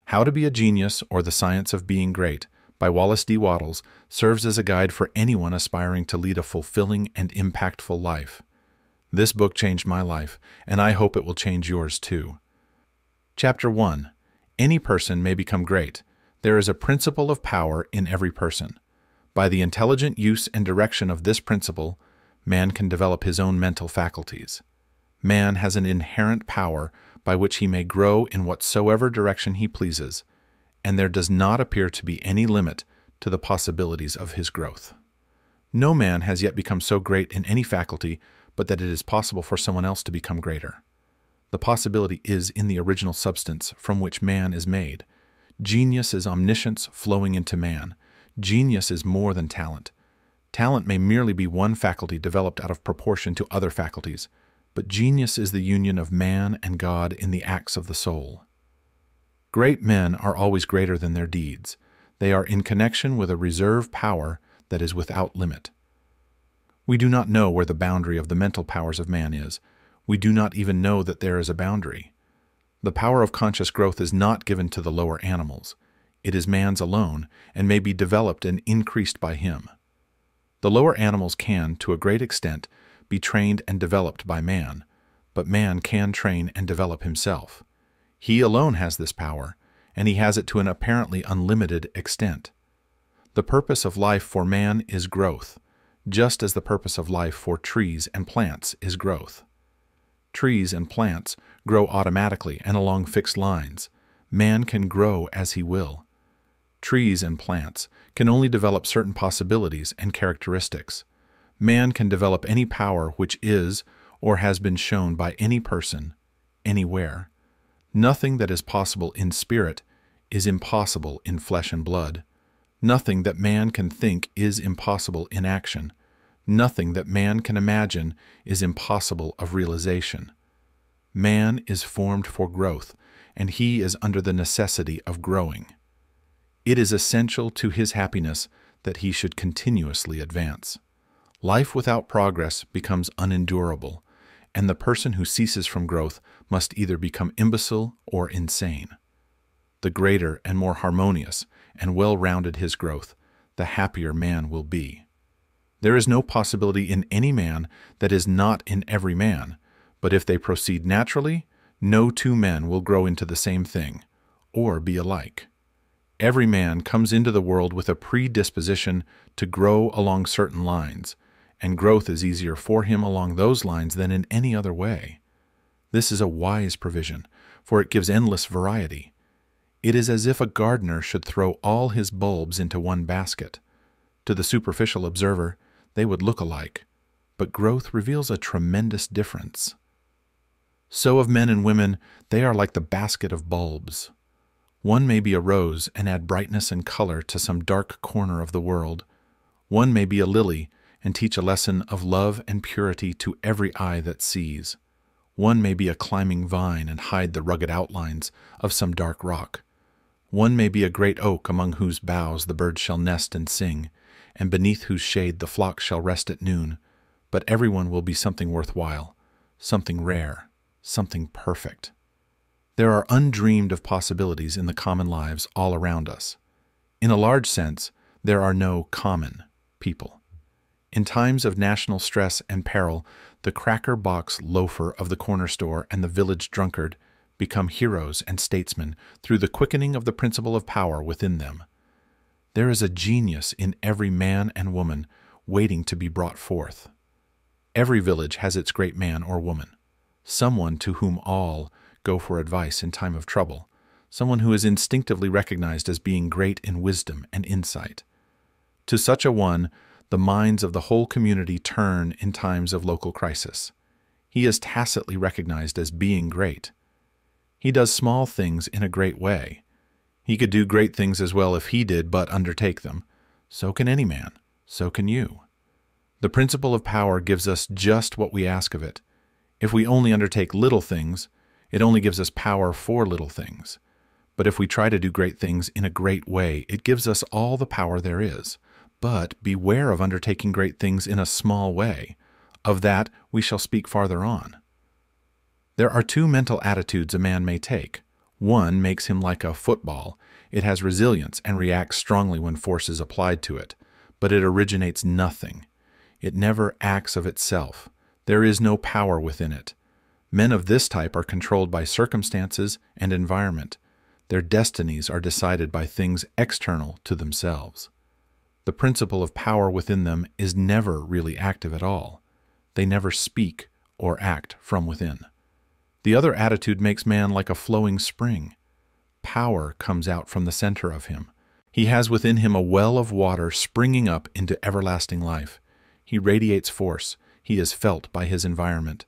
How to Be a Genius or the Science of Being Great by Wallace D. Wattles serves as a guide for anyone aspiring to lead a fulfilling and impactful life. This book changed my life, and I hope it will change yours too. Chapter 1. Any person may become great. There is a principle of power in every person. By the intelligent use and direction of this principle, man can develop his own mental faculties. Man has an inherent power by which he may grow in whatsoever direction he pleases, and there does not appear to be any limit to the possibilities of his growth. No man has yet become so great in any faculty but that it is possible for someone else to become greater. The possibility is in the original substance from which man is made. Genius is omniscience flowing into man. Genius is more than talent. Talent may merely be one faculty developed out of proportion to other faculties, but genius is the union of man and God in the acts of the soul. Great men are always greater than their deeds. They are in connection with a reserve power that is without limit. We do not know where the boundary of the mental powers of man is. We do not even know that there is a boundary. The power of conscious growth is not given to the lower animals. It is man's alone, and may be developed and increased by him. The lower animals can, to a great extent, be trained and developed by man, but man can train and develop himself. He alone has this power, and he has it to an apparently unlimited extent. The purpose of life for man is growth, just as the purpose of life for trees and plants is growth. Trees and plants grow automatically and along fixed lines. Man can grow as he will. Trees and plants can only develop certain possibilities and characteristics. Man can develop any power which is or has been shown by any person, anywhere. Nothing that is possible in spirit is impossible in flesh and blood. Nothing that man can think is impossible in action. Nothing that man can imagine is impossible of realization. Man is formed for growth, and he is under the necessity of growing. It is essential to his happiness that he should continuously advance. Life without progress becomes unendurable, and the person who ceases from growth must either become imbecile or insane. The greater and more harmonious and well-rounded his growth, the happier man will be. There is no possibility in any man that is not in every man, but if they proceed naturally, no two men will grow into the same thing, or be alike. Every man comes into the world with a predisposition to grow along certain lines, and growth is easier for him along those lines than in any other way. This is a wise provision, for it gives endless variety. It is as if a gardener should throw all his bulbs into one basket. To the superficial observer, they would look alike, but growth reveals a tremendous difference. So of men and women, they are like the basket of bulbs. One may be a rose and add brightness and color to some dark corner of the world. One may be a lily and teach a lesson of love and purity to every eye that sees. One may be a climbing vine and hide the rugged outlines of some dark rock. One may be a great oak among whose boughs the birds shall nest and sing, and beneath whose shade the flock shall rest at noon. But everyone will be something worthwhile, something rare, something perfect. There are undreamed of possibilities in the common lives all around us. In a large sense, there are no common people. In times of national stress and peril, the cracker box loafer of the corner store and the village drunkard become heroes and statesmen through the quickening of the principle of power within them. There is a genius in every man and woman waiting to be brought forth. Every village has its great man or woman, someone to whom all go for advice in time of trouble, someone who is instinctively recognized as being great in wisdom and insight. To such a one, the minds of the whole community turn in times of local crisis. He is tacitly recognized as being great. He does small things in a great way. He could do great things as well if he did but undertake them. So can any man. So can you. The principle of power gives us just what we ask of it. If we only undertake little things, it only gives us power for little things. But if we try to do great things in a great way, it gives us all the power there is. But beware of undertaking great things in a small way. Of that we shall speak farther on. There are two mental attitudes a man may take. One makes him like a football. It has resilience and reacts strongly when force is applied to it, but it originates nothing. It never acts of itself. There is no power within it. Men of this type are controlled by circumstances and environment. Their destinies are decided by things external to themselves. The principle of power within them is never really active at all. They never speak or act from within. The other attitude makes man like a flowing spring. Power comes out from the center of him. He has within him a well of water springing up into everlasting life. He radiates force. He is felt by his environment.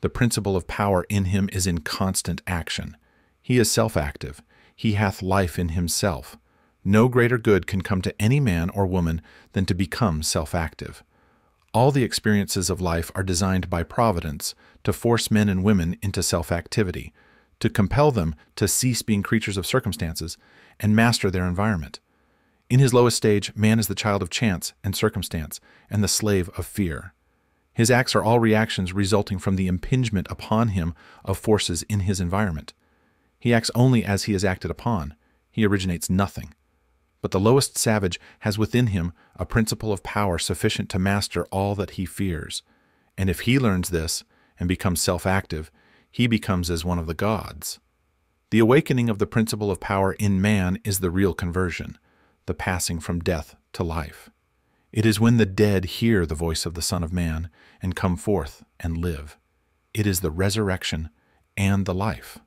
The principle of power in him is in constant action. He is self-active. He hath life in himself. No greater good can come to any man or woman than to become self-active. All the experiences of life are designed by providence to force men and women into self-activity, to compel them to cease being creatures of circumstances and master their environment. In his lowest stage, man is the child of chance and circumstance and the slave of fear. His acts are all reactions resulting from the impingement upon him of forces in his environment. He acts only as he is acted upon. He originates nothing. But the lowest savage has within him a principle of power sufficient to master all that he fears. And if he learns this and becomes self-active, he becomes as one of the gods. The awakening of the principle of power in man is the real conversion, the passing from death to life. It is when the dead hear the voice of the Son of Man and come forth and live. It is the resurrection and the life.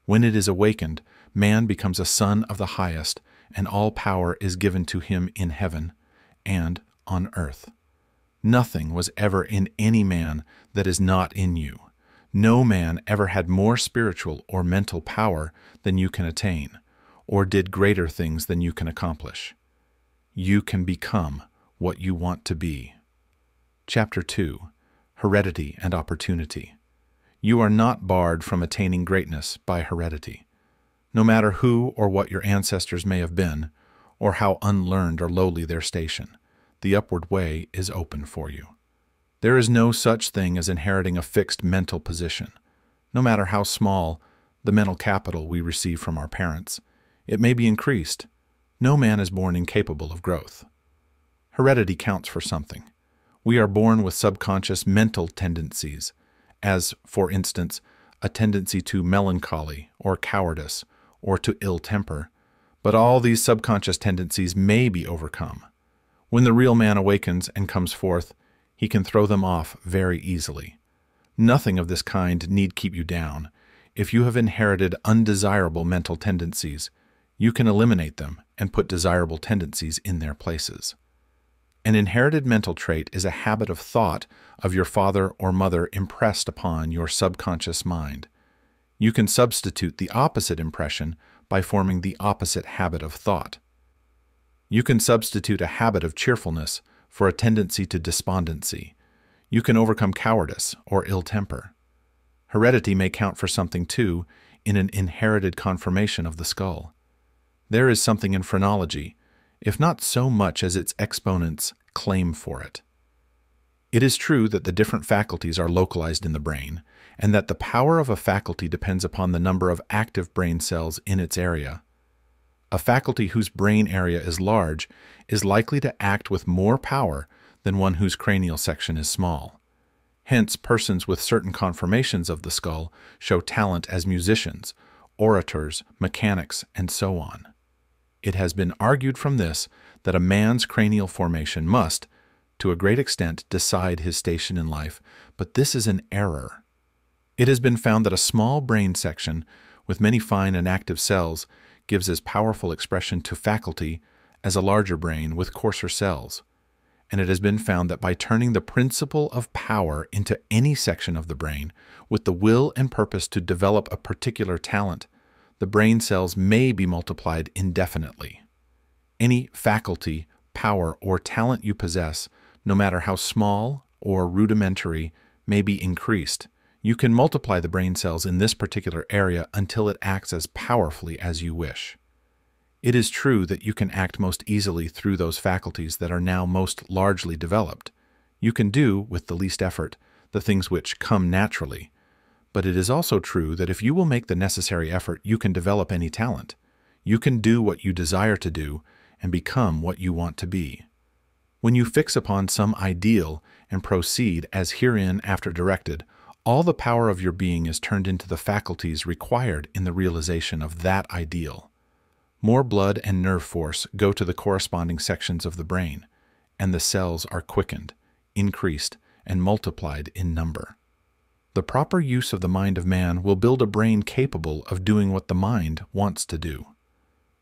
When it is awakened, man becomes a son of the highest, and all power is given to him in heaven and on earth. Nothing was ever in any man that is not in you. No man ever had more spiritual or mental power than you can attain, or did greater things than you can accomplish. You can become what you want to be. Chapter 2. Heredity and Opportunity. You are not barred from attaining greatness by heredity. No matter who or what your ancestors may have been, or how unlearned or lowly their station, the upward way is open for you. There is no such thing as inheriting a fixed mental position. No matter how small the mental capital we receive from our parents, it may be increased. No man is born incapable of growth. Heredity counts for something. We are born with subconscious mental tendencies, as, for instance, a tendency to melancholy or cowardice or to ill temper, but all these subconscious tendencies may be overcome. When the real man awakens and comes forth, he can throw them off very easily. Nothing of this kind need keep you down. If you have inherited undesirable mental tendencies, you can eliminate them and put desirable tendencies in their places. An inherited mental trait is a habit of thought of your father or mother impressed upon your subconscious mind. You can substitute the opposite impression by forming the opposite habit of thought. You can substitute a habit of cheerfulness for a tendency to despondency. You can overcome cowardice or ill temper. Heredity may count for something too in an inherited conformation of the skull. There is something in phrenology, if not so much as its exponents claim for it. It is true that the different faculties are localized in the brain, and that the power of a faculty depends upon the number of active brain cells in its area. A faculty whose brain area is large is likely to act with more power than one whose cranial section is small. Hence, persons with certain conformations of the skull show talent as musicians, orators, mechanics, and so on. It has been argued from this that a man's cranial formation must, to a great extent, decide his station in life, but this is an error. It has been found that a small brain section with many fine and active cells gives as powerful expression to faculty as a larger brain with coarser cells. And it has been found that by turning the principle of power into any section of the brain with the will and purpose to develop a particular talent, the brain cells may be multiplied indefinitely. Any faculty, power, or talent you possess, no matter how small or rudimentary, may be increased. You can multiply the brain cells in this particular area until it acts as powerfully as you wish. It is true that you can act most easily through those faculties that are now most largely developed. You can do, with the least effort, the things which come naturally. But it is also true that if you will make the necessary effort, you can develop any talent. You can do what you desire to do and become what you want to be. When you fix upon some ideal and proceed as herein after directed, all the power of your being is turned into the faculties required in the realization of that ideal. More blood and nerve force go to the corresponding sections of the brain, and the cells are quickened, increased, and multiplied in number. The proper use of the mind of man will build a brain capable of doing what the mind wants to do.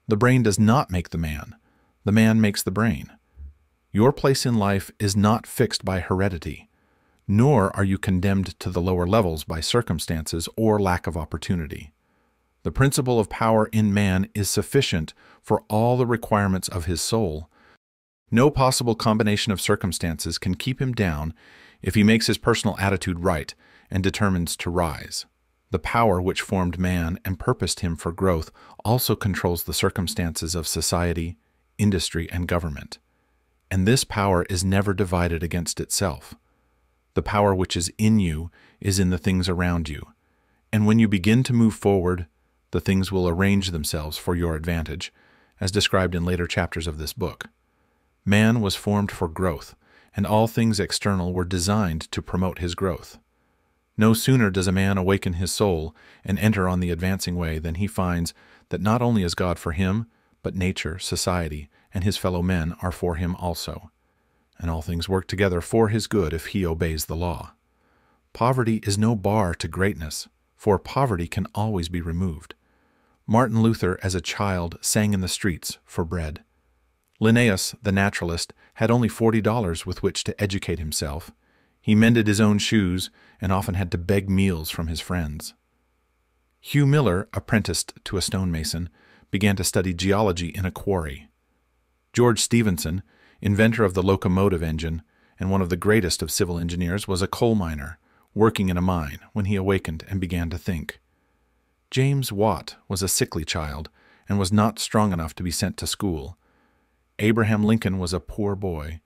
The brain does not make the man makes the brain. Your place in life is not fixed by heredity, nor are you condemned to the lower levels by circumstances or lack of opportunity. The principle of power in man is sufficient for all the requirements of his soul. No possible combination of circumstances can keep him down if he makes his personal attitude right and determines to rise. The power which formed man and purposed him for growth also controls the circumstances of society, industry, and government. And this power is never divided against itself. The power which is in you is in the things around you. And when you begin to move forward, the things will arrange themselves for your advantage, as described in later chapters of this book. Man was formed for growth, and all things external were designed to promote his growth. No sooner does a man awaken his soul and enter on the advancing way than he finds that not only is God for him, but nature, society, and his fellow men are for him also. And all things work together for his good if he obeys the law. Poverty is no bar to greatness, for poverty can always be removed. Martin Luther, as a child, sang in the streets for bread. Linnaeus, the naturalist, had only $40 with which to educate himself. He mended his own shoes and often had to beg meals from his friends. Hugh Miller, apprenticed to a stonemason, began to study geology in a quarry. George Stephenson, inventor of the locomotive engine and one of the greatest of civil engineers, was a coal miner, working in a mine, when he awakened and began to think. James Watt was a sickly child and was not strong enough to be sent to school. Abraham Lincoln was a poor boy.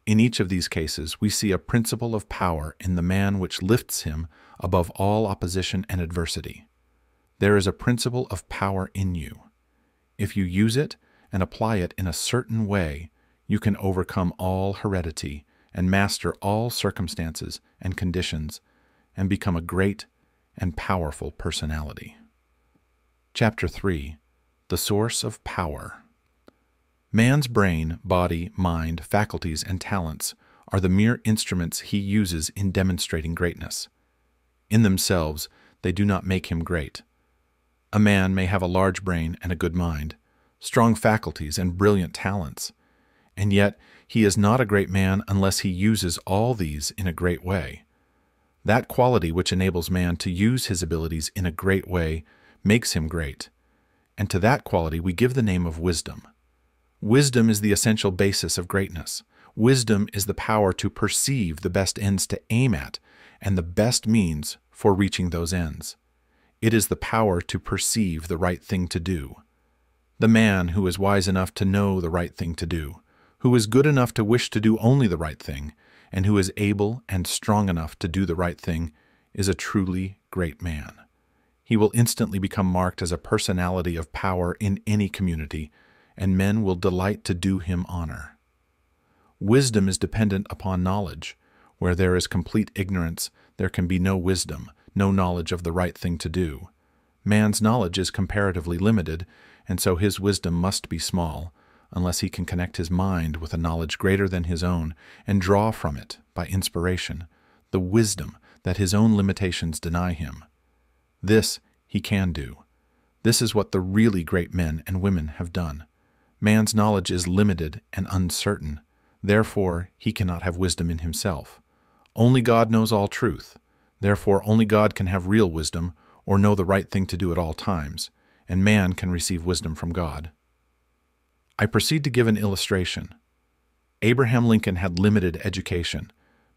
In each of these cases, we see a principle of power in the man which lifts him above all opposition and adversity. There is a principle of power in you. If you use it and apply it in a certain way, you can overcome all heredity and master all circumstances and conditions and become a great and powerful personality. Chapter 3. The Source of Power. Man's brain, body, mind, faculties, and talents are the mere instruments he uses in demonstrating greatness. In themselves, they do not make him great. A man may have a large brain and a good mind, strong faculties and brilliant talents, and yet he is not a great man unless he uses all these in a great way. That quality which enables man to use his abilities in a great way makes him great, and to that quality we give the name of wisdom. Wisdom is the essential basis of greatness. Wisdom is the power to perceive the best ends to aim at and the best means for reaching those ends. It is the power to perceive the right thing to do. The man who is wise enough to know the right thing to do, who is good enough to wish to do only the right thing, and who is able and strong enough to do the right thing, is a truly great man. He will instantly become marked as a personality of power in any community, and men will delight to do him honor. Wisdom is dependent upon knowledge. Where there is complete ignorance, there can be no wisdom, no knowledge of the right thing to do. Man's knowledge is comparatively limited, and so his wisdom must be small, unless he can connect his mind with a knowledge greater than his own and draw from it, by inspiration, the wisdom that his own limitations deny him. This he can do. This is what the really great men and women have done. Man's knowledge is limited and uncertain. Therefore, he cannot have wisdom in himself. Only God knows all truth. Therefore, only God can have real wisdom or know the right thing to do at all times, and man can receive wisdom from God. I proceed to give an illustration. Abraham Lincoln had limited education,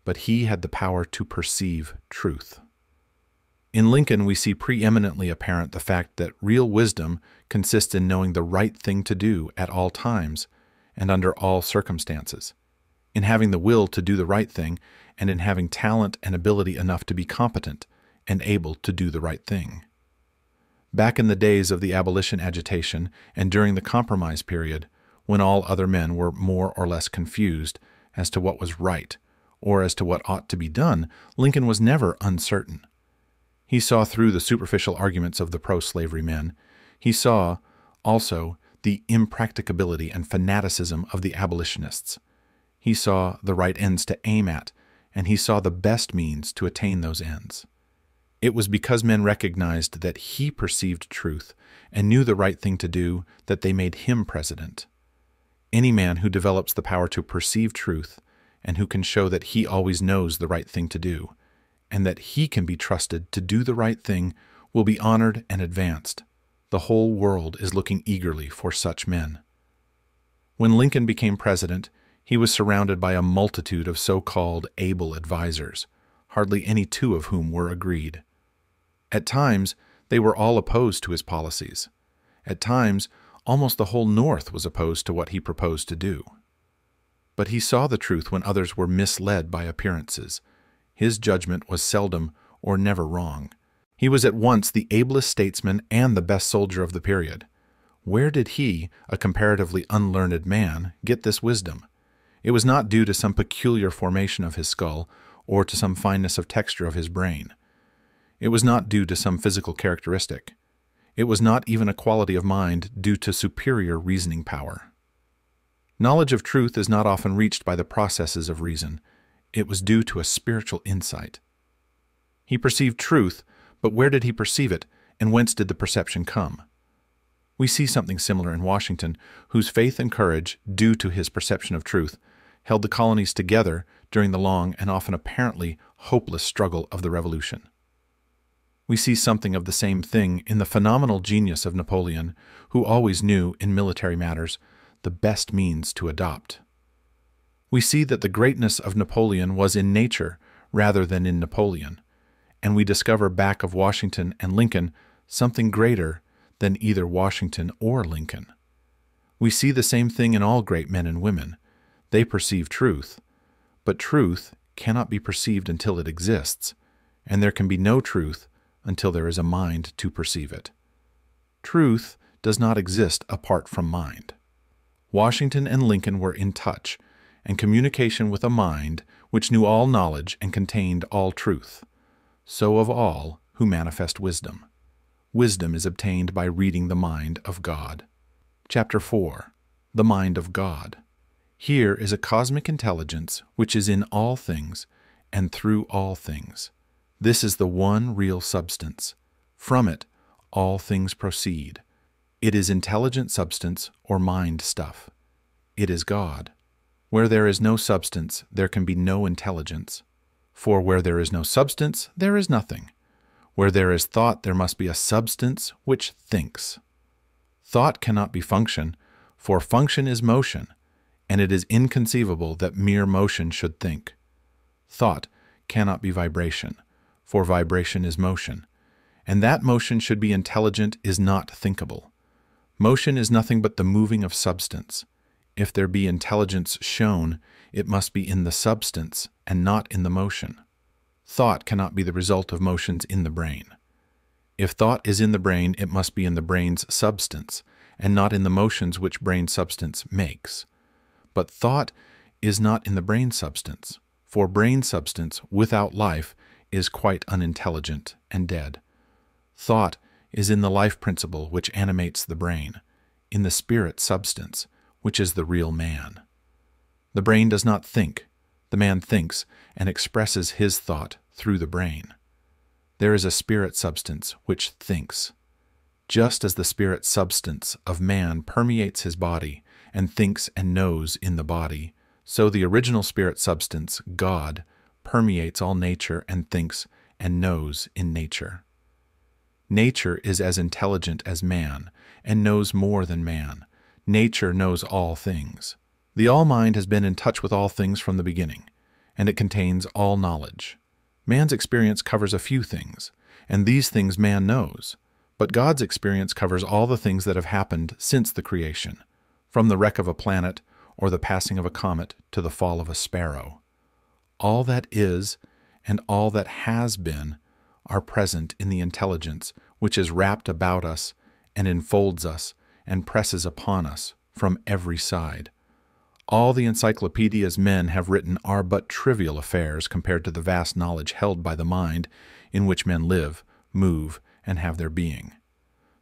but he had the power to perceive truth. In Lincoln, we see preeminently apparent the fact that real wisdom consists in knowing the right thing to do at all times and under all circumstances, in having the will to do the right thing, and in having talent and ability enough to be competent and able to do the right thing. Back in the days of the abolition agitation and during the compromise period, when all other men were more or less confused as to what was right or as to what ought to be done, Lincoln was never uncertain. He saw through the superficial arguments of the pro-slavery men. He saw, also, the impracticability and fanaticism of the abolitionists. He saw the right ends to aim at, and he saw the best means to attain those ends. It was because men recognized that he perceived truth and knew the right thing to do that they made him president. Any man who develops the power to perceive truth and who can show that he always knows the right thing to do, and that he can be trusted to do the right thing, will be honored and advanced. The whole world is looking eagerly for such men. When Lincoln became president, he was surrounded by a multitude of so-called able advisers, hardly any two of whom were agreed. At times, they were all opposed to his policies. At times, almost the whole North was opposed to what he proposed to do. But he saw the truth when others were misled by appearances. His judgment was seldom or never wrong. He was at once the ablest statesman and the best soldier of the period. Where did he, a comparatively unlearned man, get this wisdom? It was not due to some peculiar formation of his skull or to some fineness of texture of his brain. It was not due to some physical characteristic. It was not even a quality of mind due to superior reasoning power. Knowledge of truth is not often reached by the processes of reason. It was due to a spiritual insight. He perceived truth, but where did he perceive it, and whence did the perception come? We see something similar in Washington, whose faith and courage, due to his perception of truth, held the colonies together during the long and often apparently hopeless struggle of the Revolution. We see something of the same thing in the phenomenal genius of Napoleon, who always knew, in military matters, the best means to adopt. We see that the greatness of Napoleon was in nature rather than in Napoleon, and we discover back of Washington and Lincoln something greater than either Washington or Lincoln. We see the same thing in all great men and women. They perceive truth, but truth cannot be perceived until it exists, and there can be no truth until there is a mind to perceive it. Truth does not exist apart from mind. Washington and Lincoln were in touch and communication with a mind which knew all knowledge and contained all truth. So of all who manifest wisdom. Wisdom is obtained by reading the mind of God. Chapter 4. The Mind of God. Here is a cosmic intelligence which is in all things and through all things. This is the one real substance. From it, all things proceed. It is intelligent substance or mind stuff. It is God. Where there is no substance, there can be no intelligence. For where there is no substance, there is nothing. Where there is thought, there must be a substance which thinks. Thought cannot be function, for function is motion, and it is inconceivable that mere motion should think. Thought cannot be vibration, for vibration is motion, and that motion should be intelligent is not thinkable. Motion is nothing but the moving of substance. If there be intelligence shown, it must be in the substance and not in the motion. Thought cannot be the result of motions in the brain. If thought is in the brain, it must be in the brain's substance, and not in the motions which brain substance makes. But thought is not in the brain substance, for brain substance without life is quite unintelligent and dead. Thought is in the life principle which animates the brain, in the spirit substance, which is the real man. The brain does not think. The man thinks and expresses his thought through the brain. There is a spirit substance which thinks. Just as the spirit substance of man permeates his body and thinks and knows in the body, so the original spirit substance, God, permeates all nature and thinks and knows in nature. Nature is as intelligent as man and knows more than man. Nature knows all things. The All-Mind has been in touch with all things from the beginning, and it contains all knowledge. Man's experience covers a few things, and these things man knows. But God's experience covers all the things that have happened since the creation, from the wreck of a planet or the passing of a comet to the fall of a sparrow. All that is and all that has been are present in the intelligence which is wrapped about us and enfolds us and presses upon us from every side. All the encyclopedias men have written are but trivial affairs compared to the vast knowledge held by the mind in which men live, move, and have their being.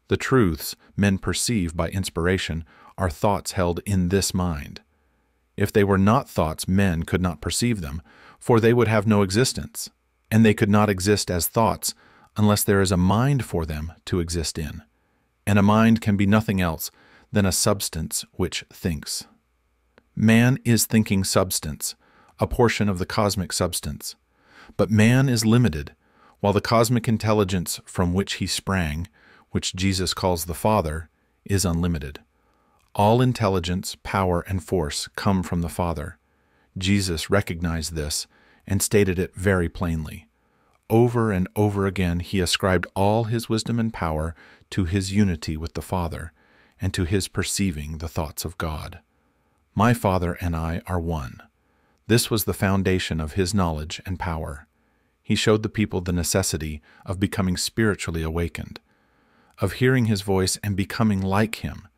The truths men perceive by inspiration are thoughts held in this mind. If they were not thoughts, men could not perceive them, for they would have no existence, and they could not exist as thoughts unless there is a mind for them to exist in. And a mind can be nothing else than a substance which thinks. Man is thinking substance, a portion of the cosmic substance. But man is limited, while the cosmic intelligence from which he sprang, which Jesus calls the Father, is unlimited. All intelligence, power, and force come from the Father. Jesus recognized this and stated it very plainly. Over and over again he ascribed all his wisdom and power to his unity with the Father and to his perceiving the thoughts of God. My Father and I are one. This was the foundation of his knowledge and power. He showed the people the necessity of becoming spiritually awakened, of hearing his voice and becoming like him.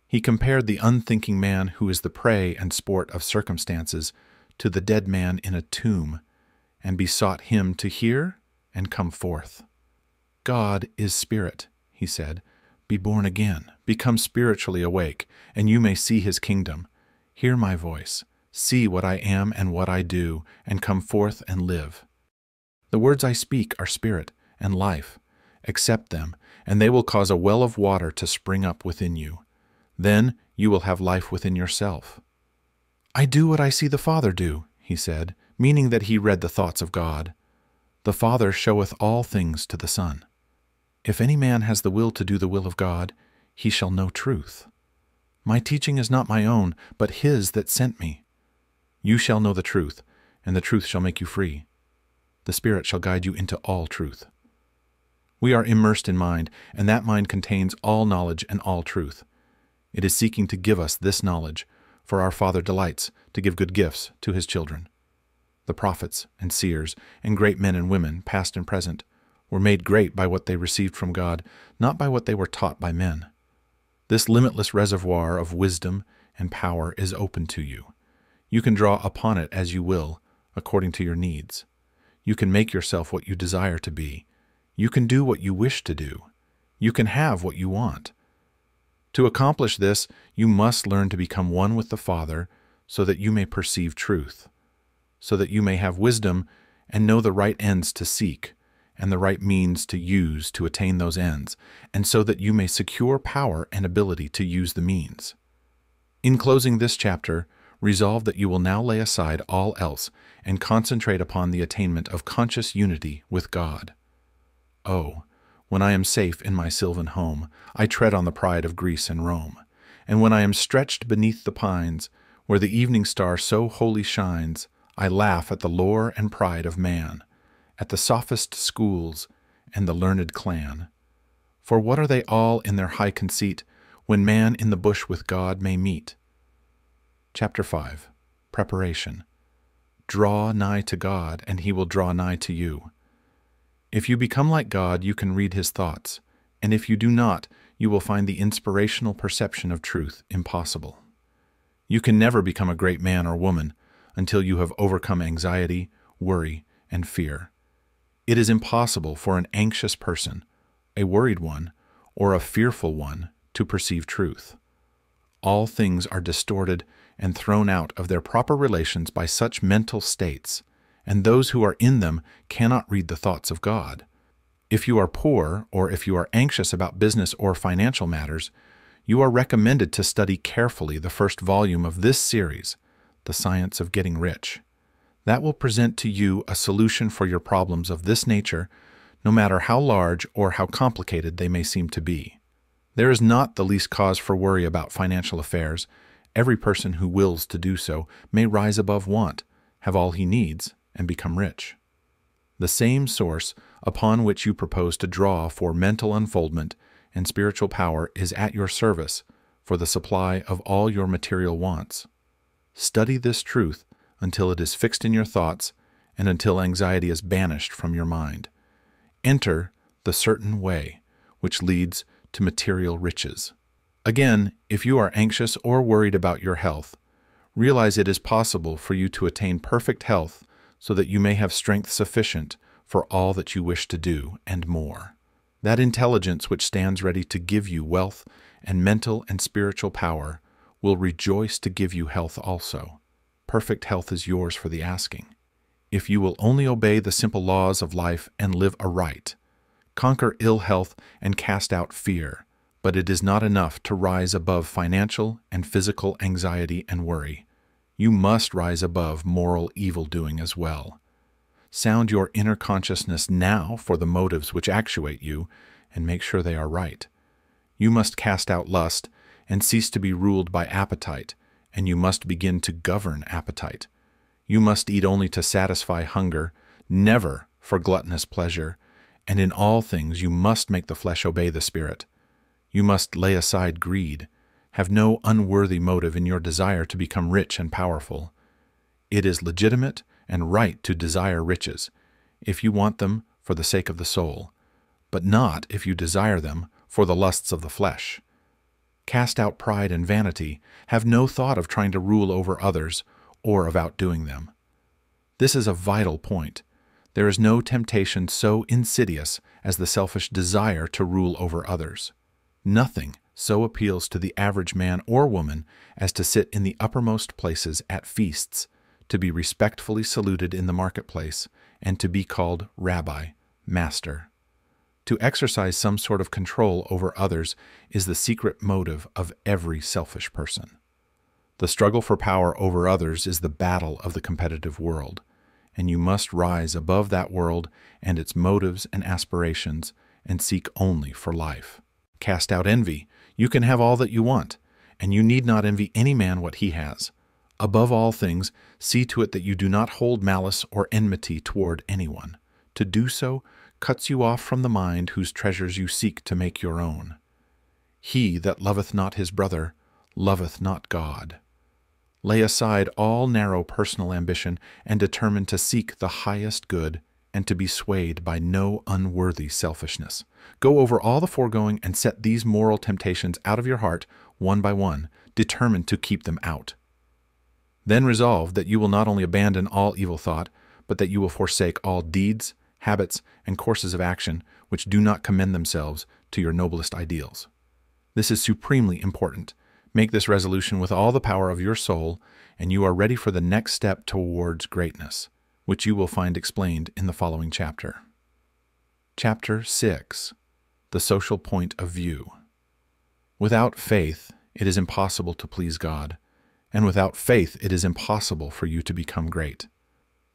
He compared the unthinking man who is the prey and sport of circumstances to the dead man in a tomb, and besought him to hear and come forth. God is spirit, he said. Be born again, become spiritually awake, and you may see his kingdom. Hear my voice, see what I am and what I do, and come forth and live. The words I speak are spirit and life. Accept them, and they will cause a well of water to spring up within you. Then you will have life within yourself. I do what I see the Father do, he said, meaning that he read the thoughts of God. The Father showeth all things to the Son. If any man has the will to do the will of God, he shall know truth. My teaching is not my own, but his that sent me. You shall know the truth, and the truth shall make you free. The Spirit shall guide you into all truth. We are immersed in mind, and that mind contains all knowledge and all truth. It is seeking to give us this knowledge, for our Father delights to give good gifts to his children. The prophets and seers and great men and women, past and present, were made great by what they received from God, not by what they were taught by men. This limitless reservoir of wisdom and power is open to you. You can draw upon it as you will, according to your needs. You can make yourself what you desire to be. You can do what you wish to do. You can have what you want. To accomplish this, you must learn to become one with the Father so that you may perceive truth, so that you may have wisdom and know the right ends to seek and the right means to use to attain those ends, and so that you may secure power and ability to use the means. In closing this chapter, resolve that you will now lay aside all else and concentrate upon the attainment of conscious unity with God. Oh, when I am safe in my sylvan home, I tread on the pride of Greece and Rome. And when I am stretched beneath the pines, where the evening star so wholly shines, I laugh at the lore and pride of man, at the sophist schools and the learned clan. For what are they all in their high conceit, when man in the bush with God may meet? Chapter 5. Preparation. Draw nigh to God, and he will draw nigh to you. If you become like God, you can read his thoughts, and if you do not, you will find the inspirational perception of truth impossible. You can never become a great man or woman until you have overcome anxiety, worry, and fear. It is impossible for an anxious person, a worried one, or a fearful one to perceive truth. All things are distorted and thrown out of their proper relations by such mental states, and those who are in them cannot read the thoughts of God. If you are poor, or if you are anxious about business or financial matters, you are recommended to study carefully the first volume of this series, The Science of Getting Rich. That will present to you a solution for your problems of this nature, no matter how large or how complicated they may seem to be. There is not the least cause for worry about financial affairs. Every person who wills to do so may rise above want, have all he needs, and become rich. The same source upon which you propose to draw for mental unfoldment and spiritual power is at your service for the supply of all your material wants. Study this truth until it is fixed in your thoughts and until anxiety is banished from your mind. Enter the certain way, which leads to material riches. Again, if you are anxious or worried about your health, realize it is possible for you to attain perfect health so that you may have strength sufficient for all that you wish to do and more. That intelligence which stands ready to give you wealth and mental and spiritual power will rejoice to give you health also. Perfect health is yours for the asking. If you will only obey the simple laws of life and live aright, conquer ill health and cast out fear, but it is not enough to rise above financial and physical anxiety and worry. You must rise above moral evil-doing as well. Sound your inner consciousness now for the motives which actuate you and make sure they are right. You must cast out lust and cease to be ruled by appetite, and you must begin to govern appetite. You must eat only to satisfy hunger, never for gluttonous pleasure, and in all things you must make the flesh obey the spirit. You must lay aside greed. Have no unworthy motive in your desire to become rich and powerful. It is legitimate and right to desire riches, if you want them for the sake of the soul, but not if you desire them for the lusts of the flesh. Cast out pride and vanity. Have no thought of trying to rule over others or of outdoing them. This is a vital point. There is no temptation so insidious as the selfish desire to rule over others. Nothing so appeals to the average man or woman as to sit in the uppermost places at feasts, to be respectfully saluted in the marketplace, and to be called rabbi, master. To exercise some sort of control over others is the secret motive of every selfish person. The struggle for power over others is the battle of the competitive world, and you must rise above that world and its motives and aspirations and seek only for life. Cast out envy. You can have all that you want, and you need not envy any man what he has. Above all things, see to it that you do not hold malice or enmity toward anyone. To do so cuts you off from the mind whose treasures you seek to make your own. He that loveth not his brother loveth not God. Lay aside all narrow personal ambition and determine to seek the highest good and to be swayed by no unworthy selfishness. Go over all the foregoing and set these moral temptations out of your heart one by one, determined to keep them out. Then resolve that you will not only abandon all evil thought, but that you will forsake all deeds, habits, and courses of action which do not commend themselves to your noblest ideals. This is supremely important. Make this resolution with all the power of your soul, and you are ready for the next step towards greatness, which you will find explained in the following chapter. Chapter 6. The Social Point of View. Without faith, it is impossible to please God, and without faith it is impossible for you to become great.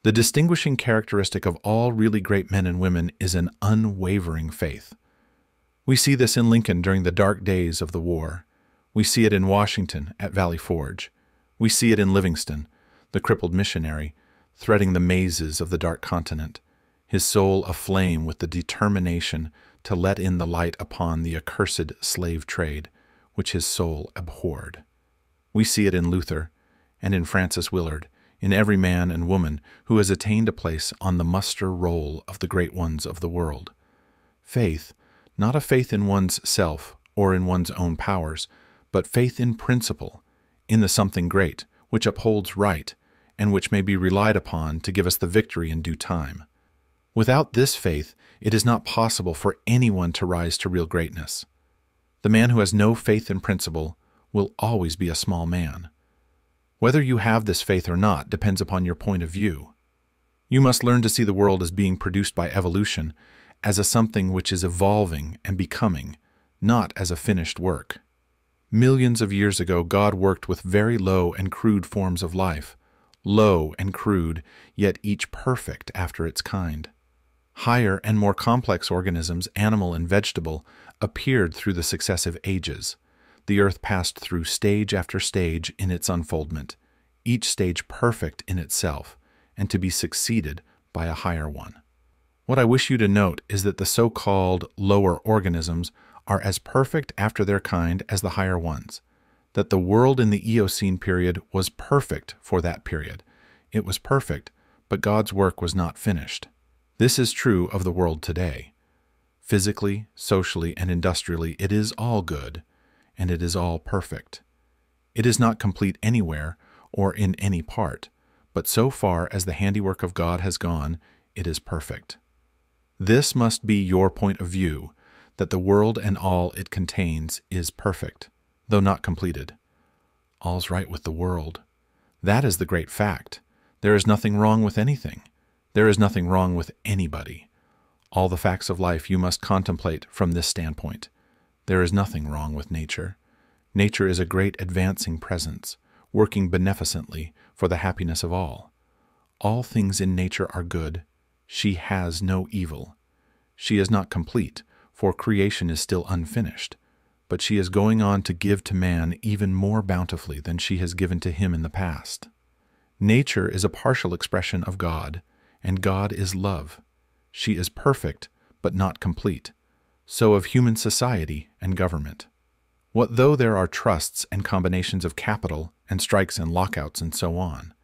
The distinguishing characteristic of all really great men and women is an unwavering faith. We see this in Lincoln during the dark days of the war. We see it in Washington at Valley Forge. We see it in Livingston, the crippled missionary, threading the mazes of the dark continent, his soul aflame with the determination to let in the light upon the accursed slave trade, which his soul abhorred. We see it in Luther and in Francis Willard, in every man and woman who has attained a place on the muster roll of the great ones of the world. Faith, not a faith in one's self or in one's own powers, but faith in principle, in the something great, which upholds right, and which may be relied upon to give us the victory in due time. Without this faith, it is not possible for anyone to rise to real greatness. The man who has no faith in principle will always be a small man. Whether you have this faith or not depends upon your point of view. You must learn to see the world as being produced by evolution, as a something which is evolving and becoming, not as a finished work. Millions of years ago, God worked with very low and crude forms of life, low and crude, yet each perfect after its kind. Higher and more complex organisms, animal and vegetable, appeared through the successive ages. The earth passed through stage after stage in its unfoldment, each stage perfect in itself, and to be succeeded by a higher one. What I wish you to note is that the so-called lower organisms are as perfect after their kind as the higher ones, that the world in the Eocene period was perfect for that period. It was perfect, but God's work was not finished. This is true of the world today. Physically, socially, and industrially, it is all good, and it is all perfect. It is not complete anywhere or in any part, but so far as the handiwork of God has gone, it is perfect. This must be your point of view, that the world and all it contains is perfect, though not completed. All's right with the world. That is the great fact. There is nothing wrong with anything. There is nothing wrong with anybody. All the facts of life you must contemplate from this standpoint. There is nothing wrong with nature. Nature is a great advancing presence, working beneficently for the happiness of all. All things in nature are good. She has no evil. She is not complete, for creation is still unfinished, but she is going on to give to man even more bountifully than she has given to him in the past. Nature is a partial expression of God, and God is love. She is perfect, but not complete. So of human society and government. What though there are trusts and combinations of capital and strikes and lockouts and so on?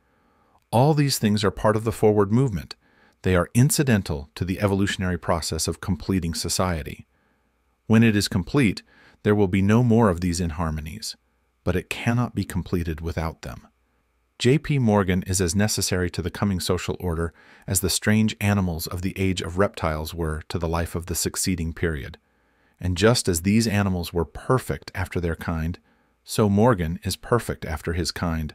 All these things are part of the forward movement. They are incidental to the evolutionary process of completing society. When it is complete, there will be no more of these inharmonies, but it cannot be completed without them. J.P. Morgan is as necessary to the coming social order as the strange animals of the age of reptiles were to the life of the succeeding period. And just as these animals were perfect after their kind, so Morgan is perfect after his kind.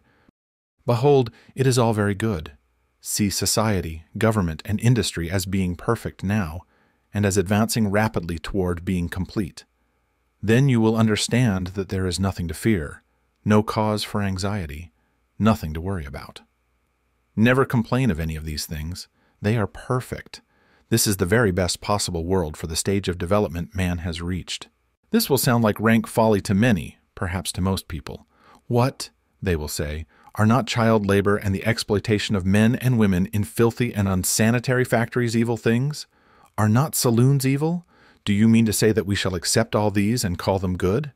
Behold, it is all very good. See society, government, and industry as being perfect now, and as advancing rapidly toward being complete. Then you will understand that there is nothing to fear, no cause for anxiety, nothing to worry about. Never complain of any of these things. They are perfect. This is the very best possible world for the stage of development man has reached. This will sound like rank folly to many, perhaps to most people. What, they will say, are not child labor and the exploitation of men and women in filthy and unsanitary factories evil things? Are not saloons evil? Do you mean to say that we shall accept all these and call them good?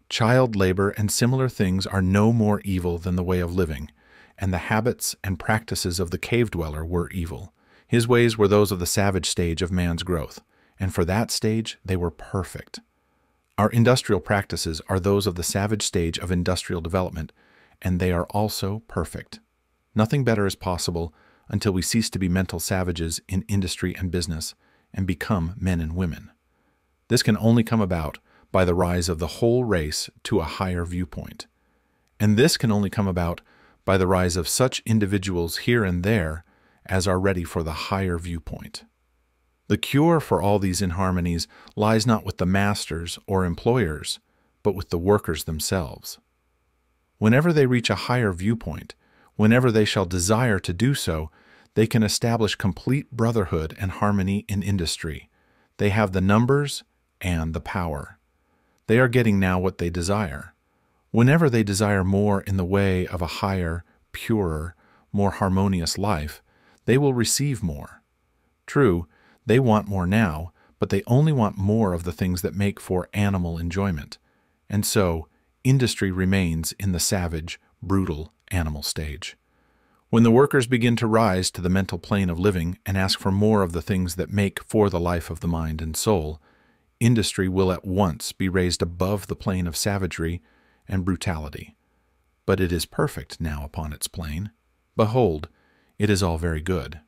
Child labor and similar things are no more evil than the way of living, and the habits and practices of the cave dweller were evil. His ways were those of the savage stage of man's growth, and for that stage they were perfect. Our industrial practices are those of the savage stage of industrial development, and they are also perfect. Nothing better is possible until we cease to be mental savages in industry and business and become men and women. This can only come about by the rise of the whole race to a higher viewpoint. And this can only come about by the rise of such individuals here and there as are ready for the higher viewpoint. The cure for all these inharmonies lies not with the masters or employers, but with the workers themselves. Whenever they reach a higher viewpoint, whenever they shall desire to do so, they can establish complete brotherhood and harmony in industry. They have the numbers and the power. They are getting now what they desire. Whenever they desire more in the way of a higher, purer, more harmonious life, they will receive more. True, they want more now, but they only want more of the things that make for animal enjoyment. And so, industry remains in the savage, brutal, animal stage. When the workers begin to rise to the mental plane of living and ask for more of the things that make for the life of the mind and soul, industry will at once be raised above the plane of savagery and brutality. But it is perfect now upon its plane. Behold, it is all very good.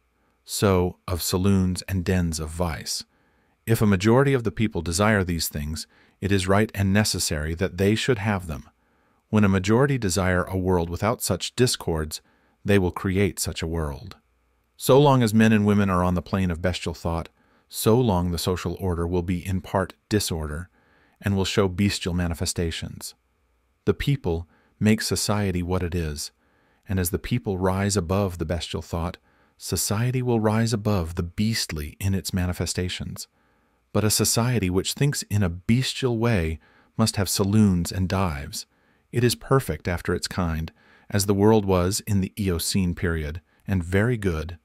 So of saloons and dens of vice. If a majority of the people desire these things, it is right and necessary that they should have them. When a majority desire a world without such discords, they will create such a world. So long as men and women are on the plane of bestial thought, so long the social order will be in part disorder and will show bestial manifestations. The people make society what it is, and as the people rise above the bestial thought, society will rise above the beastly in its manifestations. But a society which thinks in a bestial way must have saloons and dives. It is perfect after its kind, as the world was in the Eocene period, and very good.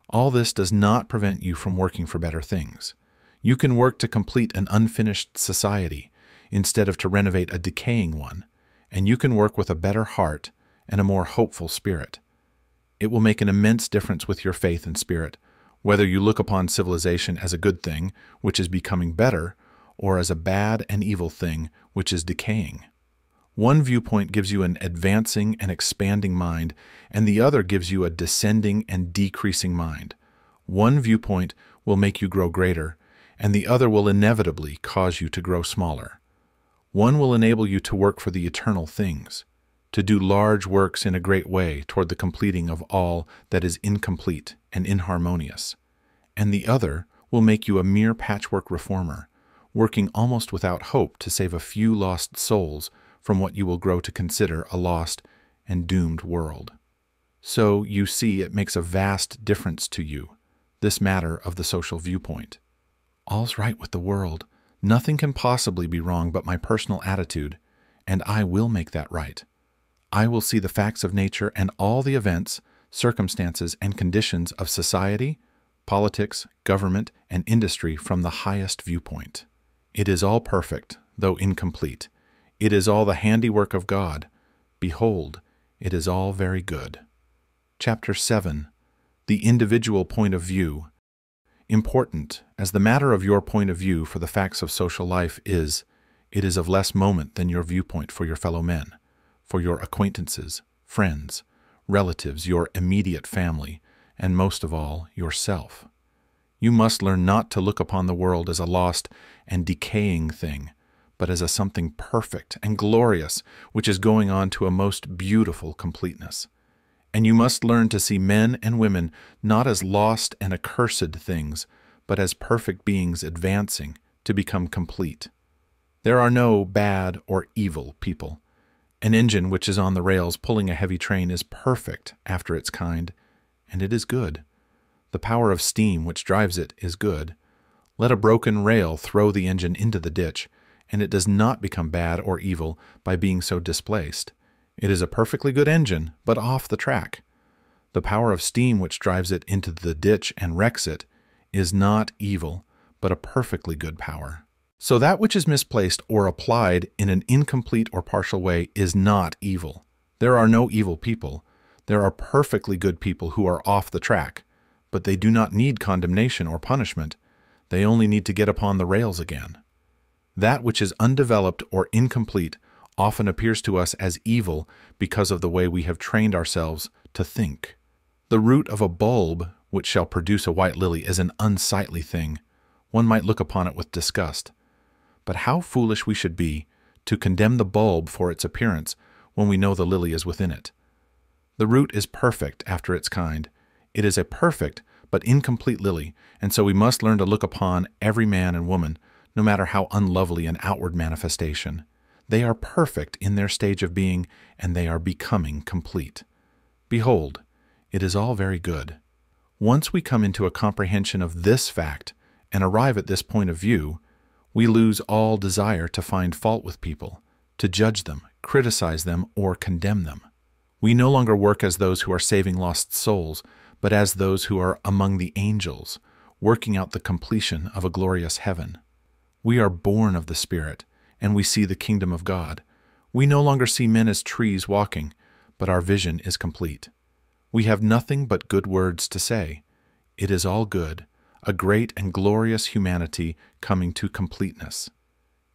All this does not prevent you from working for better things. You can work to complete an unfinished society instead of to renovate a decaying one, and you can work with a better heart and a more hopeful spirit. It will make an immense difference with your faith and spirit, whether you look upon civilization as a good thing, which is becoming better, or as a bad and evil thing, which is decaying. One viewpoint gives you an advancing and expanding mind, and the other gives you a descending and decreasing mind. One viewpoint will make you grow greater, and the other will inevitably cause you to grow smaller. One will enable you to work for the eternal things, to do large works in a great way toward the completing of all that is incomplete and inharmonious, and the other will make you a mere patchwork reformer, working almost without hope to save a few lost souls from what you will grow to consider a lost and doomed world. So, you see, it makes a vast difference to you, this matter of the social viewpoint. All's right with the world. Nothing can possibly be wrong but my personal attitude, and I will make that right. I will see the facts of nature and all the events, circumstances, and conditions of society, politics, government, and industry from the highest viewpoint. It is all perfect, though incomplete. It is all the handiwork of God. Behold, it is all very good. Chapter 7. The Individual Point of View. Important, as the matter of your point of view for the facts of social life is, it is of less moment than your viewpoint for your fellow men, for your acquaintances, friends, relatives, your immediate family, and most of all, yourself. You must learn not to look upon the world as a lost and decaying thing, but as a something perfect and glorious which is going on to a most beautiful completeness. And you must learn to see men and women not as lost and accursed things, but as perfect beings advancing to become complete. There are no bad or evil people. An engine which is on the rails pulling a heavy train is perfect after its kind, and it is good. The power of steam which drives it is good. Let a broken rail throw the engine into the ditch, and it does not become bad or evil by being so displaced. It is a perfectly good engine, but off the track. The power of steam which drives it into the ditch and wrecks it is not evil, but a perfectly good power. So that which is misplaced or applied in an incomplete or partial way is not evil. There are no evil people. There are perfectly good people who are off the track, but they do not need condemnation or punishment. They only need to get upon the rails again. That which is undeveloped or incomplete often appears to us as evil because of the way we have trained ourselves to think. The root of a bulb which shall produce a white lily is an unsightly thing. One might look upon it with disgust. But how foolish we should be to condemn the bulb for its appearance when we know the lily is within it. The root is perfect after its kind. It is a perfect but incomplete lily, and so we must learn to look upon every man and woman, no matter how unlovely an outward manifestation. They are perfect in their stage of being, and they are becoming complete. Behold, it is all very good. Once we come into a comprehension of this fact and arrive at this point of view, we lose all desire to find fault with people, to judge them, criticize them, or condemn them. We no longer work as those who are saving lost souls, but as those who are among the angels, working out the completion of a glorious heaven. We are born of the Spirit, and we see the kingdom of God. We no longer see men as trees walking, but our vision is complete. We have nothing but good words to say. It is all good, a great and glorious humanity coming to completeness.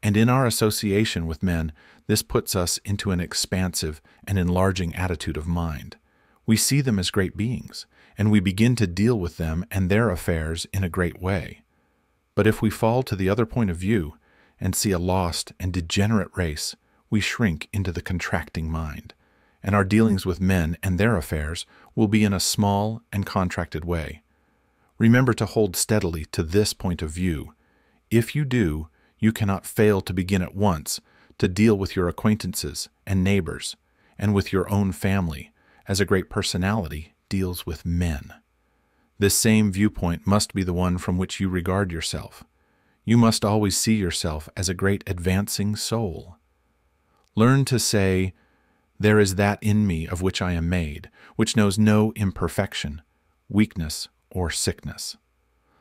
And in our association with men, this puts us into an expansive and enlarging attitude of mind. We see them as great beings, and we begin to deal with them and their affairs in a great way. But if we fall to the other point of view and see a lost and degenerate race, we shrink into the contracting mind, and our dealings with men and their affairs will be in a small and contracted way. Remember to hold steadily to this point of view. If you do, you cannot fail to begin at once to deal with your acquaintances and neighbors, and with your own family, as a great personality deals with men. This same viewpoint must be the one from which you regard yourself. You must always see yourself as a great advancing soul. Learn to say, "There is that in me of which I am made, which knows no imperfection, weakness, or sickness.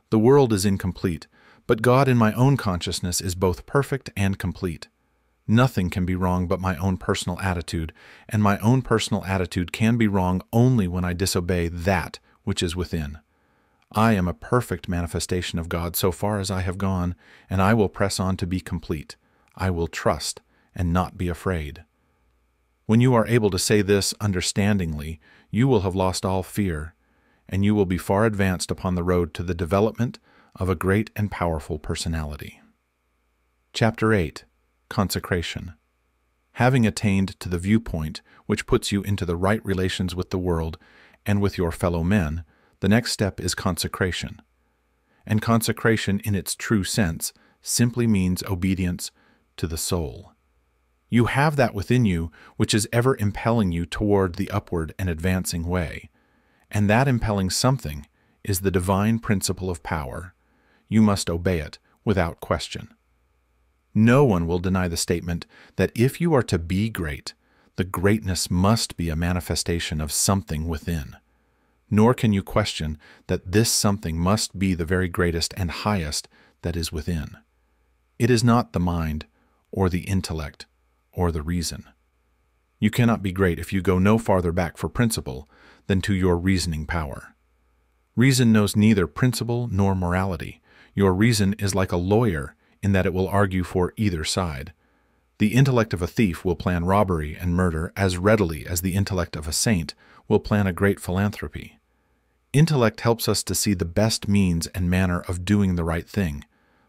The world is incomplete, but God in my own consciousness is both perfect and complete. Nothing can be wrong but my own personal attitude, and my own personal attitude can be wrong only when I disobey that which is within. I am a perfect manifestation of God so far as I have gone, and I will press on to be complete. I will trust and not be afraid. When you are able to say this understandingly, you will have lost all fear, and you will be far advanced upon the road to the development of a great and powerful personality. Chapter 8. Consecration. Having attained to the viewpoint which puts you into the right relations with the world and with your fellow men, the next step is consecration. And consecration in its true sense simply means obedience to the soul. You have that within you which is ever impelling you toward the upward and advancing way, and that impelling something is the divine principle of power. You must obey it without question. No one will deny the statement that if you are to be great, the greatness must be a manifestation of something within. Nor can you question that this something must be the very greatest and highest that is within. It is not the mind, or the intellect, or the reason. You cannot be great if you go no farther back for principle than to your reasoning power. Reason knows neither principle nor morality. Your reason is like a lawyer in that it will argue for either side. The intellect of a thief will plan robbery and murder as readily as the intellect of a saint will plan a great philanthropy. Intellect helps us to see the best means and manner of doing the right thing,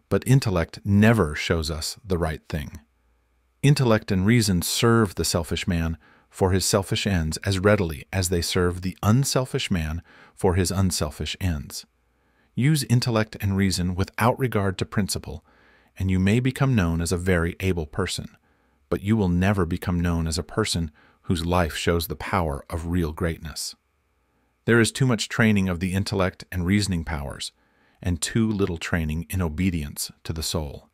but intellect never shows us the right thing. Intellect and reason serve the selfish man for his selfish ends as readily as they serve the unselfish man for his unselfish ends. Use intellect and reason without regard to principle, and you may become known as a very able person, but you will never become known as a person whose life shows the power of real greatness. There is too much training of the intellect and reasoning powers, and too little training in obedience to the soul.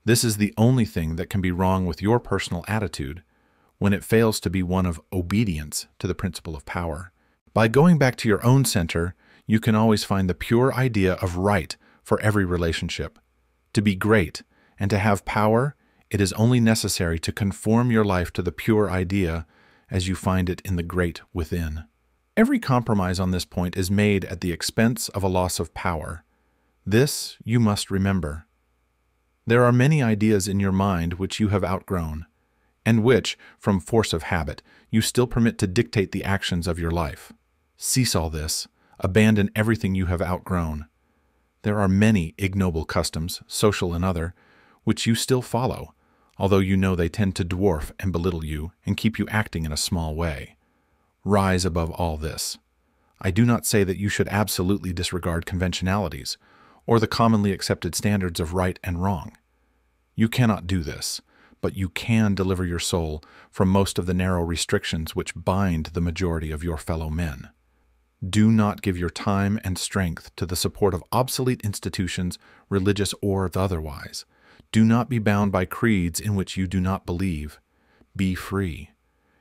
This is the only thing that can be wrong with your personal attitude when it fails to be one of obedience to the principle of power. By going back to your own center, you can always find the pure idea of right for every relationship. To be great and to have power, it is only necessary to conform your life to the pure idea as you find it in the great within. Every compromise on this point is made at the expense of a loss of power. This you must remember. There are many ideas in your mind which you have outgrown, and which, from force of habit, you still permit to dictate the actions of your life. Cease all this. Abandon everything you have outgrown. There are many ignoble customs, social and other, which you still follow, although you know they tend to dwarf and belittle you and keep you acting in a small way. Rise above all this. I do not say that you should absolutely disregard conventionalities, or the commonly accepted standards of right and wrong. You cannot do this, but you can deliver your soul from most of the narrow restrictions which bind the majority of your fellow men. Do not give your time and strength to the support of obsolete institutions, religious or otherwise. Do not be bound by creeds in which you do not believe. Be free.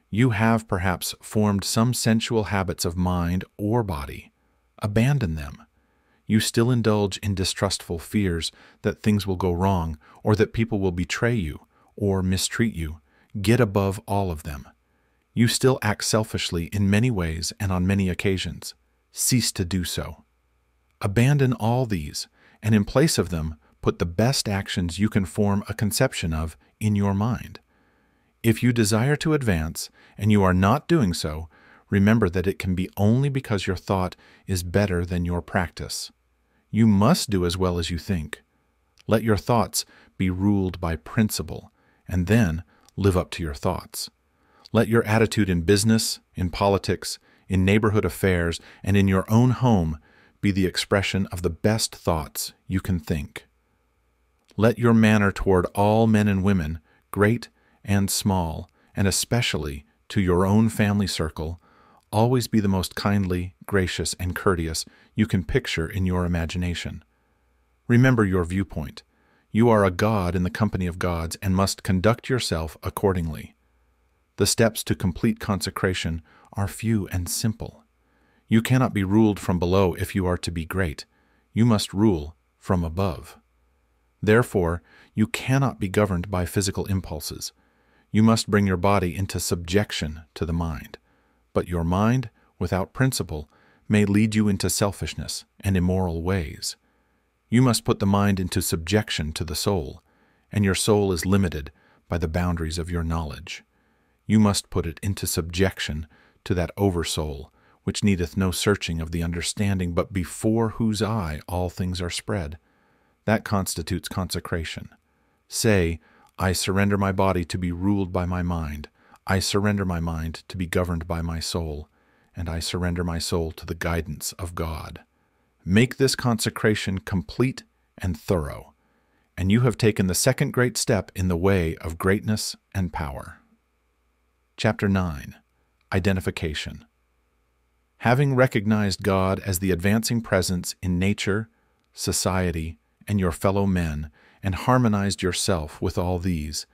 You have perhaps formed some sensual habits of mind or body. Abandon them. You still indulge in distrustful fears that things will go wrong, or that people will betray you or mistreat you. Get above all of them. You still act selfishly in many ways and on many occasions. Cease to do so. Abandon all these, and in place of them, put the best actions you can form a conception of in your mind. If you desire to advance, and you are not doing so, remember that it can be only because your thought is better than your practice. You must do as well as you think. Let your thoughts be ruled by principle, and then live up to your thoughts. Let your attitude in business, in politics, in neighborhood affairs, and in your own home be the expression of the best thoughts you can think. Let your manner toward all men and women, great and small, and especially to your own family circle, always be the most kindly, gracious, and courteous you can picture in your imagination. Remember your viewpoint. You are a god in the company of gods and must conduct yourself accordingly. The steps to complete consecration are few and simple. You cannot be ruled from below if you are to be great. You must rule from above. Therefore, you cannot be governed by physical impulses. You must bring your body into subjection to the mind. But your mind, without principle, may lead you into selfishness and immoral ways. You must put the mind into subjection to the soul, and your soul is limited by the boundaries of your knowledge. You must put it into subjection to that oversoul, which needeth no searching of the understanding, but before whose eye all things are spread. That constitutes consecration. Say, I surrender my body to be ruled by my mind. I surrender my mind to be governed by my soul, and I surrender my soul to the guidance of God. Make this consecration complete and thorough, and you have taken the second great step in the way of greatness and power. Chapter 9. Identification. Having recognized God as the advancing presence in nature, society, and your fellow men, and harmonized yourself with all these,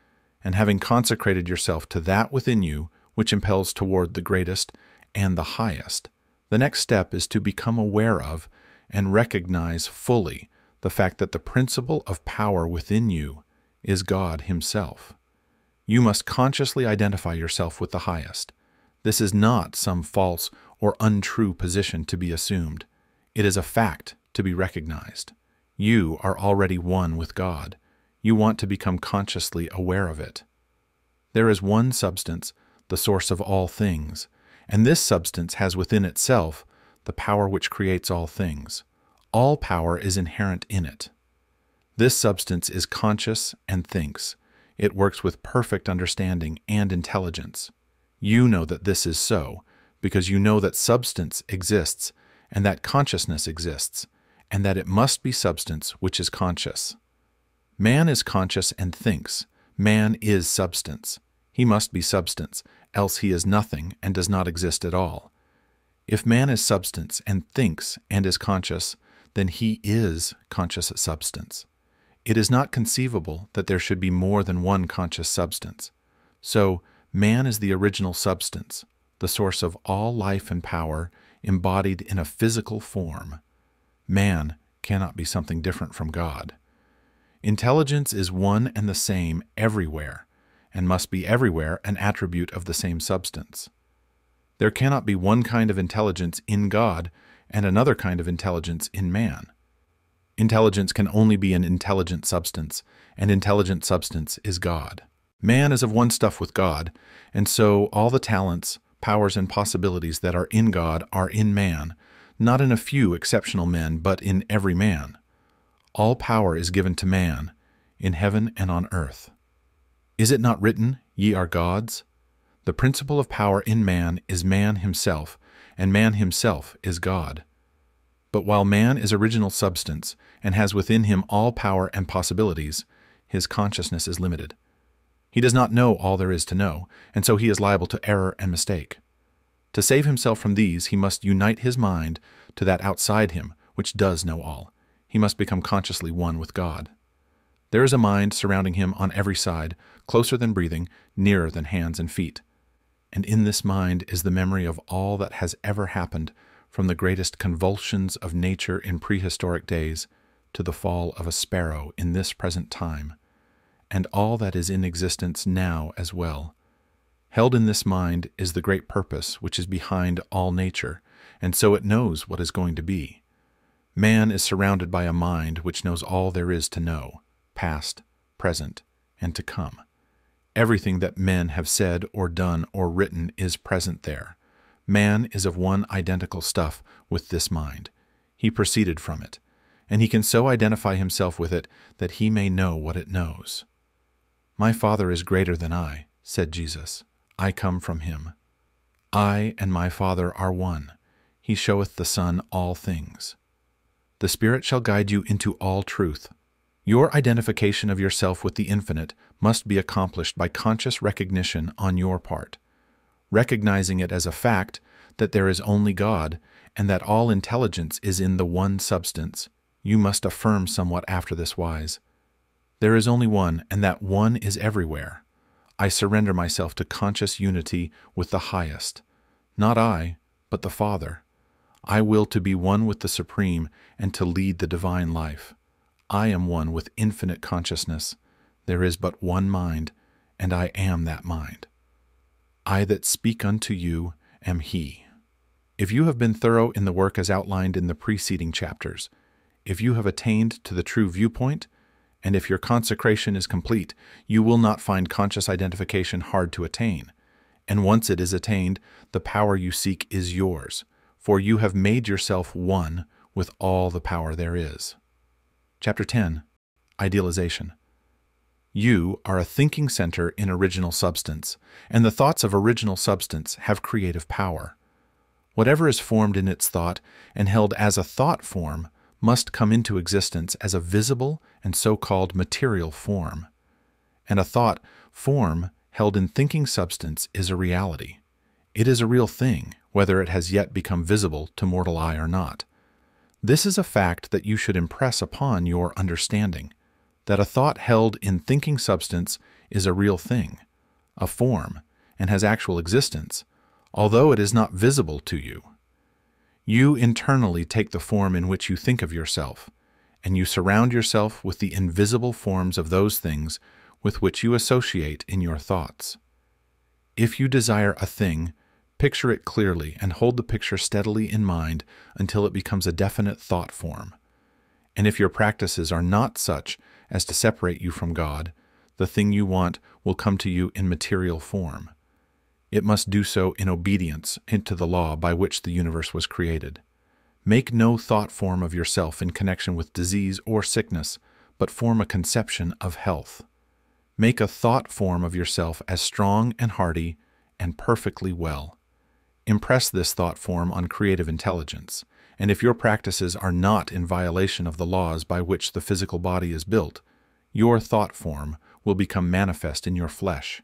and having consecrated yourself to that within you which impels toward the greatest and the highest, the next step is to become aware of and recognize fully the fact that the principle of power within you is God Himself. You must consciously identify yourself with the highest. This is not some false or untrue position to be assumed. It is a fact to be recognized. You are already one with God. You want to become consciously aware of it. There is one substance, the source of all things, and this substance has within itself the power which creates all things. All power is inherent in it. This substance is conscious and thinks. It works with perfect understanding and intelligence. You know that this is so, because you know that substance exists, and that consciousness exists, and that it must be substance which is conscious. Man is conscious and thinks. Man is substance. He must be substance, else he is nothing and does not exist at all. If man is substance and thinks and is conscious, then he is conscious substance. It is not conceivable that there should be more than one conscious substance. So, man is the original substance, the source of all life and power, embodied in a physical form. Man cannot be something different from God. Intelligence is one and the same everywhere, and must be everywhere an attribute of the same substance. There cannot be one kind of intelligence in God and another kind of intelligence in man. Intelligence can only be an intelligent substance, and intelligent substance is God. Man is of one stuff with God, and so all the talents, powers, and possibilities that are in God are in man, not in a few exceptional men, but in every man. All power is given to man, in heaven and on earth. Is it not written, "Ye are gods"? The principle of power in man is man himself, and man himself is God. But while man is original substance, and has within him all power and possibilities, his consciousness is limited. He does not know all there is to know, and so he is liable to error and mistake. To save himself from these, he must unite his mind to that outside him, which does know all. He must become consciously one with God. There is a mind surrounding him on every side, closer than breathing, nearer than hands and feet. And in this mind is the memory of all that has ever happened, from the greatest convulsions of nature in prehistoric days to the fall of a sparrow in this present time, and all that is in existence now as well. Held in this mind is the great purpose which is behind all nature, and so it knows what is going to be. Man is surrounded by a mind which knows all there is to know, past, present, and to come. Everything that men have said or done or written is present there. Man is of one identical stuff with this mind. He proceeded from it, and he can so identify himself with it that he may know what it knows. My Father is greater than I, said Jesus. I come from him. I and my Father are one. He showeth the Son all things. The Spirit shall guide you into all truth. Your identification of yourself with the infinite must be accomplished by conscious recognition on your part, recognizing it as a fact that there is only God and that all intelligence is in the one substance. You must affirm somewhat after this wise. There is only one, and that one is everywhere. I surrender myself to conscious unity with the highest. Not I, but the Father. I will to be one with the Supreme and to lead the divine life. I am one with infinite consciousness. There is but one mind, and I am that mind. I that speak unto you am He. If you have been thorough in the work as outlined in the preceding chapters, if you have attained to the true viewpoint, and if your consecration is complete, you will not find conscious identification hard to attain. And once it is attained, the power you seek is yours, for you have made yourself one with all the power there is. Chapter 10. Idealization. You are a thinking center in original substance, and the thoughts of original substance have creative power. Whatever is formed in its thought and held as a thought form must come into existence as a visible and so-called material form. And a thought form held in thinking substance is a reality. It is a real thing, whether it has yet become visible to mortal eye or not. This is a fact that you should impress upon your understanding, that a thought held in thinking substance is a real thing, a form, and has actual existence, although it is not visible to you. You internally take the form in which you think of yourself, and you surround yourself with the invisible forms of those things with which you associate in your thoughts. If you desire a thing, picture it clearly and hold the picture steadily in mind until it becomes a definite thought form. And if your practices are not such as to separate you from God, the thing you want will come to you in material form. It must do so in obedience to the law by which the universe was created. Make no thought form of yourself in connection with disease or sickness, but form a conception of health. Make a thought form of yourself as strong and hearty and perfectly well. Impress this thought form on creative intelligence, and if your practices are not in violation of the laws by which the physical body is built, your thought form will become manifest in your flesh.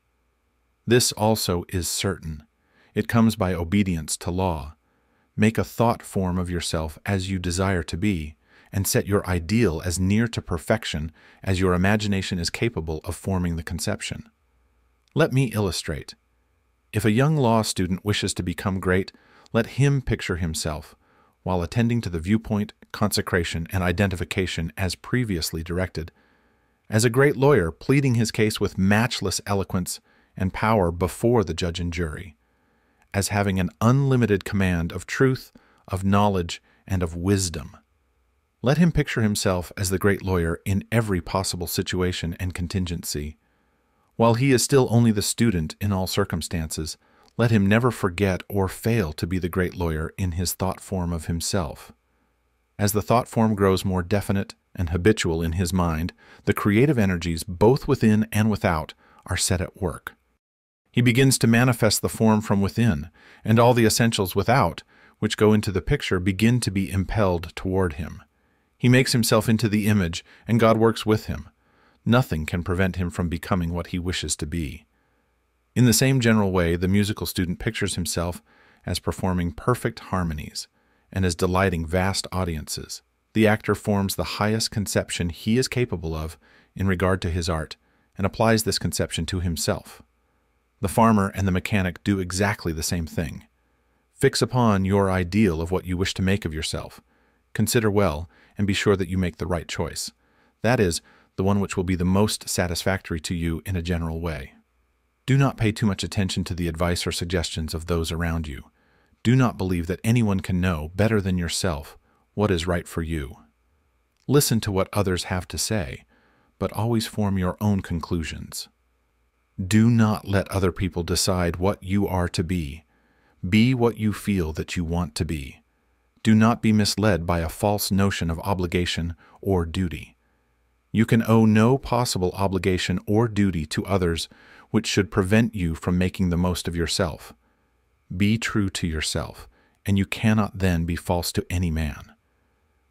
This also is certain. It comes by obedience to law. Make a thought form of yourself as you desire to be, and set your ideal as near to perfection as your imagination is capable of forming the conception. Let me illustrate. If a young law student wishes to become great, let him picture himself, while attending to the viewpoint, consecration, and identification as previously directed, as a great lawyer pleading his case with matchless eloquence and power before the judge and jury, as having an unlimited command of truth, of knowledge, and of wisdom. Let him picture himself as the great lawyer in every possible situation and contingency. While he is still only the student in all circumstances, let him never forget or fail to be the great lawyer in his thought form of himself. As the thought form grows more definite and habitual in his mind, the creative energies both within and without are set at work. He begins to manifest the form from within, and all the essentials without, which go into the picture, begin to be impelled toward him. He makes himself into the image, and God works with him. Nothing can prevent him from becoming what he wishes to be. In the same general way, the musical student pictures himself as performing perfect harmonies and as delighting vast audiences. The actor forms the highest conception he is capable of in regard to his art and applies this conception to himself. The farmer and the mechanic do exactly the same thing. Fix upon your ideal of what you wish to make of yourself. Consider well and be sure that you make the right choice. That is, the one which will be the most satisfactory to you in a general way. Do not pay too much attention to the advice or suggestions of those around you. Do not believe that anyone can know better than yourself what is right for you. Listen to what others have to say, but always form your own conclusions. Do not let other people decide what you are to be. Be what you feel that you want to be. Do not be misled by a false notion of obligation or duty. You can owe no possible obligation or duty to others which should prevent you from making the most of yourself. Be true to yourself, and you cannot then be false to any man.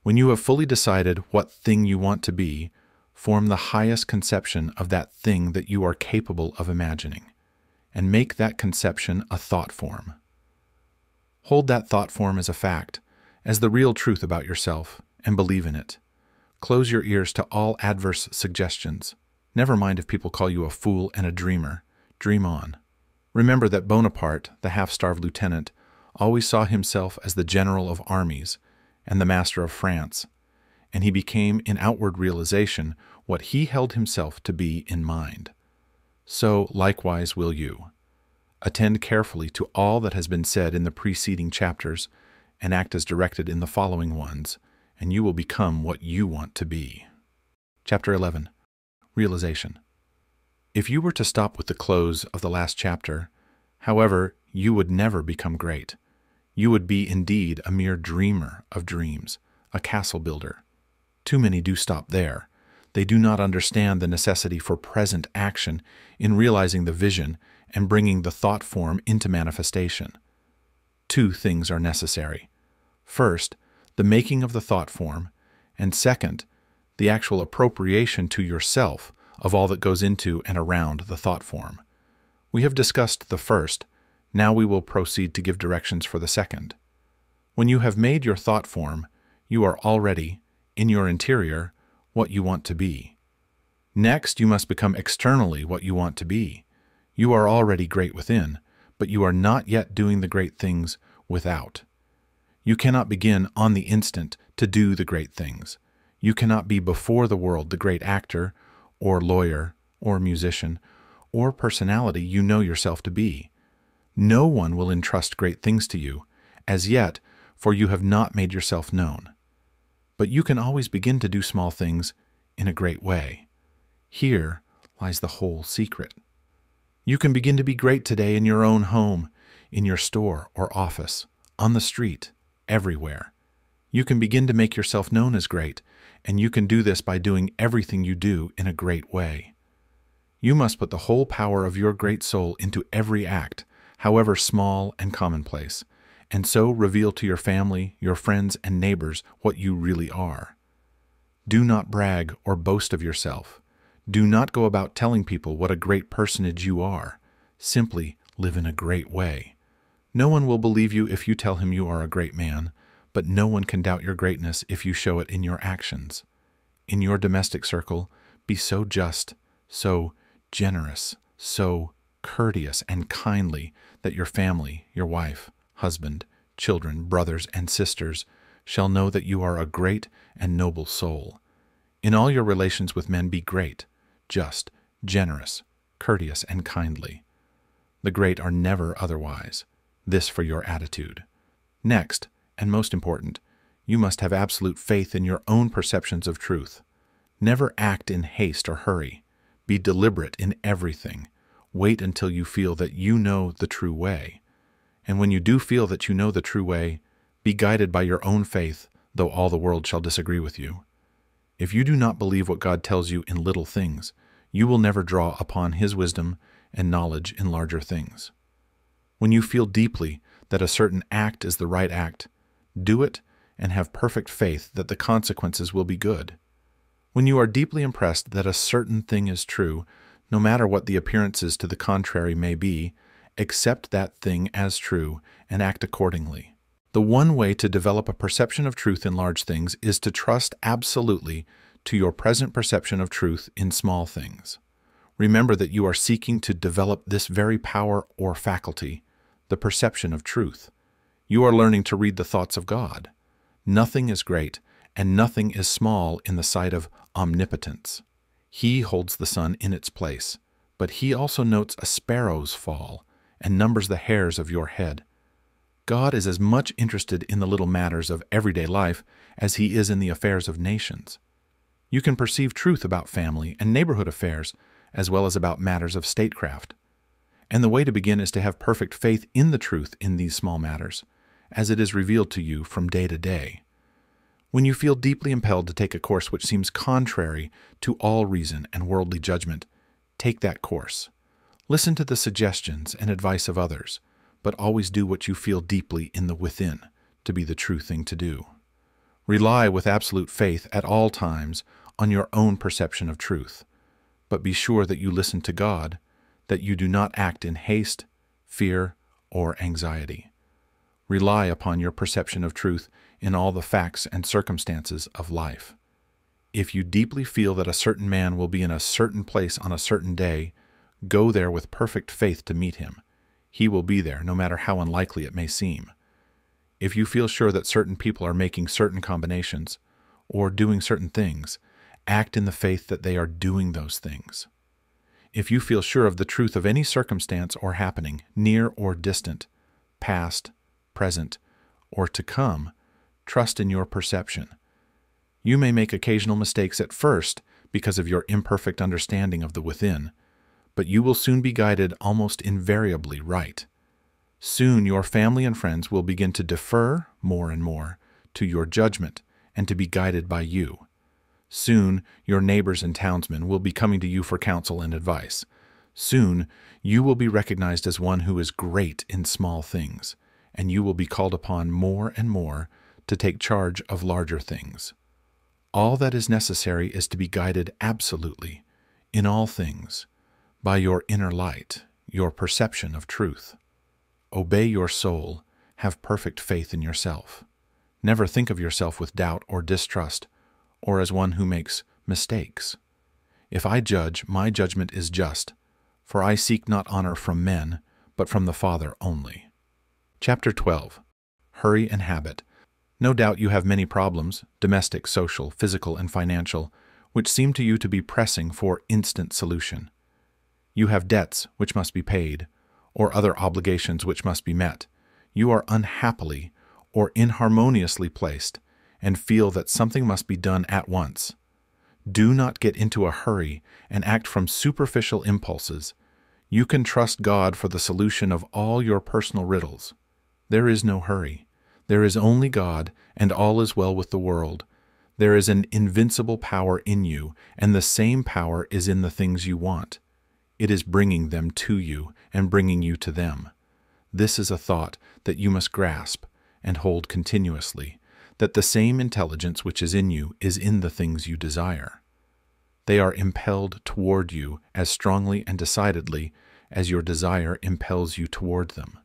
When you have fully decided what thing you want to be, form the highest conception of that thing that you are capable of imagining, and make that conception a thought form. Hold that thought form as a fact, as the real truth about yourself, and believe in it. Close your ears to all adverse suggestions. Never mind if people call you a fool and a dreamer. Dream on. Remember that Bonaparte, the half-starved lieutenant, always saw himself as the general of armies and the master of France, and he became in outward realization what he held himself to be in mind. So likewise will you. Attend carefully to all that has been said in the preceding chapters and act as directed in the following ones, and you will become what you want to be. Chapter 11. Realization. If you were to stop with the close of the last chapter, however, you would never become great. You would be indeed a mere dreamer of dreams, a castle builder. Too many do stop there. They do not understand the necessity for present action in realizing the vision and bringing the thought form into manifestation. Two things are necessary. First, the making of the thought form, and second, the actual appropriation to yourself of all that goes into and around the thought form. We have discussed the first. Now we will proceed to give directions for the second. When you have made your thought form, you are already, in your interior, what you want to be. Next, you must become externally what you want to be. You are already great within, but you are not yet doing the great things without. You cannot begin on the instant to do the great things. You cannot be before the world the great actor, or lawyer, or musician, or personality you know yourself to be. No one will entrust great things to you, as yet, for you have not made yourself known. But you can always begin to do small things in a great way. Here lies the whole secret. You can begin to be great today in your own home, in your store or office, on the street, everywhere. You can begin to make yourself known as great, and you can do this by doing everything you do in a great way. You must put the whole power of your great soul into every act, however small and commonplace, and so reveal to your family, your friends, and neighbors what you really are. Do not brag or boast of yourself. Do not go about telling people what a great personage you are. Simply live in a great way. No one will believe you if you tell him you are a great man, but no one can doubt your greatness if you show it in your actions. In your domestic circle, be so just, so generous, so courteous and kindly that your family, your wife, husband, children, brothers, and sisters shall know that you are a great and noble soul. In all your relations with men, be great, just, generous, courteous, and kindly. The great are never otherwise. This for your attitude. Next, and most important, you must have absolute faith in your own perceptions of truth. Never act in haste or hurry. Be deliberate in everything. Wait until you feel that you know the true way. And when you do feel that you know the true way, be guided by your own faith, though all the world shall disagree with you. If you do not believe what God tells you in little things, you will never draw upon His wisdom and knowledge in larger things. When you feel deeply that a certain act is the right act, do it and have perfect faith that the consequences will be good. When you are deeply impressed that a certain thing is true, no matter what the appearances to the contrary may be, accept that thing as true and act accordingly. The one way to develop a perception of truth in large things is to trust absolutely to your present perception of truth in small things. Remember that you are seeking to develop this very power or faculty, the perception of truth. You are learning to read the thoughts of God. Nothing is great and nothing is small in the sight of omnipotence. He holds the sun in its place, but He also notes a sparrow's fall and numbers the hairs of your head. God is as much interested in the little matters of everyday life as He is in the affairs of nations. You can perceive truth about family and neighborhood affairs as well as about matters of statecraft. And the way to begin is to have perfect faith in the truth in these small matters, as it is revealed to you from day to day. When you feel deeply impelled to take a course which seems contrary to all reason and worldly judgment, take that course. Listen to the suggestions and advice of others, but always do what you feel deeply in the within to be the true thing to do. Rely with absolute faith at all times on your own perception of truth, but be sure that you listen to God, that you do not act in haste, fear, or anxiety. Rely upon your perception of truth in all the facts and circumstances of life. If you deeply feel that a certain man will be in a certain place on a certain day, go there with perfect faith to meet him. He will be there, no matter how unlikely it may seem. If you feel sure that certain people are making certain combinations, or doing certain things, act in the faith that they are doing those things. if you feel sure of the truth of any circumstance or happening, near or distant, past, present, or to come, trust in your perception. You may make occasional mistakes at first because of your imperfect understanding of the within, but you will soon be guided almost invariably right. Soon your family and friends will begin to defer more and more to your judgment and to be guided by you. Soon your neighbors and townsmen will be coming to you for counsel and advice. Soon you will be recognized as one who is great in small things, and you will be called upon more and more to take charge of larger things. All that is necessary is to be guided absolutely, in all things, by your inner light, your perception of truth. Obey your soul, have perfect faith in yourself. Never think of yourself with doubt or distrust, or as one who makes mistakes. If I judge, my judgment is just, for I seek not honor from men, but from the Father only. Chapter 12. Hurry and Habit. No doubt you have many problems, domestic, social, physical, and financial, which seem to you to be pressing for instant solution. You have debts which must be paid, or other obligations which must be met. You are unhappily or inharmoniously placed, and feel that something must be done at once. Do not get into a hurry and act from superficial impulses. You can trust God for the solution of all your personal riddles. There is no hurry. There is only God, and all is well with the world. There is an invincible power in you, and the same power is in the things you want. It is bringing them to you and bringing you to them. This is a thought that you must grasp and hold continuously, that the same intelligence which is in you is in the things you desire. They are impelled toward you as strongly and decidedly as your desire impels you toward them.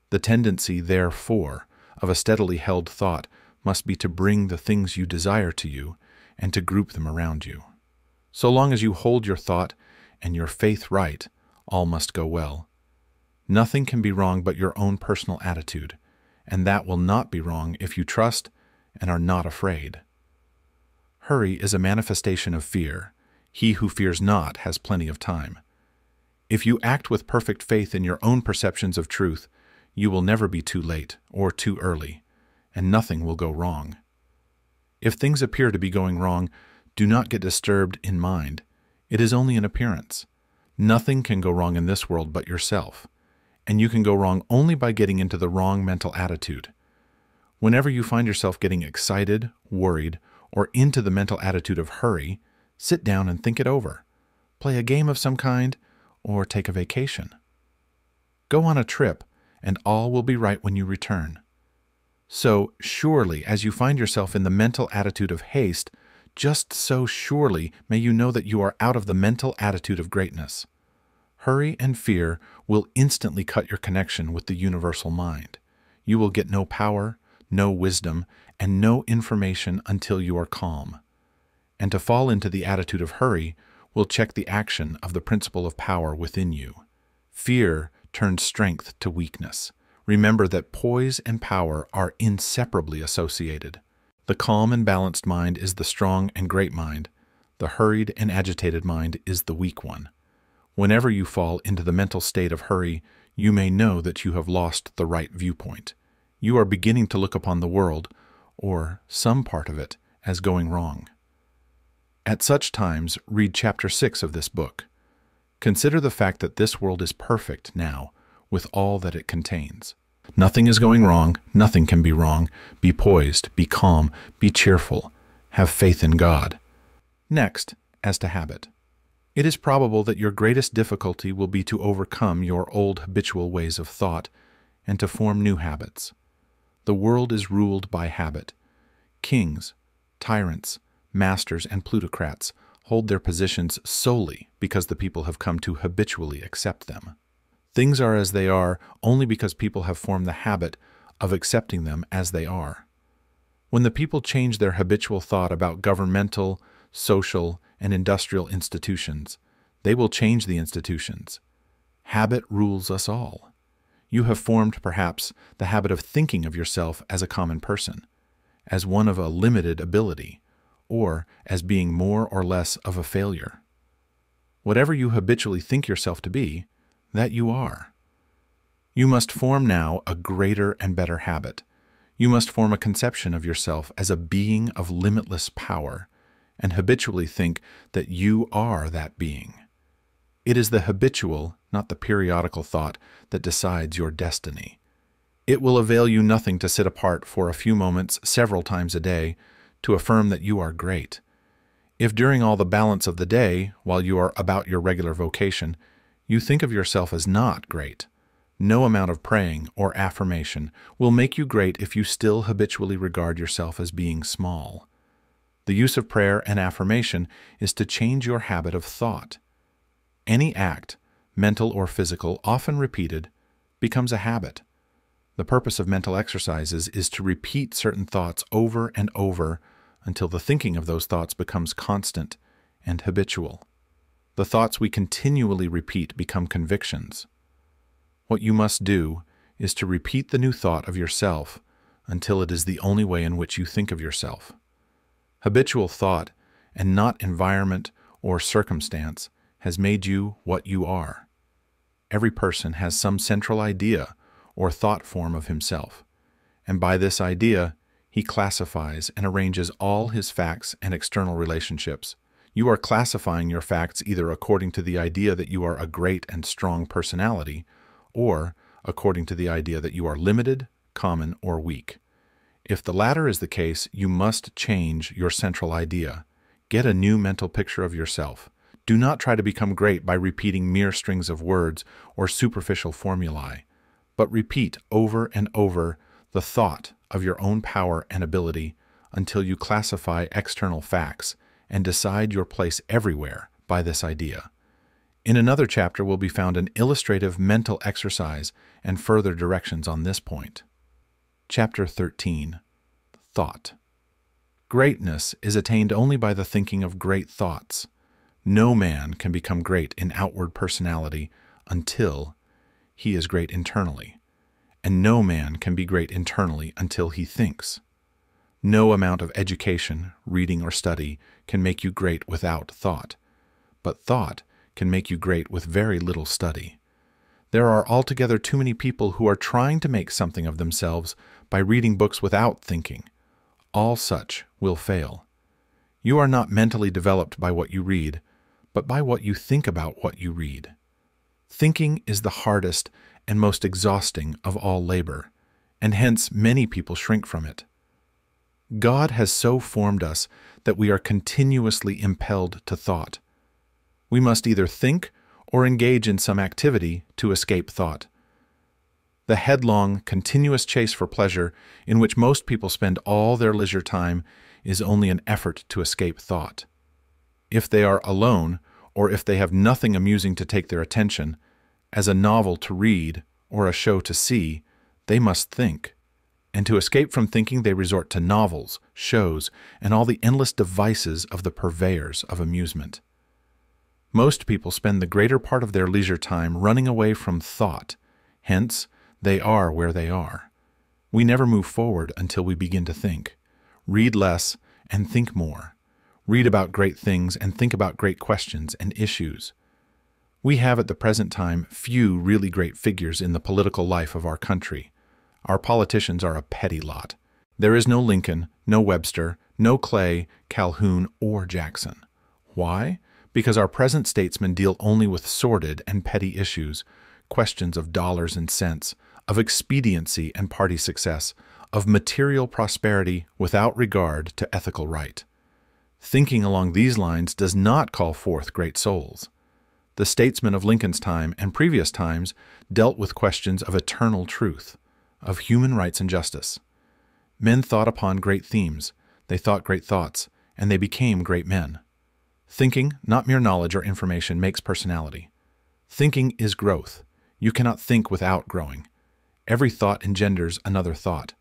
The tendency, therefore, of a steadily held thought must be to bring the things you desire to you and to group them around you. So long as you hold your thought and your faith right, all must go well. Nothing can be wrong but your own personal attitude, and that will not be wrong if you trust and are not afraid. Hurry is a manifestation of fear. He who fears not has plenty of time. If you act with perfect faith in your own perceptions of truth, you will never be too late or too early, and nothing will go wrong. If things appear to be going wrong, do not get disturbed in mind. It is only an appearance. Nothing can go wrong in this world but yourself, and you can go wrong only by getting into the wrong mental attitude. Whenever you find yourself getting excited, worried, or into the mental attitude of hurry, sit down and think it over. Play a game of some kind, or take a vacation. Go on a trip, and all will be right when you return. So surely, as you find yourself in the mental attitude of haste, just so surely may you know that you are out of the mental attitude of greatness. Hurry and fear will instantly cut your connection with the universal mind. You will get no power, no wisdom, and no information until you are calm. And to fall into the attitude of hurry will check the action of the principle of power within you. Fear turns strength to weakness. Remember that poise and power are inseparably associated. The calm and balanced mind is the strong and great mind. The hurried and agitated mind is the weak one. Whenever you fall into the mental state of hurry, you may know that you have lost the right viewpoint. You are beginning to look upon the world, or some part of it, as going wrong. At such times, read chapter 6 of this book. Consider the fact that this world is perfect now, with all that it contains. Nothing is going wrong, nothing can be wrong. Be poised, be calm, be cheerful. Have faith in God. Next, as to habit. It is probable that your greatest difficulty will be to overcome your old habitual ways of thought and to form new habits. The world is ruled by habit. Kings, tyrants, masters, and plutocrats hold their positions solely because the people have come to habitually accept them. Things are as they are only because people have formed the habit of accepting them as they are. When the people change their habitual thought about governmental, social, and industrial institutions, they will change the institutions. Habit rules us all. You have formed, perhaps, the habit of thinking of yourself as a common person, as one of a limited ability, or as being more or less of a failure. Whatever you habitually think yourself to be, that you are. You must form now a greater and better habit. You must form a conception of yourself as a being of limitless power, and habitually think that you are that being. It is the habitual, not the periodical thought that decides your destiny. It will avail you nothing to sit apart for a few moments several times a day to affirm that you are great. If during all the balance of the day, while you are about your regular vocation, you think of yourself as not great, no amount of praying or affirmation will make you great if you still habitually regard yourself as being small. The use of prayer and affirmation is to change your habit of thought. Any act, mental or physical, often repeated, becomes a habit. The purpose of mental exercises is to repeat certain thoughts over and over until the thinking of those thoughts becomes constant and habitual. The thoughts we continually repeat become convictions. What you must do is to repeat the new thought of yourself until it is the only way in which you think of yourself. Habitual thought, and not environment or circumstance, has made you what you are. Every person has some central idea or thought form of himself, and by this idea, he classifies and arranges all his facts and external relationships. You are classifying your facts either according to the idea that you are a great and strong personality, or according to the idea that you are limited, common, or weak. If the latter is the case, you must change your central idea. Get a new mental picture of yourself. Do not try to become great by repeating mere strings of words or superficial formulae, but repeat over and over the thought of your own power and ability until you classify external facts and decide your place everywhere by this idea. In another chapter will be found an illustrative mental exercise and further directions on this point. Chapter 13. Thought. Greatness is attained only by the thinking of great thoughts. No man can become great in outward personality until he is great internally, and no man can be great internally until he thinks. No amount of education, reading, or study can make you great without thought, but thought can make you great with very little study. There are altogether too many people who are trying to make something of themselves by reading books without thinking. All such will fail. You are not mentally developed by what you read, but by what you think about what you read. Thinking is the hardest and most exhausting of all labor, and hence many people shrink from it. God has so formed us that we are continuously impelled to thought. We must either think or engage in some activity to escape thought. The headlong, continuous chase for pleasure in which most people spend all their leisure time is only an effort to escape thought. If they are alone, or if they have nothing amusing to take their attention, as a novel to read or a show to see, they must think. And to escape from thinking, they resort to novels, shows, and all the endless devices of the purveyors of amusement. Most people spend the greater part of their leisure time running away from thought. Hence, they are where they are. We never move forward until we begin to think. Read less and think more. Read about great things and think about great questions and issues. We have at the present time few really great figures in the political life of our country. Our politicians are a petty lot. There is no Lincoln, no Webster, no Clay, Calhoun, or Jackson. Why? Because our present statesmen deal only with sordid and petty issues, questions of dollars and cents, of expediency and party success, of material prosperity without regard to ethical right. Thinking along these lines does not call forth great souls. The statesmen of Lincoln's time and previous times dealt with questions of eternal truth, of human rights and justice. Men thought upon great themes, they thought great thoughts, and they became great men. Thinking, not mere knowledge or information, makes personality. Thinking is growth. You cannot think without growing. Every thought engenders another thought.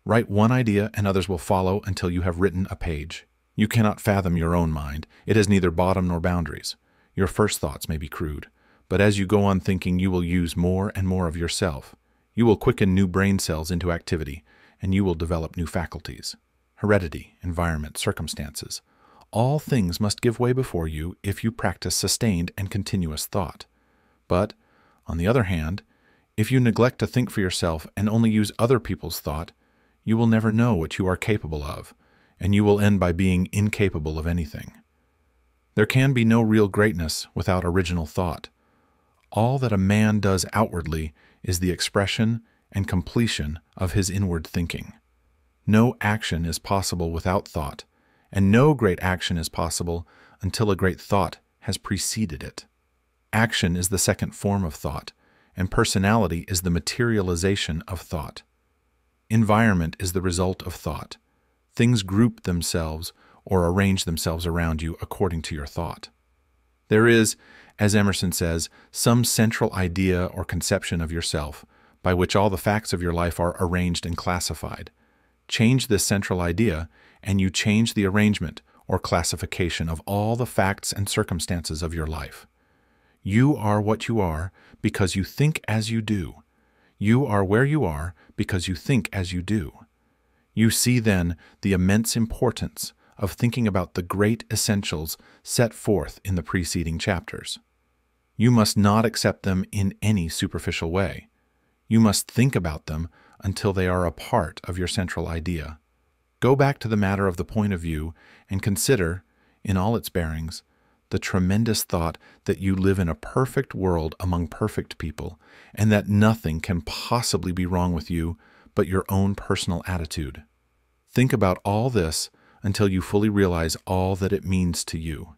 Write one idea and others will follow until you have written a page. You cannot fathom your own mind. It has neither bottom nor boundaries. Your first thoughts may be crude, but as you go on thinking, you will use more and more of yourself. You will quicken new brain cells into activity, and you will develop new faculties. Heredity, environment, circumstances, all things must give way before you if you practice sustained and continuous thought. But, on the other hand, if you neglect to think for yourself and only use other people's thought, you will never know what you are capable of, and you will end by being incapable of anything. There can be no real greatness without original thought. All that a man does outwardly is the expression and completion of his inward thinking. No action is possible without thought, and no great action is possible until a great thought has preceded it. Action is the second form of thought, and personality is the materialization of thought. Environment is the result of thought. Things group themselves or arrange themselves around you according to your thought. There is, as Emerson says, some central idea or conception of yourself by which all the facts of your life are arranged and classified. Change this central idea, and you change the arrangement or classification of all the facts and circumstances of your life. You are what you are because you think as you do. You are where you are because you think as you do. You see then the immense importance of thinking about the great essentials set forth in the preceding chapters. You must not accept them in any superficial way. You must think about them until they are a part of your central idea. Go back to the matter of the point of view and consider, in all its bearings, the tremendous thought that you live in a perfect world among perfect people, and that nothing can possibly be wrong with you but your own personal attitude. Think about all this until you fully realize all that it means to you.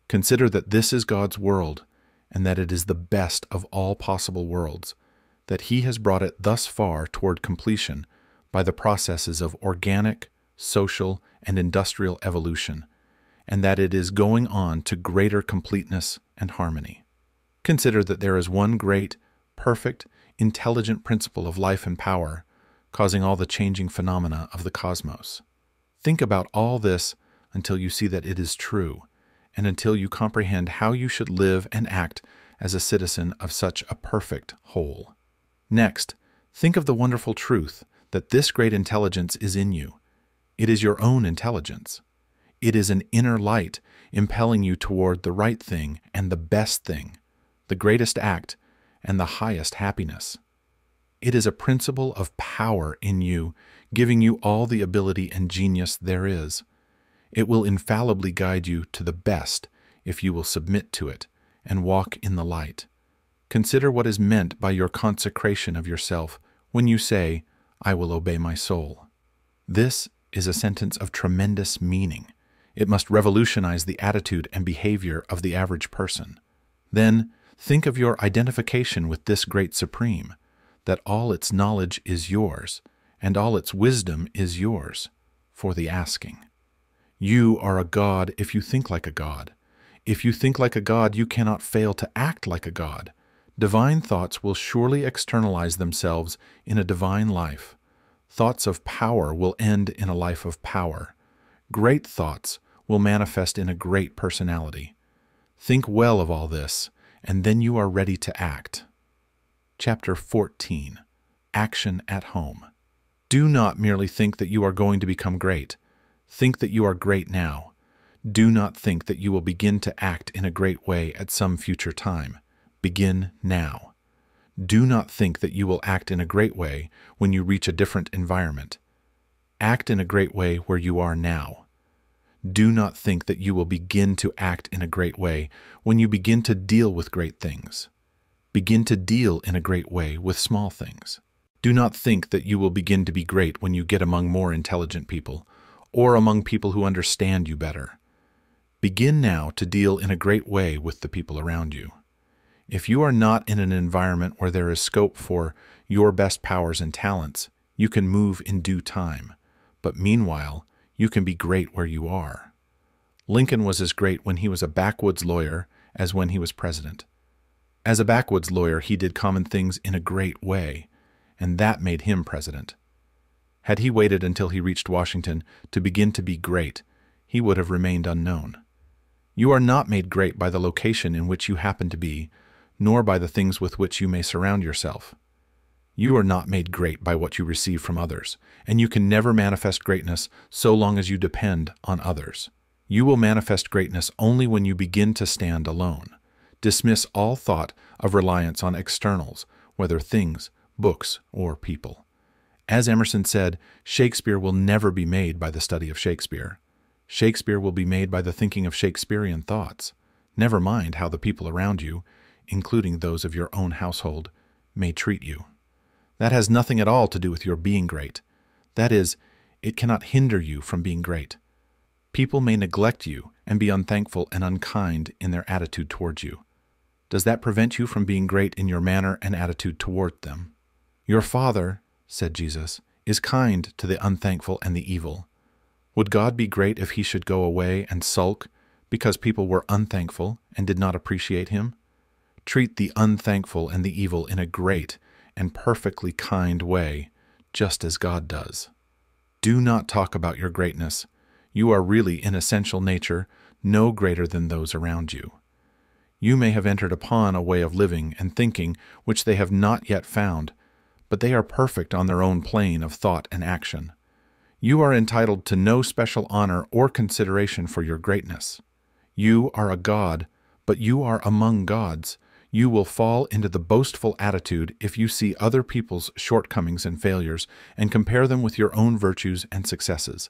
Consider that this is God's world, and that it is the best of all possible worlds, that He has brought it thus far toward completion by the processes of organic, social, and industrial evolution, and that it is going on to greater completeness and harmony. Consider that there is one great, perfect, intelligent principle of life and power, causing all the changing phenomena of the cosmos. Think about all this until you see that it is true, and until you comprehend how you should live and act as a citizen of such a perfect whole. Next, think of the wonderful truth that this great intelligence is in you. It is your own intelligence. It is an inner light impelling you toward the right thing and the best thing, the greatest act and the highest happiness. It is a principle of power in you, giving you all the ability and genius there is. It will infallibly guide you to the best if you will submit to it and walk in the light. Consider what is meant by your consecration of yourself when you say, "I will obey my soul." This is a sentence of tremendous meaning. It must revolutionize the attitude and behavior of the average person. Then, think of your identification with this great Supreme, that all its knowledge is yours, and all its wisdom is yours, for the asking. You are a God if you think like a God. If you think like a God, you cannot fail to act like a God. Divine thoughts will surely externalize themselves in a divine life. Thoughts of power will end in a life of power. Great thoughts will manifest in a great personality. Think well of all this, and then you are ready to act. Chapter 14. Action at Home. Do not merely think that you are going to become great. Think that you are great now. Do not think that you will begin to act in a great way at some future time. Begin now. Do not think that you will act in a great way when you reach a different environment. Act in a great way where you are now. Do not think that you will begin to act in a great way when you begin to deal with great things. Begin to deal in a great way with small things. Do not think that you will begin to be great when you get among more intelligent people, or among people who understand you better. Begin now to deal in a great way with the people around you. If you are not in an environment where there is scope for your best powers and talents, you can move in due time. But meanwhile, you can be great where you are. Lincoln was as great when he was a backwoods lawyer as when he was president. As a backwoods lawyer, he did common things in a great way, and that made him president. Had he waited until he reached Washington to begin to be great, he would have remained unknown. You are not made great by the location in which you happen to be, nor by the things with which you may surround yourself. You are not made great by what you receive from others, and you can never manifest greatness so long as you depend on others. You will manifest greatness only when you begin to stand alone. Dismiss all thought of reliance on externals, whether things, books, or people. As Emerson said, Shakespeare will never be made by the study of Shakespeare. Shakespeare will be made by the thinking of Shakespearean thoughts. Never mind how the people around you, including those of your own household, may treat you. That has nothing at all to do with your being great. That is, it cannot hinder you from being great. People may neglect you and be unthankful and unkind in their attitude towards you. Does that prevent you from being great in your manner and attitude toward them? Your Father, said Jesus, is kind to the unthankful and the evil. Would God be great if he should go away and sulk because people were unthankful and did not appreciate him? Treat the unthankful and the evil in a great and perfectly kind way, just as God does. Do not talk about your greatness. You are really, in essential nature, no greater than those around you. You may have entered upon a way of living and thinking which they have not yet found, but they are perfect on their own plane of thought and action. You are entitled to no special honor or consideration for your greatness. You are a god, but you are among gods. You will fall into the boastful attitude if you see other people's shortcomings and failures and compare them with your own virtues and successes.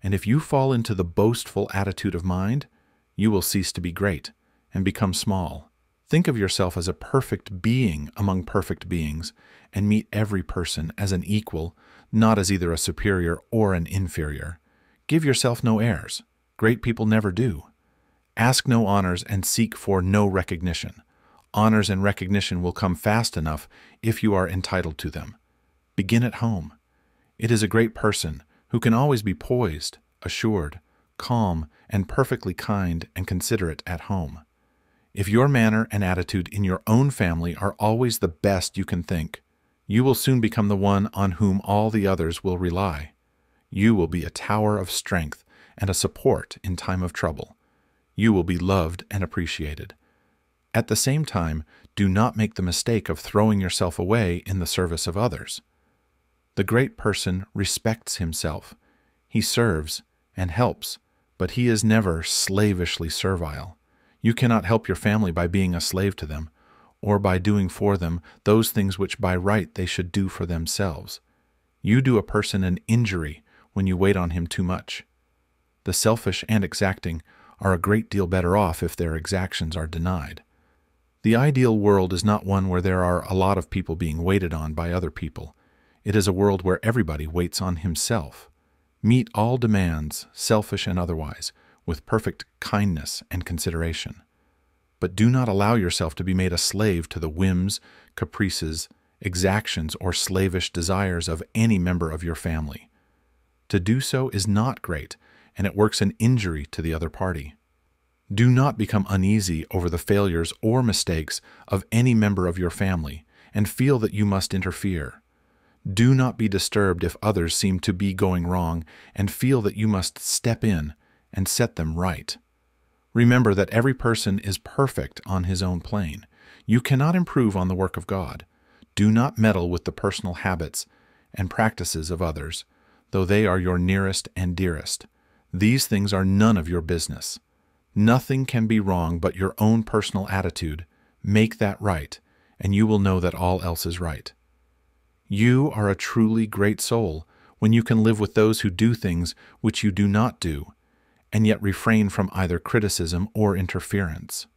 And if you fall into the boastful attitude of mind, you will cease to be great and become small. Think of yourself as a perfect being among perfect beings, and meet every person as an equal, not as either a superior or an inferior. Give yourself no airs. Great people never do. Ask no honors and seek for no recognition. Honors and recognition will come fast enough if you are entitled to them. Begin at home. It is a great person who can always be poised, assured, calm, and perfectly kind and considerate at home. If your manner and attitude in your own family are always the best you can think, you will soon become the one on whom all the others will rely. You will be a tower of strength and a support in time of trouble. You will be loved and appreciated. At the same time, do not make the mistake of throwing yourself away in the service of others. The great person respects himself. He serves and helps, but he is never slavishly servile. You cannot help your family by being a slave to them, or by doing for them those things which by right they should do for themselves. You do a person an injury when you wait on him too much. The selfish and exacting are a great deal better off if their exactions are denied. The ideal world is not one where there are a lot of people being waited on by other people. It is a world where everybody waits on himself. Meet all demands, selfish and otherwise, with perfect kindness and consideration. But do not allow yourself to be made a slave to the whims, caprices, exactions, or slavish desires of any member of your family. To do so is not great, and it works an injury to the other party. Do not become uneasy over the failures or mistakes of any member of your family and feel that you must interfere. Do not be disturbed if others seem to be going wrong and feel that you must step in and set them right. Remember that every person is perfect on his own plane. You cannot improve on the work of God. Do not meddle with the personal habits and practices of others, though they are your nearest and dearest. These things are none of your business. Nothing can be wrong but your own personal attitude. Make that right, and you will know that all else is right. You are a truly great soul when you can live with those who do things which you do not do, and yet refrain from either criticism or interference.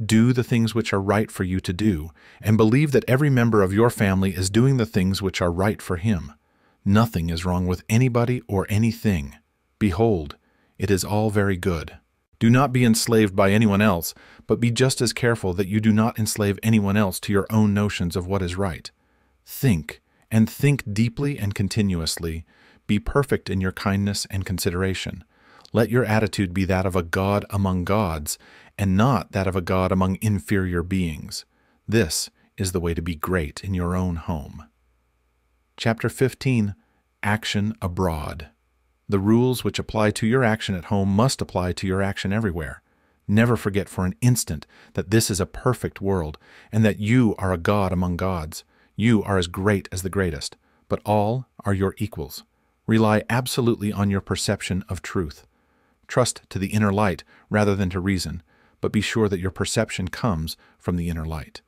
Do the things which are right for you to do, and believe that every member of your family is doing the things which are right for him. Nothing is wrong with anybody or anything. Behold, it is all very good. Do not be enslaved by anyone else, but be just as careful that you do not enslave anyone else to your own notions of what is right. Think, and think deeply and continuously. Be perfect in your kindness and consideration. Let your attitude be that of a god among gods, and not that of a god among inferior beings. This is the way to be great in your own home. Chapter 15. Action Abroad. The rules which apply to your action at home must apply to your action everywhere. Never forget for an instant that this is a perfect world, and that you are a god among gods. You are as great as the greatest, but all are your equals. Rely absolutely on your perception of truth. Trust to the inner light rather than to reason, but be sure that your perception comes from the inner light.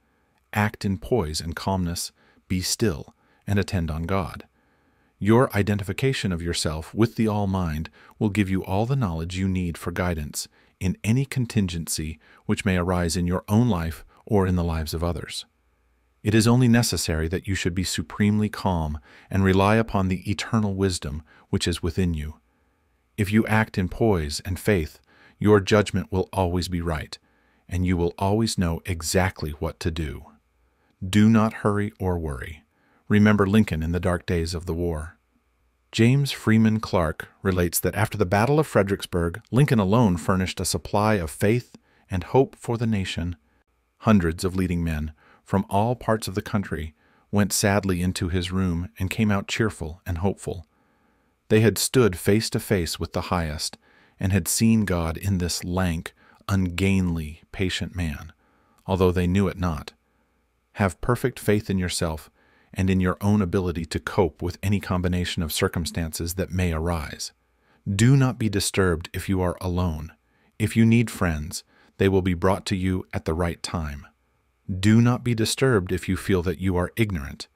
Act in poise and calmness, be still, and attend on God. Your identification of yourself with the All-Mind will give you all the knowledge you need for guidance in any contingency which may arise in your own life or in the lives of others. It is only necessary that you should be supremely calm and rely upon the eternal wisdom which is within you. If you act in poise and faith, your judgment will always be right, and you will always know exactly what to do. Do not hurry or worry. Remember Lincoln in the dark days of the war. James Freeman Clarke relates that after the Battle of Fredericksburg, Lincoln alone furnished a supply of faith and hope for the nation. Hundreds of leading men from all parts of the country went sadly into his room and came out cheerful and hopeful. They had stood face to face with the Highest and had seen God in this lank, ungainly, patient man, although they knew it not. Have perfect faith in yourself and in your own ability to cope with any combination of circumstances that may arise. Do not be disturbed if you are alone. If you need friends, they will be brought to you at the right time. Do not be disturbed if you feel that you are ignorant.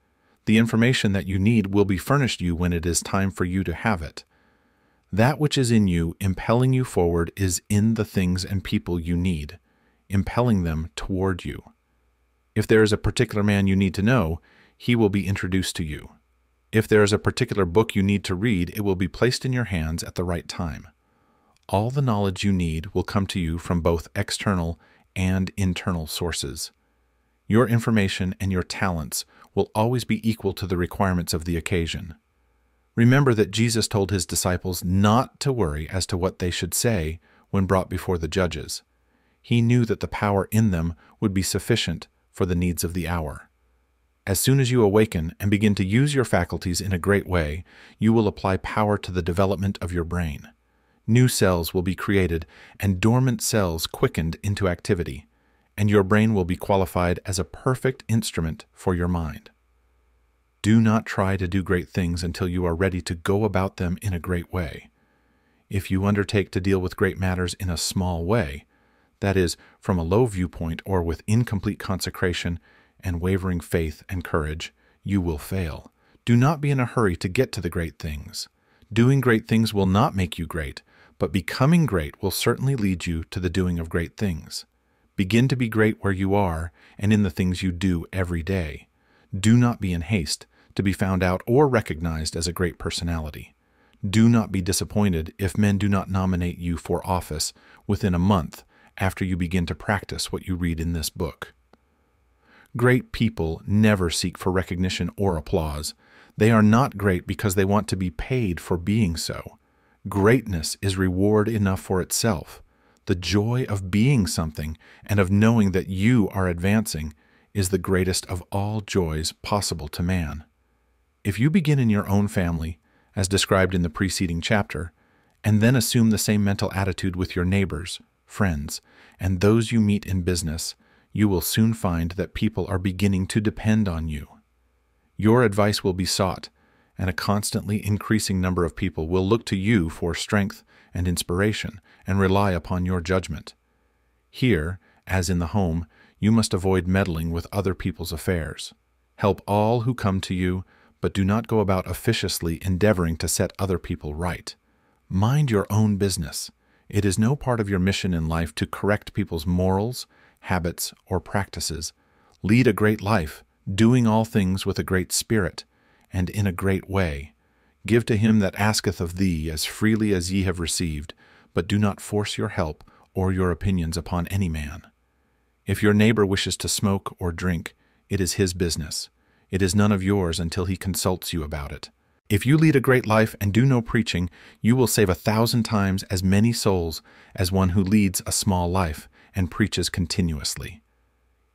The information that you need will be furnished you when it is time for you to have it. That which is in you, impelling you forward, is in the things and people you need, impelling them toward you. If there is a particular man you need to know, he will be introduced to you. If there is a particular book you need to read, it will be placed in your hands at the right time. All the knowledge you need will come to you from both external and internal sources. Your information and your talents will always be equal to the requirements of the occasion. Remember that Jesus told his disciples not to worry as to what they should say when brought before the judges. He knew that the power in them would be sufficient for the needs of the hour. As soon as you awaken and begin to use your faculties in a great way, you will apply power to the development of your brain. New cells will be created and dormant cells quickened into activity, and your brain will be qualified as a perfect instrument for your mind. Do not try to do great things until you are ready to go about them in a great way. If you undertake to deal with great matters in a small way, that is, from a low viewpoint or with incomplete consecration and wavering faith and courage, you will fail. Do not be in a hurry to get to the great things. Doing great things will not make you great, but becoming great will certainly lead you to the doing of great things. Begin to be great where you are and in the things you do every day. Do not be in haste to be found out or recognized as a great personality. Do not be disappointed if men do not nominate you for office within a month after you begin to practice what you read in this book. Great people never seek for recognition or applause. They are not great because they want to be paid for being so. Greatness is reward enough for itself. The joy of being something and of knowing that you are advancing is the greatest of all joys possible to man. If you begin in your own family, as described in the preceding chapter, and then assume the same mental attitude with your neighbors, friends, and those you meet in business, you will soon find that people are beginning to depend on you. Your advice will be sought, and a constantly increasing number of people will look to you for strength and inspiration and rely upon your judgment. Here, as in the home, you must avoid meddling with other people's affairs. Help all who come to you, but do not go about officiously endeavoring to set other people right. Mind your own business. It is no part of your mission in life to correct people's morals, habits, or practices. Lead a great life, doing all things with a great spirit, and in a great way. Give to him that asketh of thee as freely as ye have received, but do not force your help or your opinions upon any man. If your neighbor wishes to smoke or drink, it is his business. It is none of yours until he consults you about it. If you lead a great life and do no preaching, you will save 1,000 times as many souls as one who leads a small life and preaches continuously.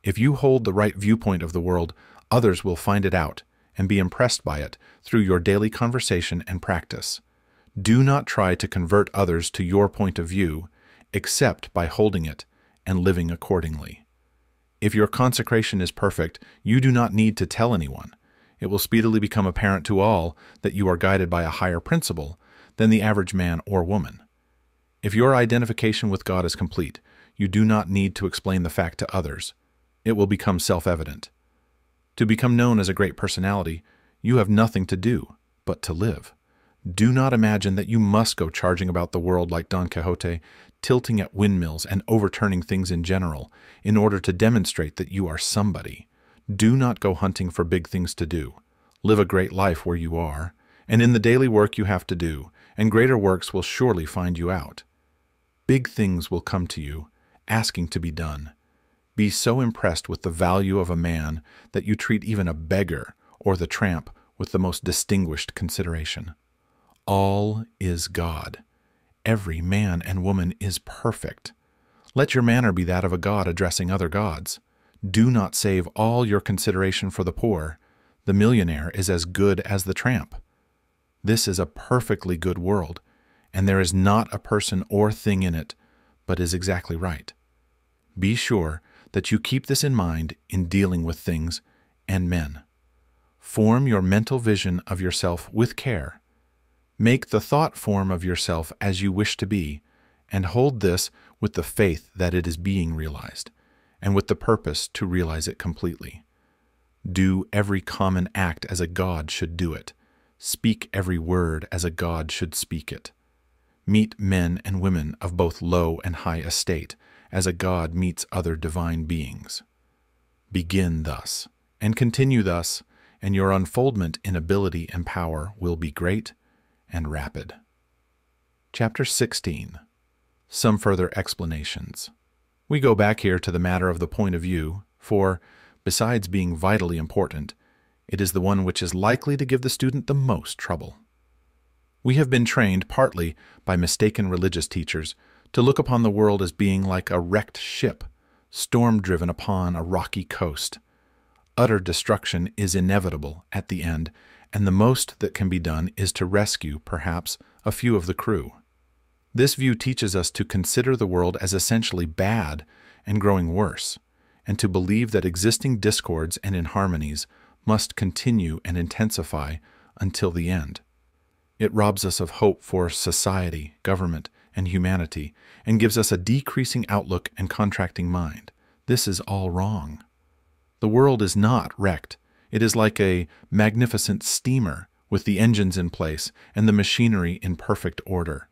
If you hold the right viewpoint of the world, others will find it out and be impressed by it through your daily conversation and practice. Do not try to convert others to your point of view, except by holding it and living accordingly. If your consecration is perfect, you do not need to tell anyone. It will speedily become apparent to all that you are guided by a higher principle than the average man or woman. If your identification with God is complete, you do not need to explain the fact to others. It will become self-evident. To become known as a great personality, you have nothing to do but to live. Do not imagine that you must go charging about the world like Don Quixote, tilting at windmills and overturning things in general in order to demonstrate that you are somebody. Do not go hunting for big things to do. Live a great life where you are, and in the daily work you have to do, and greater works will surely find you out. Big things will come to you, asking to be done. Be so impressed with the value of a man that you treat even a beggar or the tramp with the most distinguished consideration. All is God. Every man and woman is perfect. Let your manner be that of a god addressing other gods. Do not save all your consideration for the poor. The millionaire is as good as the tramp. This is a perfectly good world, and there is not a person or thing in it but is exactly right. Be sure that you keep this in mind in dealing with things and men. Form your mental vision of yourself with care. Make the thought form of yourself as you wish to be, and hold this with the faith that it is being realized, and with the purpose to realize it completely. Do every common act as a god should do it. Speak every word as a god should speak it. Meet men and women of both low and high estate, as a god meets other divine beings. Begin thus, and continue thus, and your unfoldment in ability and power will be great and rapid. Chapter 16. Some further explanations. We go back here to the matter of the point of view, for, besides being vitally important, it is the one which is likely to give the student the most trouble. We have been trained, partly by mistaken religious teachers, to look upon the world as being like a wrecked ship, storm-driven upon a rocky coast. Utter destruction is inevitable at the end, and the most that can be done is to rescue, perhaps, a few of the crew. This view teaches us to consider the world as essentially bad and growing worse, and to believe that existing discords and inharmonies must continue and intensify until the end. It robs us of hope for society, government, and humanity, and gives us a decreasing outlook and contracting mind. This is all wrong. The world is not wrecked. It is like a magnificent steamer with the engines in place and the machinery in perfect order.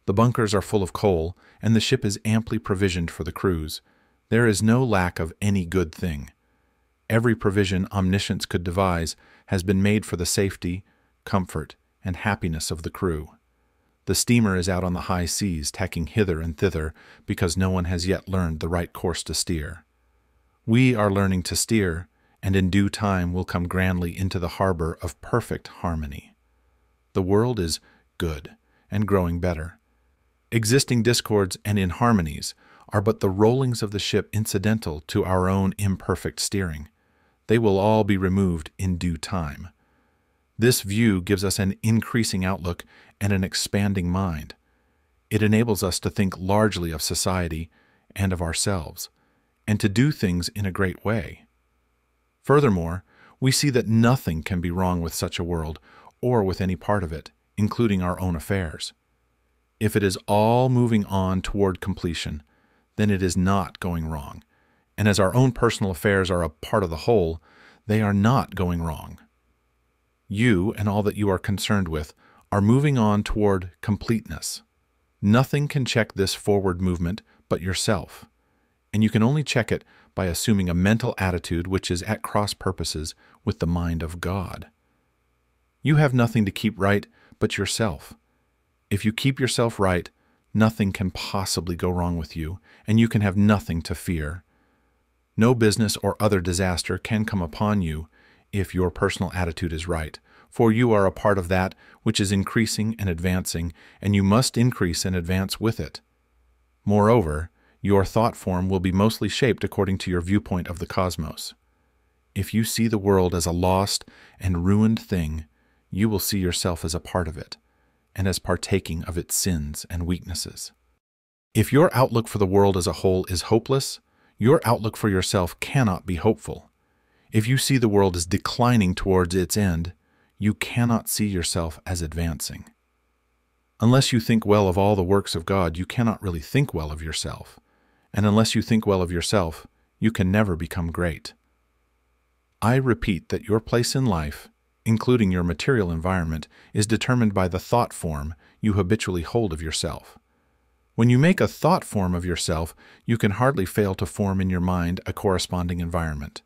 The bunkers are full of coal, and the ship is amply provisioned for the cruise. There is no lack of any good thing. Every provision omniscience could devise has been made for the safety, comfort, and happiness of the crew. The steamer is out on the high seas, tacking hither and thither, because no one has yet learned the right course to steer. We are learning to steer, and in due time will come grandly into the harbor of perfect harmony. The world is good and growing better. Existing discords and inharmonies are but the rollings of the ship incidental to our own imperfect steering. They will all be removed in due time. This view gives us an increasing outlook and an expanding mind. It enables us to think largely of society and of ourselves, and to do things in a great way. Furthermore, we see that nothing can be wrong with such a world, or with any part of it, including our own affairs. If it is all moving on toward completion, then it is not going wrong, and as our own personal affairs are a part of the whole, they are not going wrong. You and all that you are concerned with are moving on toward completeness. Nothing can check this forward movement but yourself, and you can only check it by assuming a mental attitude which is at cross purposes with the mind of God. You have nothing to keep right but yourself. If you keep yourself right, nothing can possibly go wrong with you, and you can have nothing to fear. No business or other disaster can come upon you if your personal attitude is right, for you are a part of that which is increasing and advancing, and you must increase and advance with it. Moreover, your thought form will be mostly shaped according to your viewpoint of the cosmos. If you see the world as a lost and ruined thing, you will see yourself as a part of it, and as partaking of its sins and weaknesses. If your outlook for the world as a whole is hopeless, your outlook for yourself cannot be hopeful. If you see the world as declining towards its end, you cannot see yourself as advancing. Unless you think well of all the works of God, you cannot really think well of yourself. And unless you think well of yourself, you can never become great. I repeat that your place in life, including your material environment, is determined by the thought form you habitually hold of yourself. When you make a thought form of yourself, you can hardly fail to form in your mind a corresponding environment.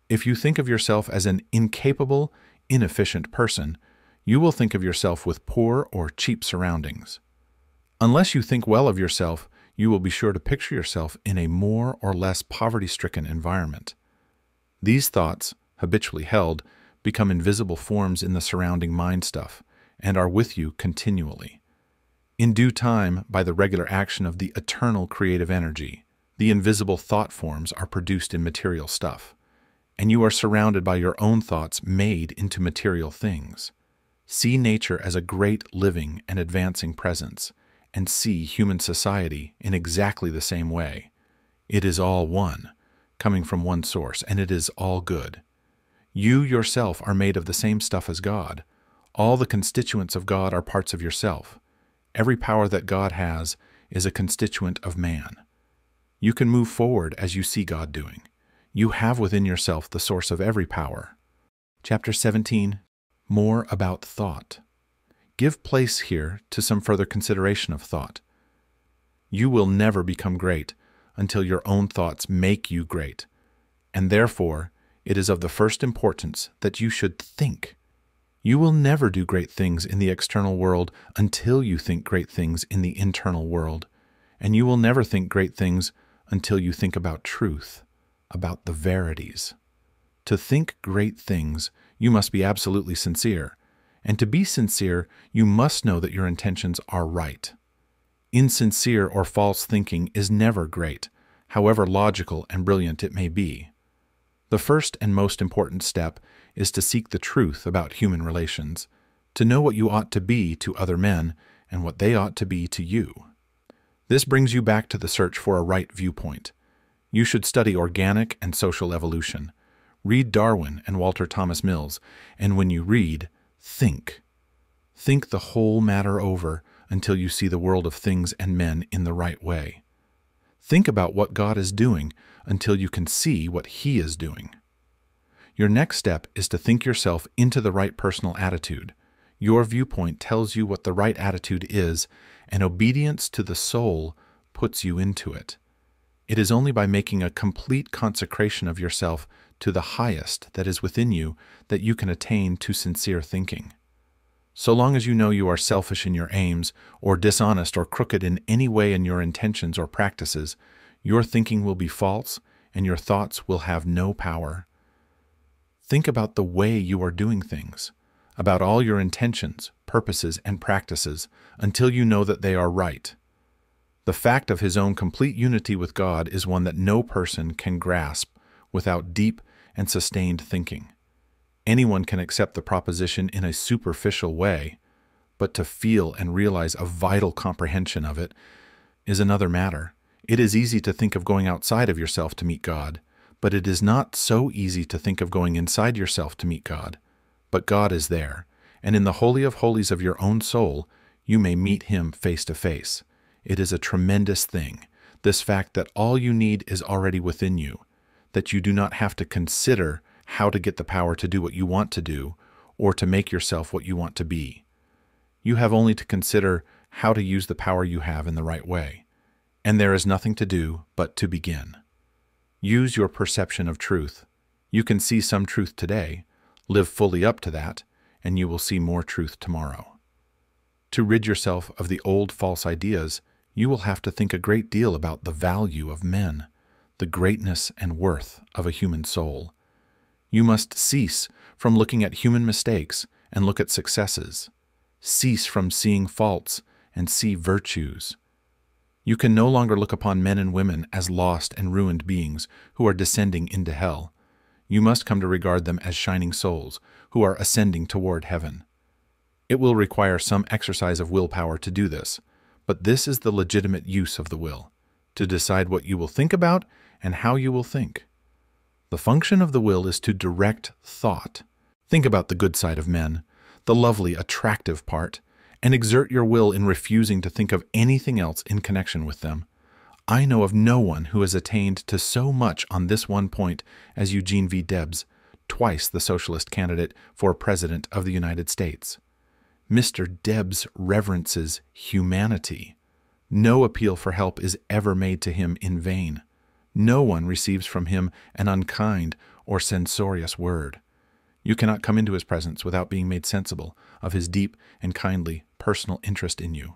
If you think of yourself as an incapable, inefficient person, you will think of yourself with poor or cheap surroundings. Unless you think well of yourself, you will be sure to picture yourself in a more or less poverty-stricken environment. These thoughts, habitually held, become invisible forms in the surrounding mind stuff and are with you continually. In due time, by the regular action of the eternal creative energy, the invisible thought forms are produced in material stuff, and you are surrounded by your own thoughts made into material things. See nature as a great living and advancing presence, and see human society in exactly the same way. It is all one, coming from one source, and it is all good. You yourself are made of the same stuff as God. All the constituents of God are parts of yourself. Every power that God has is a constituent of man. You can move forward as you see God doing. You have within yourself the source of every power. Chapter 17. More about thought. Give place here to some further consideration of thought. You will never become great until your own thoughts make you great, and therefore it is of the first importance that you should think. You will never do great things in the external world until you think great things in the internal world, and you will never think great things until you think about truth, about the verities. To think great things, you must be absolutely sincere, and to be sincere, you must know that your intentions are right. Insincere or false thinking is never great, however logical and brilliant it may be. The first and most important step is to seek the truth about human relations, to know what you ought to be to other men and what they ought to be to you. This brings you back to the search for a right viewpoint. You should study organic and social evolution. Read Darwin and Walter Thomas Mills, and when you read, think. Think the whole matter over until you see the world of things and men in the right way. Think about what God is doing until you can see what He is doing. Your next step is to think yourself into the right personal attitude. Your viewpoint tells you what the right attitude is, and obedience to the soul puts you into it. It is only by making a complete consecration of yourself to the highest that is within you that you can attain to sincere thinking. So long as you know you are selfish in your aims, or dishonest or crooked in any way in your intentions or practices, your thinking will be false and your thoughts will have no power. Think about the way you are doing things, about all your intentions, purposes, and practices until you know that they are right. The fact of his own complete unity with God is one that no person can grasp without deep and sustained thinking. Anyone can accept the proposition in a superficial way, but to feel and realize a vital comprehension of it is another matter. It is easy to think of going outside of yourself to meet God, but it is not so easy to think of going inside yourself to meet God. But God is there, and in the Holy of Holies of your own soul, you may meet Him face to face. It is a tremendous thing, this fact that all you need is already within you, that you do not have to consider how to get the power to do what you want to do, or to make yourself what you want to be. You have only to consider how to use the power you have in the right way, and there is nothing to do but to begin. Use your perception of truth. You can see some truth today, live fully up to that, and you will see more truth tomorrow. To rid yourself of the old false ideas, you will have to think a great deal about the value of men, the greatness and worth of a human soul. You must cease from looking at human mistakes and look at successes. Cease from seeing faults and see virtues. You can no longer look upon men and women as lost and ruined beings who are descending into hell. You must come to regard them as shining souls who are ascending toward heaven. It will require some exercise of willpower to do this, but this is the legitimate use of the will, to decide what you will think about and how you will think. The function of the will is to direct thought. Think about the good side of men, the lovely, attractive part, and exert your will in refusing to think of anything else in connection with them. I know of no one who has attained to so much on this one point as Eugene V. Debs, twice the socialist candidate for President of the United States. Mr. Debs reverences humanity. No appeal for help is ever made to him in vain. No one receives from him an unkind or censorious word. You cannot come into his presence without being made sensible of his deep and kindly personal interest in you.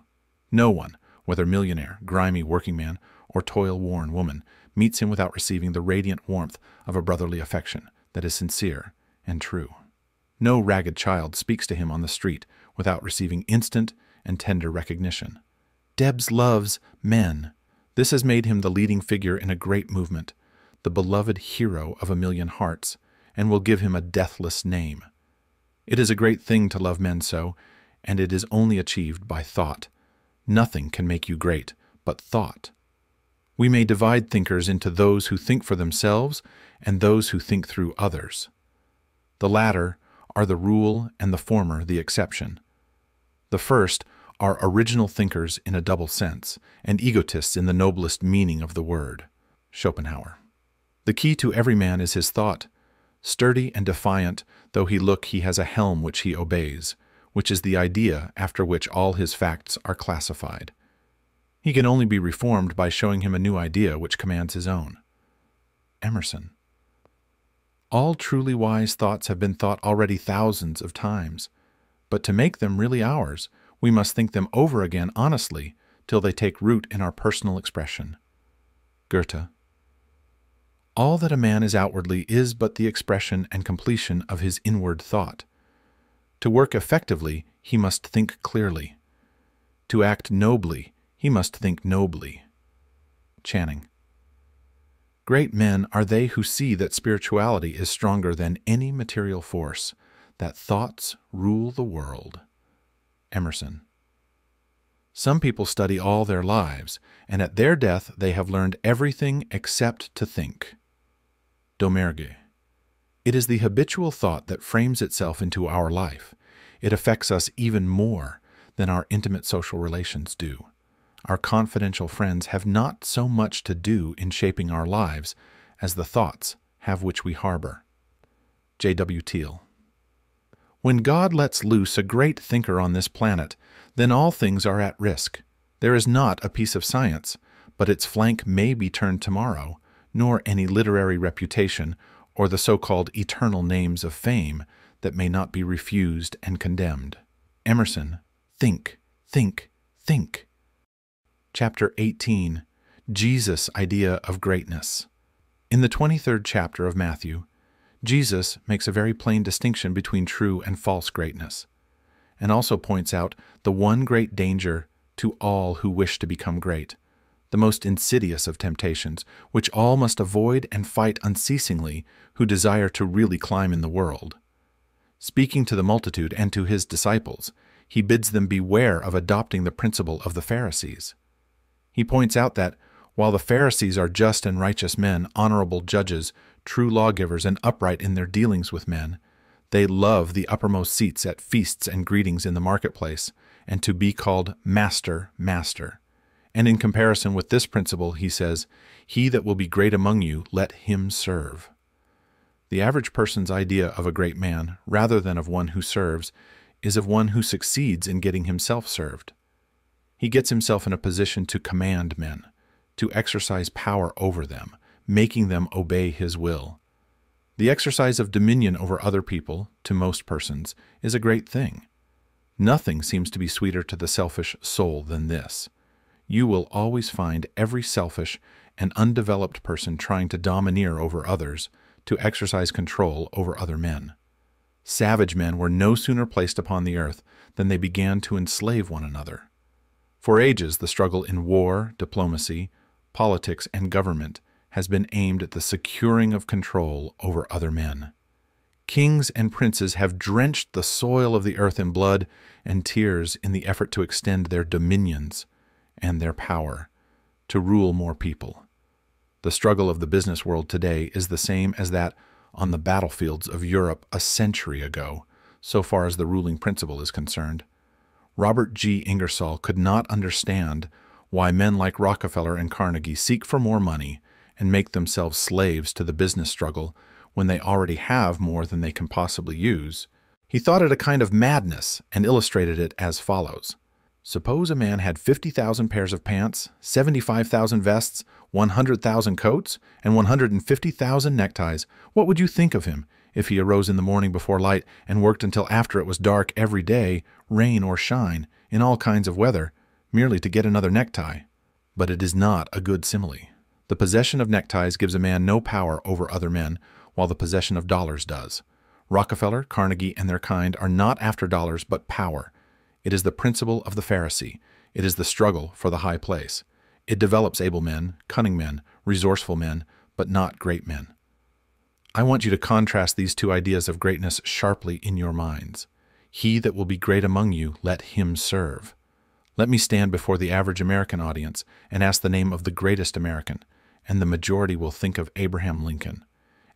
No one, whether millionaire, grimy workingman, or toil-worn woman, meets him without receiving the radiant warmth of a brotherly affection that is sincere and true. No ragged child speaks to him on the street without receiving instant and tender recognition. Debs loves men. This has made him the leading figure in a great movement, the beloved hero of a million hearts, and will give him a deathless name. It is a great thing to love men so, and it is only achieved by thought. Nothing can make you great but thought. We may divide thinkers into those who think for themselves and those who think through others. The latter are the rule and the former the exception. The first are original thinkers in a double sense, and egotists in the noblest meaning of the word. Schopenhauer. The key to every man is his thought. Sturdy and defiant though he look, he has a helm which he obeys, which is the idea after which all his facts are classified. He can only be reformed by showing him a new idea which commands his own. Emerson. All truly wise thoughts have been thought already thousands of times, but to make them really ours, we must think them over again honestly till they take root in our personal expression. Goethe. All that a man is outwardly is but the expression and completion of his inward thought. To work effectively, he must think clearly. To act nobly, he must think nobly. Channing. Great men are they who see that spirituality is stronger than any material force, that thoughts rule the world. Emerson. Some people study all their lives, and at their death they have learned everything except to think. Domergue. It is the habitual thought that frames itself into our life. It affects us even more than our intimate social relations do. Our confidential friends have not so much to do in shaping our lives as the thoughts have which we harbor. J.W. Teal. When God lets loose a great thinker on this planet, then all things are at risk. There is not a piece of science, but its flank may be turned tomorrow, nor any literary reputation or the so-called eternal names of fame that may not be refused and condemned. Emerson. Think, think, think. Chapter 18. Jesus' Idea of Greatness. In the 23rd chapter of Matthew, Jesus makes a very plain distinction between true and false greatness, and also points out the one great danger to all who wish to become great, the most insidious of temptations, which all must avoid and fight unceasingly who desire to really climb in the world. Speaking to the multitude and to his disciples, he bids them beware of adopting the principle of the Pharisees. He points out that, while the Pharisees are just and righteous men, honorable judges, true lawgivers, and upright in their dealings with men, they love the uppermost seats at feasts and greetings in the marketplace, and to be called Master, Master. And in comparison with this principle, he says, "He that will be great among you, let him serve." The average person's idea of a great man, rather than of one who serves, is of one who succeeds in getting himself served. He gets himself in a position to command men, to exercise power over them, making them obey his will. The exercise of dominion over other people, to most persons, is a great thing. Nothing seems to be sweeter to the selfish soul than this. You will always find every selfish and undeveloped person trying to domineer over others, to exercise control over other men. Savage men were no sooner placed upon the earth than they began to enslave one another. For ages, the struggle in war, diplomacy, politics, and government has been aimed at the securing of control over other men. Kings and princes have drenched the soil of the earth in blood and tears in the effort to extend their dominions and their power to rule more people. The struggle of the business world today is the same as that on the battlefields of Europe a century ago, so far as the ruling principle is concerned. Robert G. Ingersoll could not understand why men like Rockefeller and Carnegie seek for more money and make themselves slaves to the business struggle when they already have more than they can possibly use. He thought it a kind of madness and illustrated it as follows. Suppose a man had 50,000 pairs of pants, 75,000 vests, 100,000 coats, and 150,000 neckties. What would you think of him if he arose in the morning before light and worked until after it was dark every day, rain or shine, in all kinds of weather, merely to get another necktie? But it is not a good simile. The possession of neckties gives a man no power over other men, while the possession of dollars does. Rockefeller, Carnegie, and their kind are not after dollars but power. It is the principle of the Pharisee. It is the struggle for the high place. It develops able men, cunning men, resourceful men, but not great men. I want you to contrast these two ideas of greatness sharply in your minds. He that will be great among you, let him serve. Let me stand before the average American audience and ask the name of the greatest American, and the majority will think of Abraham Lincoln.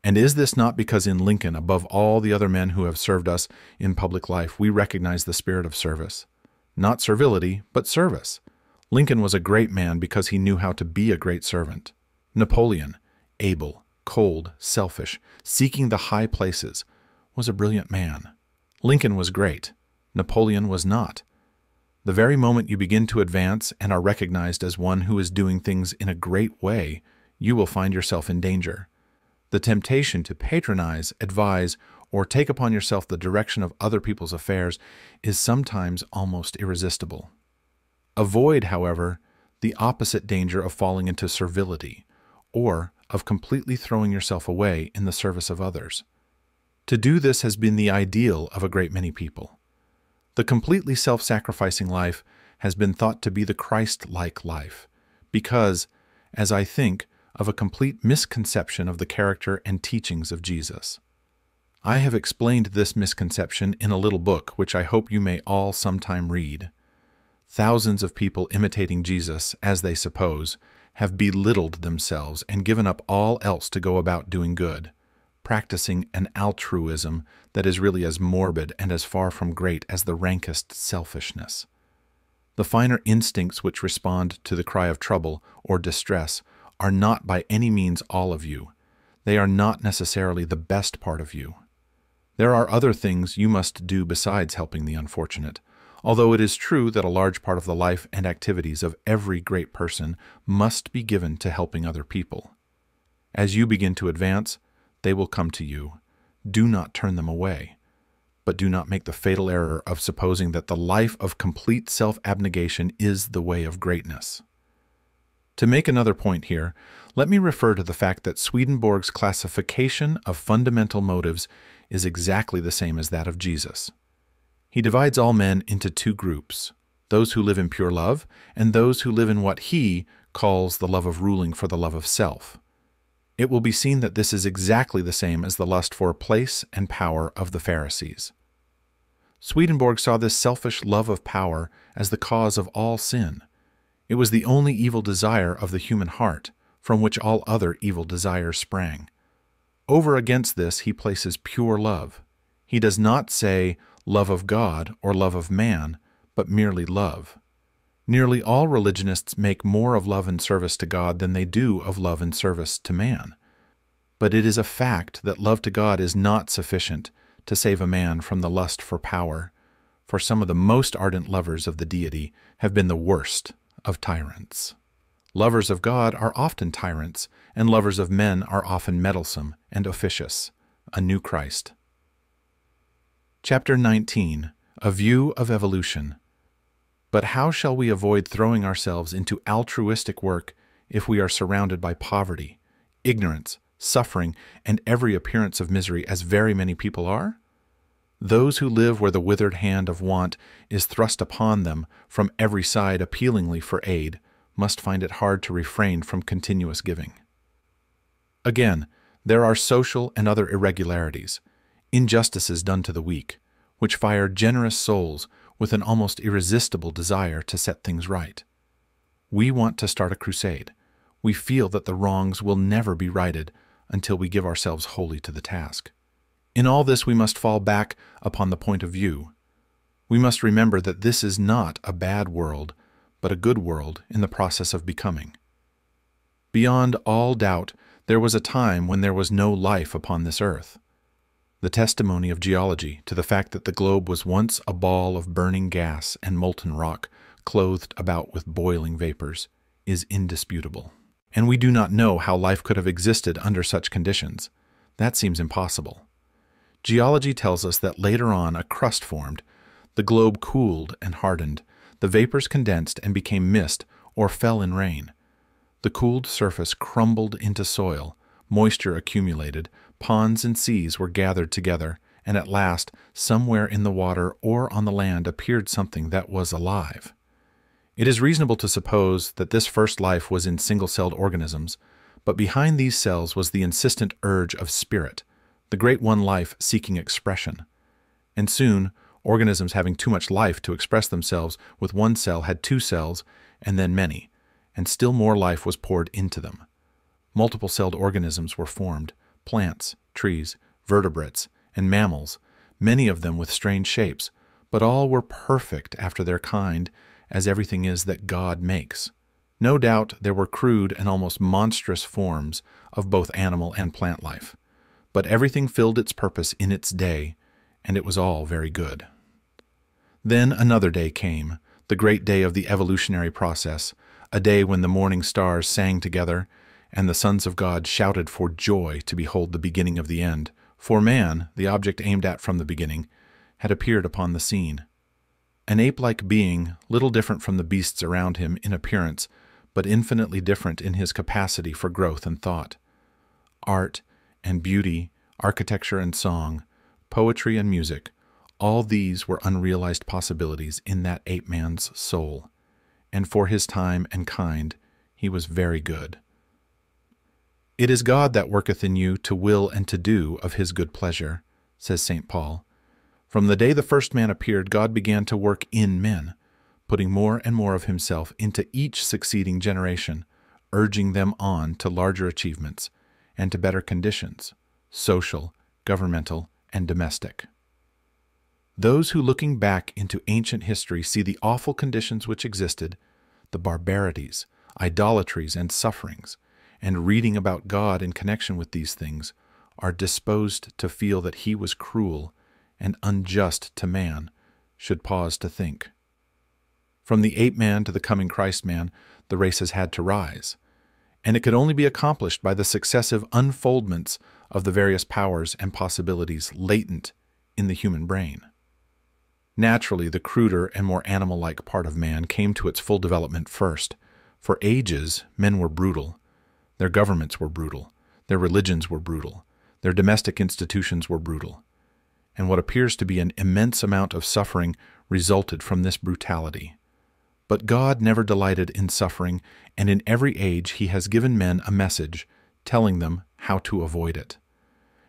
And is this not because in Lincoln, above all the other men who have served us in public life, we recognize the spirit of service? Not servility, but service. Lincoln was a great man because he knew how to be a great servant. Napoleon, able, cold, selfish, seeking the high places, was a brilliant man. Lincoln was great. Napoleon was not. The very moment you begin to advance and are recognized as one who is doing things in a great way, you will find yourself in danger. The temptation to patronize, advise, or take upon yourself the direction of other people's affairs is sometimes almost irresistible. Avoid, however, the opposite danger of falling into servility, or of completely throwing yourself away in the service of others. To do this has been the ideal of a great many people. The completely self-sacrificing life has been thought to be the Christ-like life, because, as I think, of a complete misconception of the character and teachings of Jesus. I have explained this misconception in a little book, which I hope you may all sometime read. Thousands of people imitating Jesus, as they suppose, have belittled themselves and given up all else to go about doing good, practicing an altruism that is really as morbid and as far from great as the rankest selfishness. The finer instincts which respond to the cry of trouble or distress are not by any means all of you. They are not necessarily the best part of you. There are other things you must do besides helping the unfortunate, although it is true that a large part of the life and activities of every great person must be given to helping other people. As you begin to advance, they will come to you. Do not turn them away, but do not make the fatal error of supposing that the life of complete self-abnegation is the way of greatness. To make another point here, let me refer to the fact that Swedenborg's classification of fundamental motives is exactly the same as that of Jesus. He divides all men into two groups, those who live in pure love and those who live in what he calls the love of ruling for the love of self. It will be seen that this is exactly the same as the lust for place and power of the Pharisees. Swedenborg saw this selfish love of power as the cause of all sin. It was the only evil desire of the human heart, from which all other evil desires sprang. Over against this he places pure love. He does not say love of God or love of man, but merely love. Nearly all religionists make more of love and service to God than they do of love and service to man. But it is a fact that love to God is not sufficient to save a man from the lust for power, for some of the most ardent lovers of the deity have been the worst of tyrants. Lovers of God are often tyrants, and lovers of men are often meddlesome and officious. A New Christ. Chapter 19. A View of Evolution. But how shall we avoid throwing ourselves into altruistic work if we are surrounded by poverty, ignorance, suffering, and every appearance of misery, as very many people are? Those who live where the withered hand of want is thrust upon them from every side appealingly for aid must find it hard to refrain from continuous giving. Again, there are social and other irregularities, injustices done to the weak, which fire generous souls with an almost irresistible desire to set things right. We want to start a crusade. We feel that the wrongs will never be righted until we give ourselves wholly to the task. In all this we must fall back upon the point of view. We must remember that this is not a bad world, but a good world in the process of becoming. Beyond all doubt, there was a time when there was no life upon this earth. The testimony of geology to the fact that the globe was once a ball of burning gas and molten rock clothed about with boiling vapors is indisputable. And we do not know how life could have existed under such conditions. That seems impossible. Geology tells us that later on a crust formed, the globe cooled and hardened, the vapors condensed and became mist or fell in rain. The cooled surface crumbled into soil, moisture accumulated, ponds and seas were gathered together, and at last, somewhere in the water or on the land appeared something that was alive. It is reasonable to suppose that this first life was in single-celled organisms, but behind these cells was the insistent urge of spirit, the great one life seeking expression. And soon, organisms having too much life to express themselves with one cell had two cells, and then many, and still more life was poured into them. Multiple-celled organisms were formed, plants, trees, vertebrates, and mammals, many of them with strange shapes, but all were perfect after their kind, as everything is that God makes. No doubt there were crude and almost monstrous forms of both animal and plant life, but everything filled its purpose in its day, and it was all very good. Then another day came, the great day of the evolutionary process, a day when the morning stars sang together, and the sons of God shouted for joy to behold the beginning of the end, for man, the object aimed at from the beginning, had appeared upon the scene. An ape-like being, little different from the beasts around him in appearance, but infinitely different in his capacity for growth and thought. Art and beauty, architecture and song, poetry and music, all these were unrealized possibilities in that ape-man's soul, and for his time and kind he was very good. It is God that worketh in you to will and to do of his good pleasure, says St. Paul. From the day the first man appeared, God began to work in men, putting more and more of himself into each succeeding generation, urging them on to larger achievements and to better conditions, social, governmental, and domestic. Those who, looking back into ancient history, see the awful conditions which existed, the barbarities, idolatries, and sufferings, and reading about God in connection with these things, are disposed to feel that he was cruel and unjust to man, should pause to think. From the ape-man to the coming Christ-man, the race has had to rise, and it could only be accomplished by the successive unfoldments of the various powers and possibilities latent in the human brain. Naturally, the cruder and more animal-like part of man came to its full development first. For ages, men were brutal. Their governments were brutal. Their religions were brutal. Their domestic institutions were brutal. And what appears to be an immense amount of suffering resulted from this brutality. But God never delighted in suffering, and in every age he has given men a message, telling them how to avoid it.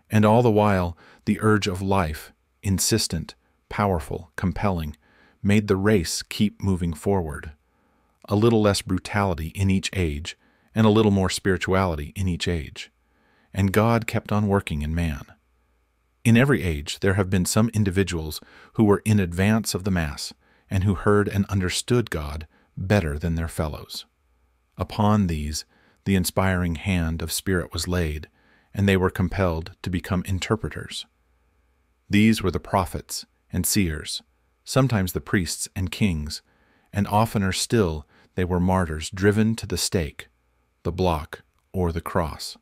And all the while, the urge of life, insistent, powerful, compelling, made the race keep moving forward. A little less brutality in each age, and a little more spirituality in each age. And God kept on working in man. In every age there have been some individuals who were in advance of the mass, and who heard and understood God better than their fellows. Upon these the inspiring hand of Spirit was laid, and they were compelled to become interpreters. These were the prophets and seers, sometimes the priests and kings, and oftener still they were martyrs driven to the stake, the block, or the cross.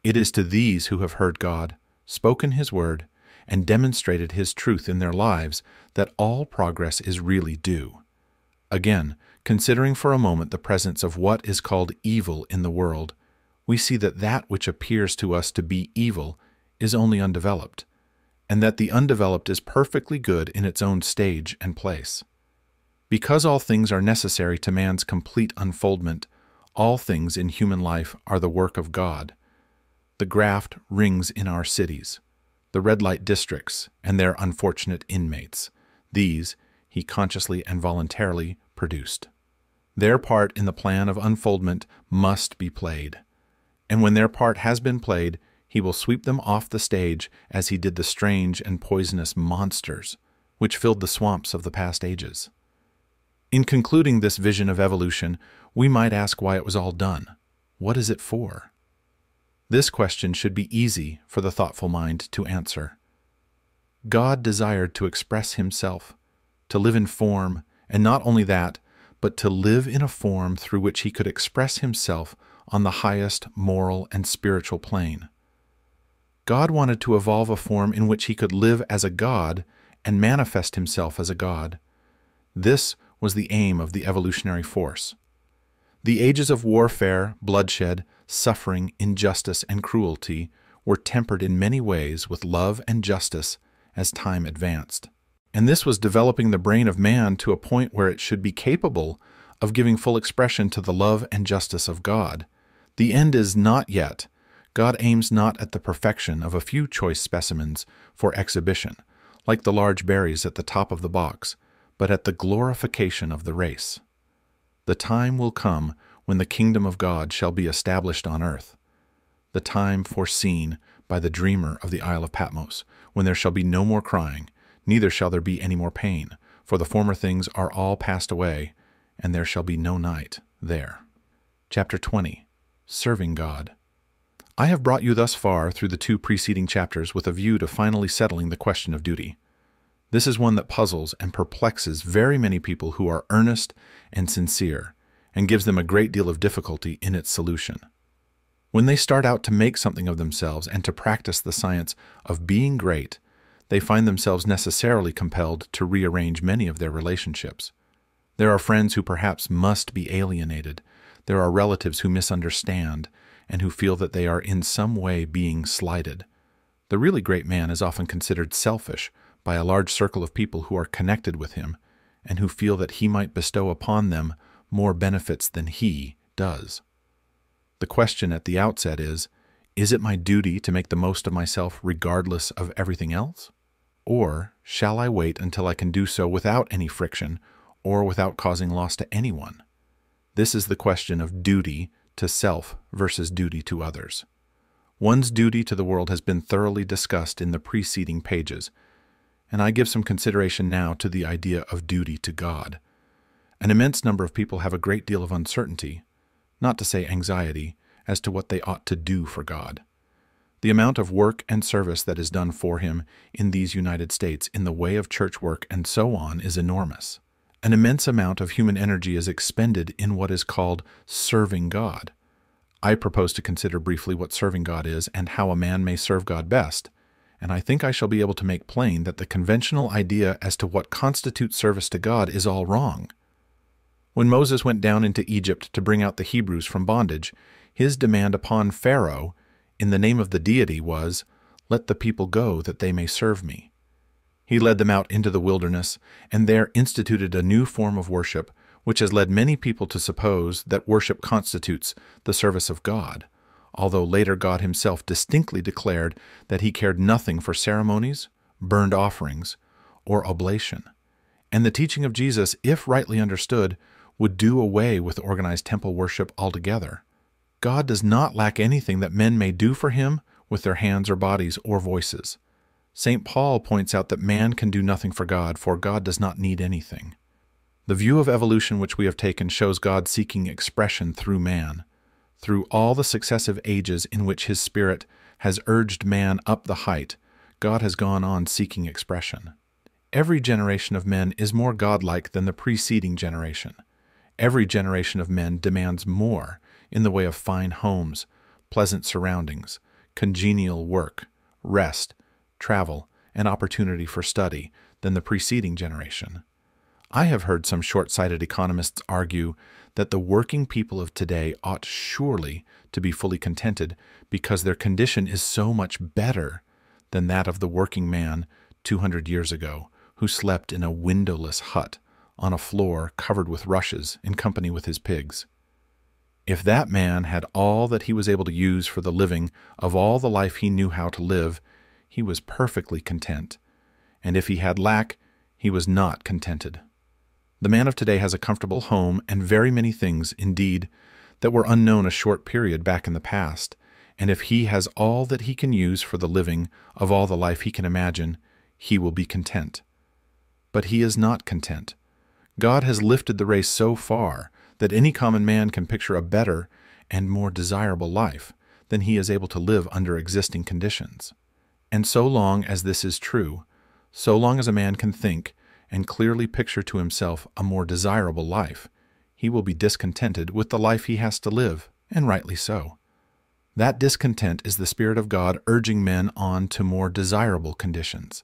It is to these who have heard God, spoken his word, and demonstrated his truth in their lives that all progress is really due. Again, considering for a moment the presence of what is called evil in the world, we see that that which appears to us to be evil is only undeveloped, and that the undeveloped is perfectly good in its own stage and place. Because all things are necessary to man's complete unfoldment, all things in human life are the work of God. The graft rings in our cities, the red light districts and their unfortunate inmates. These he consciously and voluntarily produced. Their part in the plan of unfoldment must be played, and when their part has been played, he will sweep them off the stage as he did the strange and poisonous monsters which filled the swamps of the past ages. In concluding this vision of evolution, we might ask why it was all done. What is it for? This question should be easy for the thoughtful mind to answer. God desired to express himself, to live in form, and not only that, but to live in a form through which he could express himself on the highest moral and spiritual plane. God wanted to evolve a form in which he could live as a God and manifest himself as a God. This was the aim of the evolutionary force. The ages of warfare, bloodshed, suffering, injustice, and cruelty were tempered in many ways with love and justice as time advanced. And this was developing the brain of man to a point where it should be capable of giving full expression to the love and justice of God. The end is not yet. God aims not at the perfection of a few choice specimens for exhibition, like the large berries at the top of the box, but at the glorification of the race. The time will come when the kingdom of God shall be established on earth, the time foreseen by the dreamer of the Isle of Patmos, when there shall be no more crying, neither shall there be any more pain, for the former things are all passed away, and there shall be no night there. Chapter 20. Serving God. I have brought you thus far through the 2 preceding chapters with a view to finally settling the question of duty. This is one that puzzles and perplexes very many people who are earnest and sincere, and gives them a great deal of difficulty in its solution. When they start out to make something of themselves and to practice the science of being great, they find themselves necessarily compelled to rearrange many of their relationships. There are friends who perhaps must be alienated. There are relatives who misunderstand and who feel that they are in some way being slighted. The really great man is often considered selfish by a large circle of people who are connected with him and who feel that he might bestow upon them more benefits than he does. The question at the outset is it my duty to make the most of myself regardless of everything else? Or shall I wait until I can do so without any friction or without causing loss to anyone? This is the question of duty to self versus duty to others. One's duty to the world has been thoroughly discussed in the preceding pages, and I give some consideration now to the idea of duty to God. An immense number of people have a great deal of uncertainty, not to say anxiety, as to what they ought to do for God. The amount of work and service that is done for him in these United States in the way of church work and so on is enormous. An immense amount of human energy is expended in what is called serving God. I propose to consider briefly what serving God is and how a man may serve God best, and I think I shall be able to make plain that the conventional idea as to what constitutes service to God is all wrong. When Moses went down into Egypt to bring out the Hebrews from bondage, his demand upon Pharaoh in the name of the deity was, "Let the people go that they may serve me." He led them out into the wilderness, and there instituted a new form of worship, which has led many people to suppose that worship constitutes the service of God, although later God himself distinctly declared that he cared nothing for ceremonies, burned offerings, or oblation. And the teaching of Jesus, if rightly understood, would do away with organized temple worship altogether. God does not lack anything that men may do for him with their hands or bodies or voices. St. Paul points out that man can do nothing for God does not need anything. The view of evolution which we have taken shows God seeking expression through man. Through all the successive ages in which his Spirit has urged man up the height, God has gone on seeking expression. Every generation of men is more godlike than the preceding generation. Every generation of men demands more in the way of fine homes, pleasant surroundings, congenial work, rest, travel, and opportunity for study than the preceding generation. I have heard some short-sighted economists argue that the working people of today ought surely to be fully contented because their condition is so much better than that of the working man 200 years ago who slept in a windowless hut on a floor covered with rushes in company with his pigs. If that man had all that he was able to use for the living of all the life he knew how to live, he was perfectly content, and if he had lack, he was not contented. The man of today has a comfortable home and very many things, indeed, that were unknown a short period back in the past, and if he has all that he can use for the living of all the life he can imagine, he will be content. But he is not content. God has lifted the race so far that any common man can picture a better and more desirable life than he is able to live under existing conditions. And so long as this is true, so long as a man can think and clearly picture to himself a more desirable life, he will be discontented with the life he has to live, and rightly so. That discontent is the Spirit of God urging men on to more desirable conditions.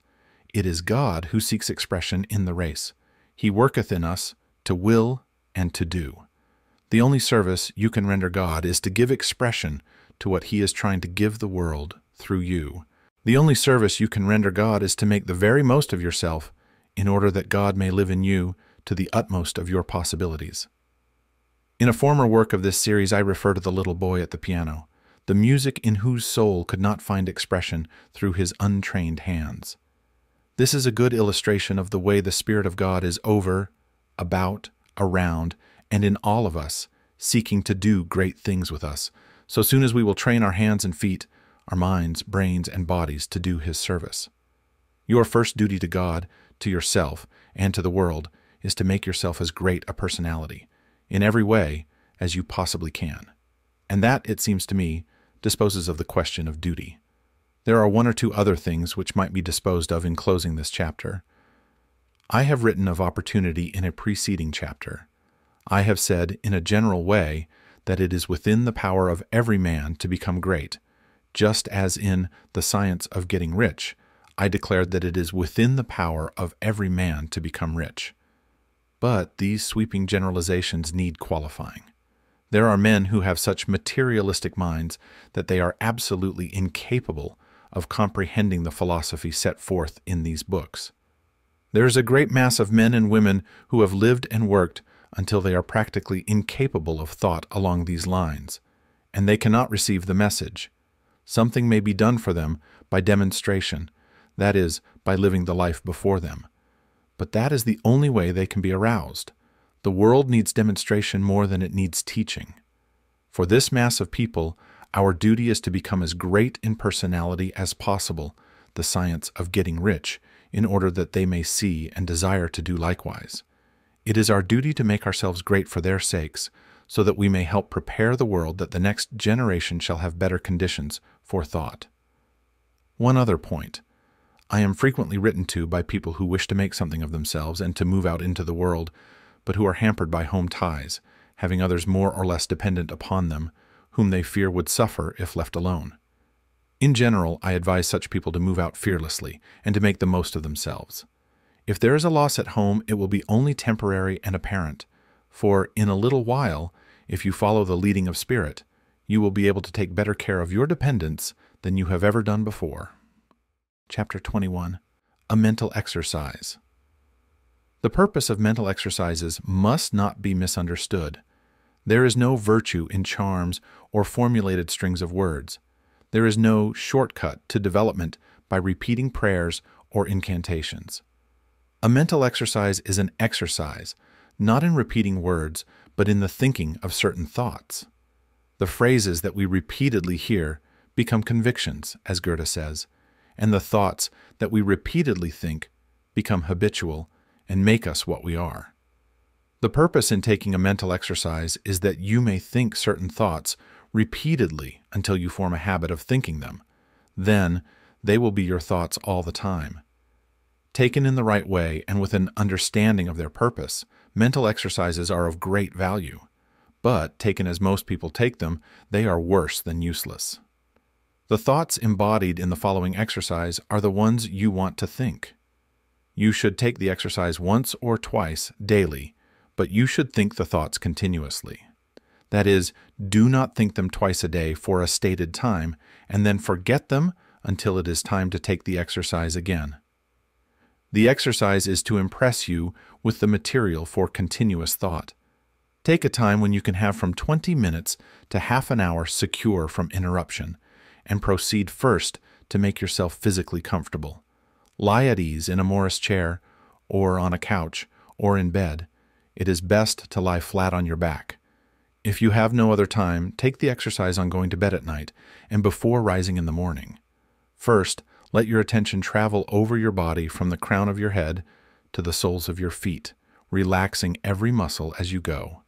It is God who seeks expression in the race. He worketh in us to will and to do. The only service you can render God is to give expression to what He is trying to give the world through you. The only service you can render God is to make the very most of yourself in order that God may live in you to the utmost of your possibilities. In a former work of this series, I refer to the little boy at the piano, the music in whose soul could not find expression through his untrained hands. This is a good illustration of the way the Spirit of God is over, about, around, and in all of us, seeking to do great things with us, so soon as we will train our hands and feet, our minds, brains, and bodies to do His service. Your first duty to God, to yourself, and to the world is to make yourself as great a personality, in every way, as you possibly can. And that, it seems to me, disposes of the question of duty. There are one or two other things which might be disposed of in closing this chapter. I have written of opportunity in a preceding chapter. I have said, in a general way, that it is within the power of every man to become great, just as in The Science of Getting Rich, I declared that it is within the power of every man to become rich. But these sweeping generalizations need qualifying. There are men who have such materialistic minds that they are absolutely incapable of comprehending the philosophy set forth in these books. There is a great mass of men and women who have lived and worked until they are practically incapable of thought along these lines, and they cannot receive the message. Something may be done for them by demonstration, that is, by living the life before them. But that is the only way they can be aroused. The world needs demonstration more than it needs teaching. For this mass of people, our duty is to become as great in personality as possible, the science of getting rich, in order that they may see and desire to do likewise. It is our duty to make ourselves great for their sakes, so that we may help prepare the world that the next generation shall have better conditions for thought. One other point. I am frequently written to by people who wish to make something of themselves and to move out into the world, but who are hampered by home ties, having others more or less dependent upon them, whom they fear would suffer if left alone. In general, I advise such people to move out fearlessly and to make the most of themselves. If there is a loss at home, it will be only temporary and apparent, for in a little while, if you follow the leading of Spirit, you will be able to take better care of your dependents than you have ever done before. Chapter 21. A Mental Exercise. The purpose of mental exercises must not be misunderstood. There is no virtue in charms or formulated strings of words. There is no shortcut to development by repeating prayers or incantations. A mental exercise is an exercise, not in repeating words, but in the thinking of certain thoughts. The phrases that we repeatedly hear become convictions, as Goethe says, and the thoughts that we repeatedly think become habitual and make us what we are. The purpose in taking a mental exercise is that you may think certain thoughts repeatedly until you form a habit of thinking them. Then they will be your thoughts all the time. Taken in the right way and with an understanding of their purpose, mental exercises are of great value. But, taken as most people take them, they are worse than useless. The thoughts embodied in the following exercise are the ones you want to think. You should take the exercise once or twice daily, but you should think the thoughts continuously. That is, do not think them twice a day for a stated time, and then forget them until it is time to take the exercise again. The exercise is to impress you with the material for continuous thought. Take a time when you can have from 20 minutes to half an hour secure from interruption, and proceed first to make yourself physically comfortable. Lie at ease in a Morris chair, or on a couch, or in bed. It is best to lie flat on your back. If you have no other time, take the exercise on going to bed at night and before rising in the morning. First, let your attention travel over your body from the crown of your head to the soles of your feet, relaxing every muscle as you go.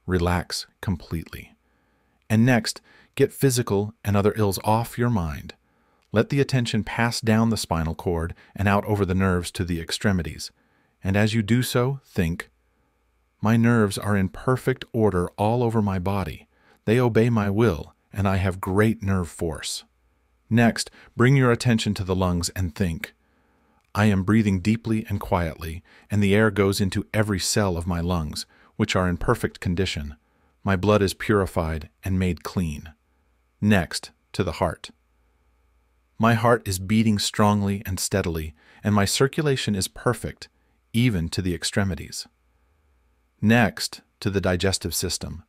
Relax completely. And next, get physical and other ills off your mind. Let the attention pass down the spinal cord and out over the nerves to the extremities. And as you do so, think, my nerves are in perfect order all over my body. They obey my will, and I have great nerve force. Next, bring your attention to the lungs and think, I am breathing deeply and quietly, and the air goes into every cell of my lungs, which are in perfect condition. My blood is purified and made clean. Next, to the heart. My heart is beating strongly and steadily, and my circulation is perfect, even to the extremities. Next, to the digestive system.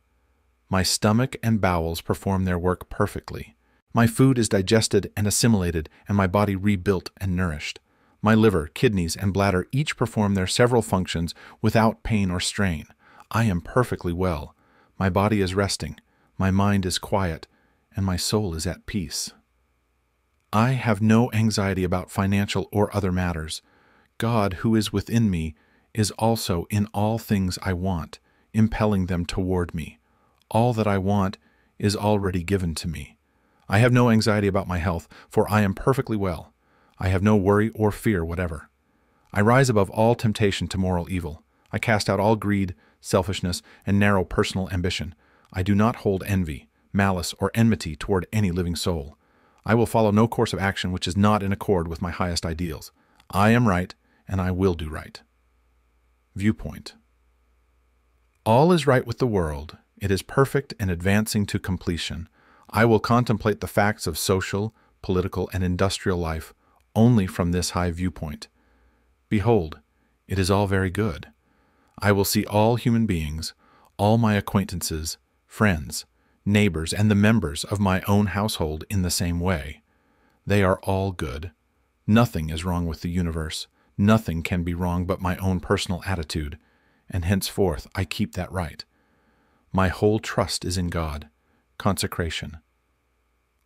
My stomach and bowels perform their work perfectly. My food is digested and assimilated, and my body rebuilt and nourished. My liver, kidneys, and bladder each perform their several functions without pain or strain. I am perfectly well. My body is resting, my mind is quiet, and my soul is at peace. I have no anxiety about financial or other matters. God, who is within me, is also in all things I want, impelling them toward me. All that I want is already given to me. I have no anxiety about my health, for I am perfectly well. I have no worry or fear whatever. I rise above all temptation to moral evil. I cast out all greed, selfishness, and narrow personal ambition. I do not hold envy, malice, or enmity toward any living soul. I will follow no course of action which is not in accord with my highest ideals. I am right, and I will do right. Viewpoint. All is right with the world. It is perfect and advancing to completion. I will contemplate the facts of social, political, and industrial life only from this high viewpoint. Behold, it is all very good. I will see all human beings, all my acquaintances, friends, neighbors, and the members of my own household in the same way. They are all good. Nothing is wrong with the universe. Nothing can be wrong but my own personal attitude, and henceforth I keep that right. My whole trust is in God. Consecration.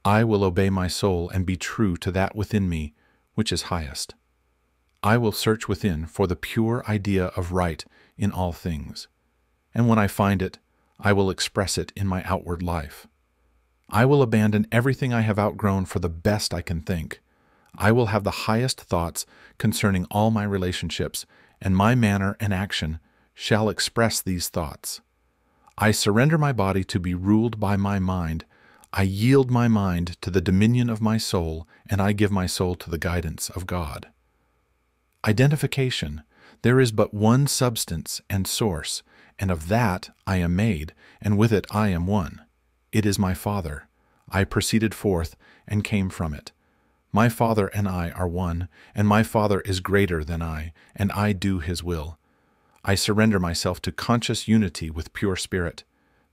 I will obey my soul and be true to that within me which is highest. I will search within for the pure idea of right in all things, and when I find it, I will express it in my outward life. I will abandon everything I have outgrown for the best I can think. I will have the highest thoughts concerning all my relationships, and my manner and action shall express these thoughts. I surrender my body to be ruled by my mind. I yield my mind to the dominion of my soul, and I give my soul to the guidance of God. Identification. There is but one substance and source, and of that I am made, and with it I am one. It is my Father. I proceeded forth and came from it. My Father and I are one, and my Father is greater than I, and I do His will. I surrender myself to conscious unity with pure spirit.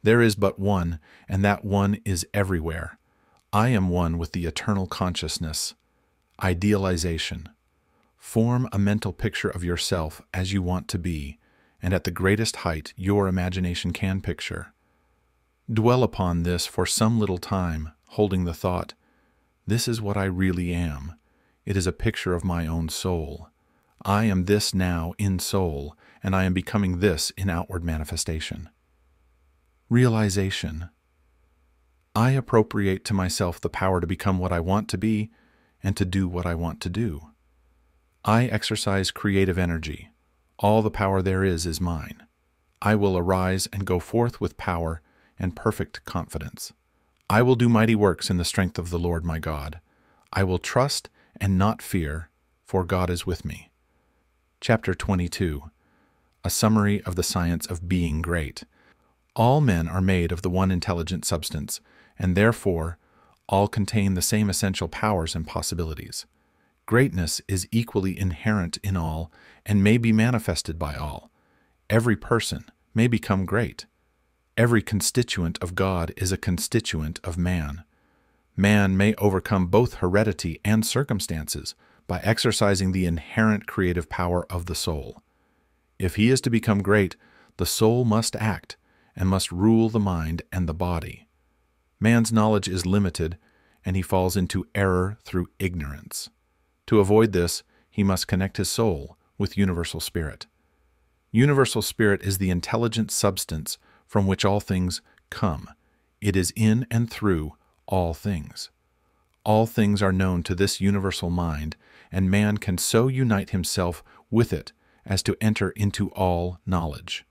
There is but one, and that one is everywhere. I am one with the eternal consciousness. Idealization. Form a mental picture of yourself as you want to be, and at the greatest height your imagination can picture. Dwell upon this for some little time, holding the thought, this is what I really am. It is a picture of my own soul. I am this now in soul, and I am becoming this in outward manifestation. Realization. I appropriate to myself the power to become what I want to be and to do what I want to do. I exercise creative energy. All the power there is mine. I will arise and go forth with power and perfect confidence. I will do mighty works in the strength of the Lord my God. I will trust and not fear, for God is with me. Chapter 22. A summary of the science of being great. All men are made of the one intelligent substance, and therefore all contain the same essential powers and possibilities. Greatness is equally inherent in all and may be manifested by all. Every person may become great. Every constituent of God is a constituent of man. Man may overcome both heredity and circumstances by exercising the inherent creative power of the soul. If he is to become great, the soul must act and must rule the mind and the body. Man's knowledge is limited, and he falls into error through ignorance. To avoid this, he must connect his soul with universal spirit. Universal spirit is the intelligent substance from which all things come. It is in and through all things. All things are known to this universal mind, and man can so unite himself with it as to enter into all knowledge.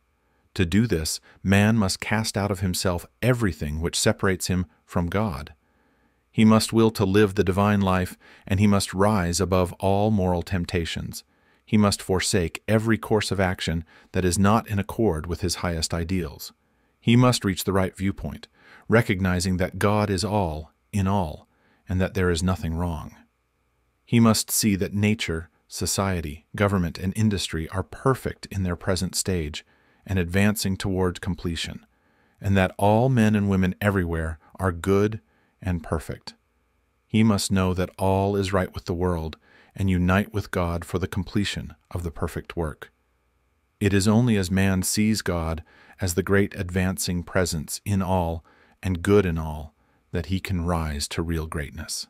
To do this, man must cast out of himself everything which separates him from God. He must will to live the divine life, and he must rise above all moral temptations. He must forsake every course of action that is not in accord with his highest ideals. He must reach the right viewpoint, recognizing that God is all in all, and that there is nothing wrong. He must see that nature, society, government, and industry are perfect in their present stage and advancing toward completion, and that all men and women everywhere are good and perfect. He must know that all is right with the world and unite with God for the completion of the perfect work. It is only as man sees God as the great advancing presence in all and good in all that he can rise to real greatness.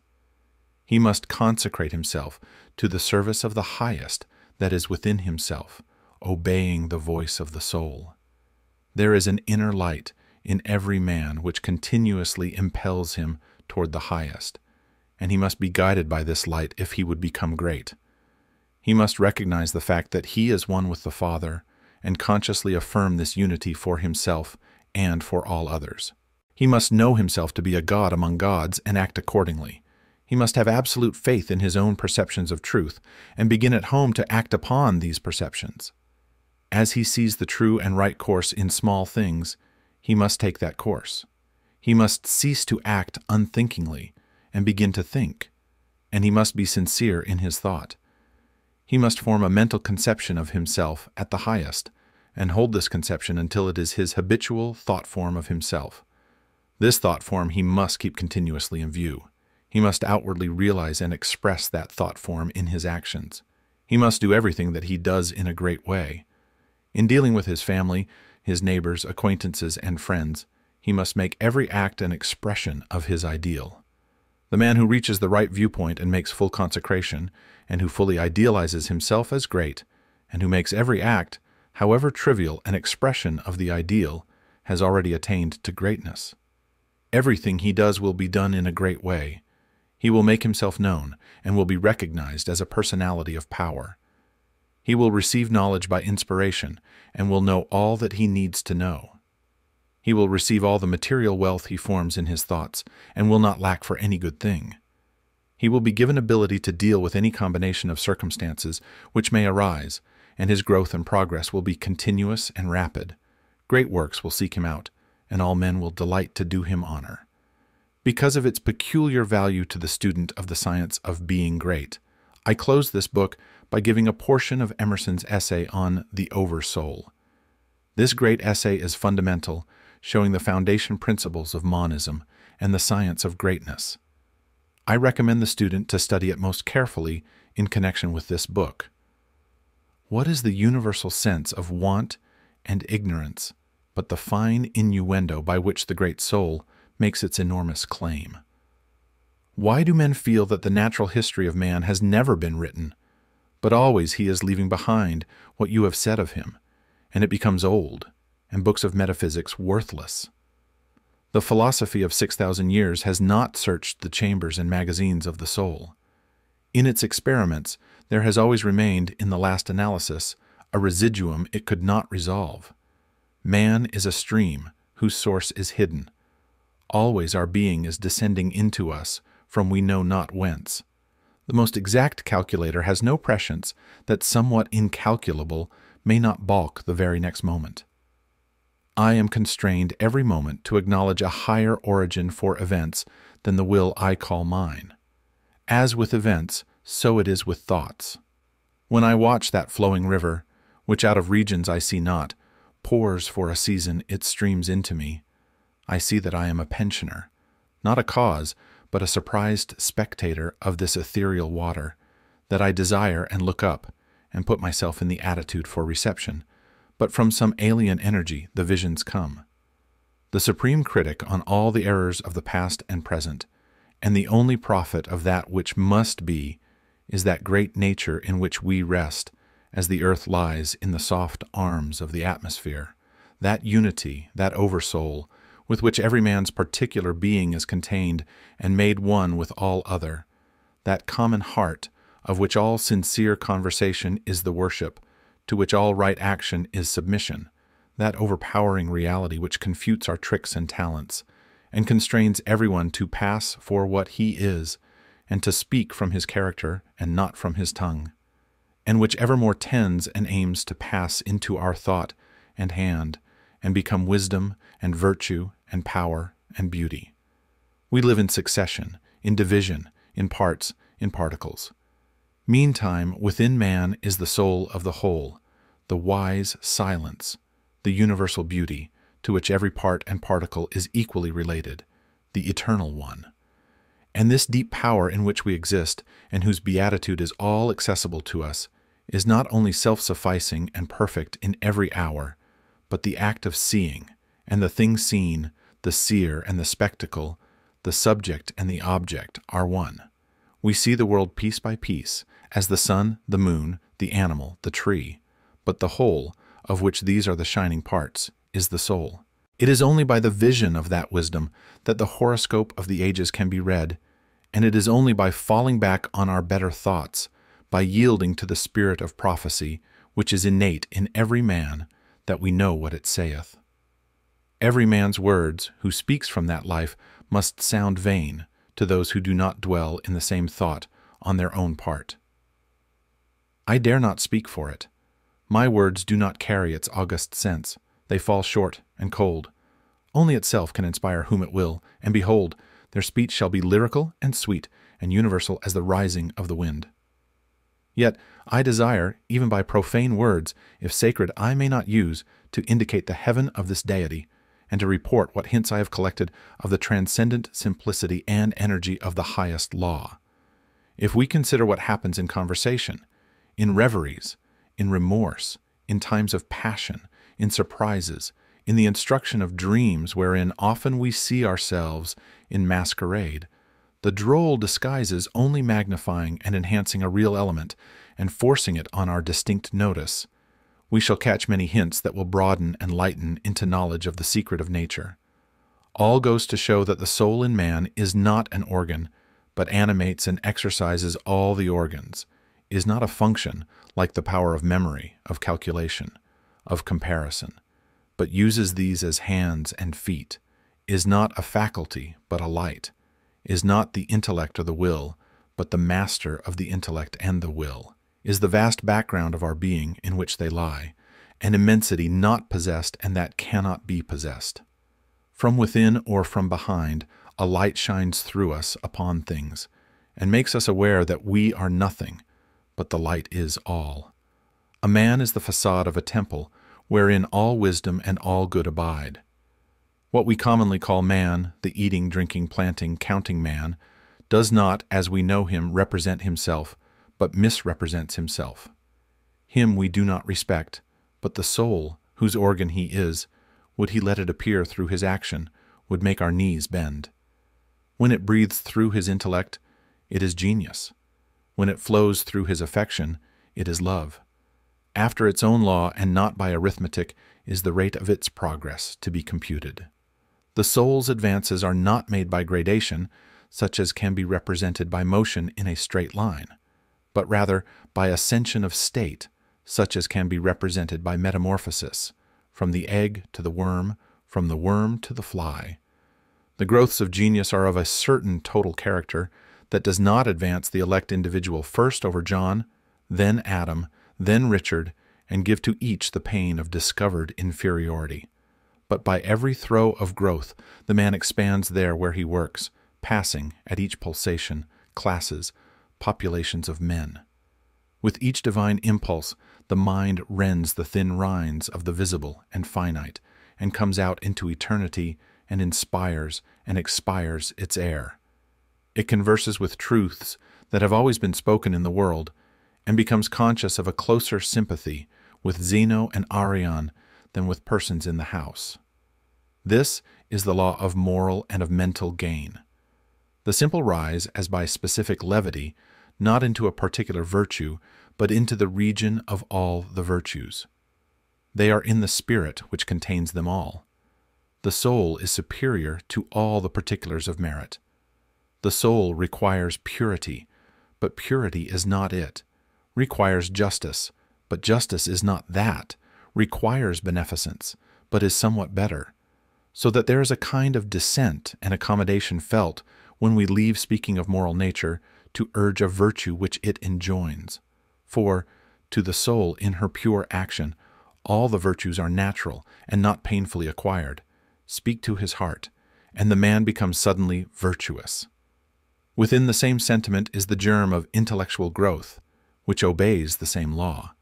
He must consecrate himself to the service of the highest that is within himself, obeying the voice of the soul. There is an inner light in every man which continuously impels him toward the highest, and he must be guided by this light if he would become great. He must recognize the fact that he is one with the Father and consciously affirm this unity for himself and for all others. He must know himself to be a God among gods and act accordingly. He must have absolute faith in his own perceptions of truth and begin at home to act upon these perceptions. As he sees the true and right course in small things, he must take that course. He must cease to act unthinkingly and begin to think, and he must be sincere in his thought. He must form a mental conception of himself at the highest and hold this conception until it is his habitual thought form of himself. This thought form he must keep continuously in view. He must outwardly realize and express that thought form in his actions. He must do everything that he does in a great way. In dealing with his family, his neighbors, acquaintances, and friends, he must make every act an expression of his ideal. The man who reaches the right viewpoint and makes full consecration, and who fully idealizes himself as great, and who makes every act, however trivial, an expression of the ideal, has already attained to greatness. Everything he does will be done in a great way. He will make himself known and will be recognized as a personality of power. He will receive knowledge by inspiration and will know all that he needs to know. He will receive all the material wealth he forms in his thoughts and will not lack for any good thing. He will be given ability to deal with any combination of circumstances which may arise, and his growth and progress will be continuous and rapid. Great works will seek him out, and all men will delight to do him honor. Because of its peculiar value to the student of the science of being great, I close this book by giving a portion of Emerson's essay on the Oversoul. This great essay is fundamental, showing the foundation principles of monism and the science of greatness. I recommend the student to study it most carefully in connection with this book. What is the universal sense of want and ignorance but the fine innuendo by which the great soul makes its enormous claim? Why do men feel that the natural history of man has never been written, but always he is leaving behind what you have said of him, and it becomes old, and books of metaphysics worthless? The philosophy of 6,000 years has not searched the chambers and magazines of the soul. In its experiments, there has always remained, in the last analysis, a residuum it could not resolve. Man is a stream whose source is hidden. Always our being is descending into us from we know not whence. The most exact calculator has no prescience that somewhat incalculable may not balk the very next moment. I am constrained every moment to acknowledge a higher origin for events than the will I call mine. As with events, so it is with thoughts. When I watch that flowing river, which out of regions I see not, pours for a season its streams into me, I see that I am a pensioner, not a cause, but a surprised spectator of this ethereal water, that I desire and look up, and put myself in the attitude for reception, but from some alien energy the visions come. The supreme critic on all the errors of the past and present, and the only prophet of that which must be, is that great nature in which we rest as the earth lies in the soft arms of the atmosphere, that unity, that oversoul, with which every man's particular being is contained and made one with all other, that common heart, of which all sincere conversation is the worship, to which all right action is submission, that overpowering reality which confutes our tricks and talents, and constrains everyone to pass for what he is, and to speak from his character and not from his tongue, and which evermore tends and aims to pass into our thought and hand, and become wisdom and virtue and power and beauty. We live in succession, in division, in parts, in particles. Meantime, within man is the soul of the whole, the wise silence, the universal beauty, to which every part and particle is equally related, the eternal one. And this deep power in which we exist, and whose beatitude is all accessible to us, is not only self-sufficing and perfect in every hour, but the act of seeing, and the thing seen, the seer and the spectacle, the subject and the object are one. We see the world piece by piece, as the sun, the moon, the animal, the tree, but the whole, of which these are the shining parts, is the soul. It is only by the vision of that wisdom that the horoscope of the ages can be read, and it is only by falling back on our better thoughts, by yielding to the spirit of prophecy, which is innate in every man, that we know what it saith. Every man's words, who speaks from that life, must sound vain to those who do not dwell in the same thought on their own part. I dare not speak for it. My words do not carry its august sense. They fall short and cold. Only itself can inspire whom it will, and behold, their speech shall be lyrical and sweet and universal as the rising of the wind. Yet I desire, even by profane words, if sacred I may not use, to indicate the heaven of this deity, and to report what hints I have collected of the transcendent simplicity and energy of the highest law. If we consider what happens in conversation, in reveries, in remorse, in times of passion, in surprises, in the instruction of dreams wherein often we see ourselves in masquerade, the droll disguises only magnifying and enhancing a real element and forcing it on our distinct notice, we shall catch many hints that will broaden and lighten into knowledge of the secret of nature. All goes to show that the soul in man is not an organ, but animates and exercises all the organs, is not a function like the power of memory, of calculation, of comparison, but uses these as hands and feet, is not a faculty but a light, is not the intellect or the will, but the master of the intellect and the will, is the vast background of our being in which they lie, an immensity not possessed and that cannot be possessed. From within or from behind, a light shines through us upon things, and makes us aware that we are nothing, but the light is all. A man is the facade of a temple, wherein all wisdom and all good abide. What we commonly call man, the eating, drinking, planting, counting man, does not, as we know him, represent himself, but misrepresents himself. Him we do not respect, but the soul, whose organ he is, would he let it appear through his action, would make our knees bend. When it breathes through his intellect, it is genius. When it flows through his affection, it is love. After its own law and not by arithmetic is the rate of its progress to be computed. The soul's advances are not made by gradation, such as can be represented by motion in a straight line, but rather by ascension of state, such as can be represented by metamorphosis, from the egg to the worm, from the worm to the fly. The growths of genius are of a certain total character that does not advance the elect individual first over John, then Adam, then Richard, and give to each the pain of discovered inferiority. But by every throe of growth, the man expands there where he works, passing, at each pulsation, classes, populations of men. With each divine impulse, the mind rends the thin rinds of the visible and finite, and comes out into eternity, and inspires and expires its air. It converses with truths that have always been spoken in the world, and becomes conscious of a closer sympathy with Zeno and Arion than with persons in the house. This is the law of moral and of mental gain. The simple rise, as by specific levity, not into a particular virtue, but into the region of all the virtues. They are in the spirit which contains them all. The soul is superior to all the particulars of merit. The soul requires purity, but purity is not it. Requires justice, but justice is not that. Requires beneficence, but is somewhat better. So that there is a kind of dissent and accommodation felt when we leave speaking of moral nature to urge a virtue which it enjoins. For, to the soul in her pure action, all the virtues are natural and not painfully acquired. Speak to his heart, and the man becomes suddenly virtuous. Within the same sentiment is the germ of intellectual growth, which obeys the same law.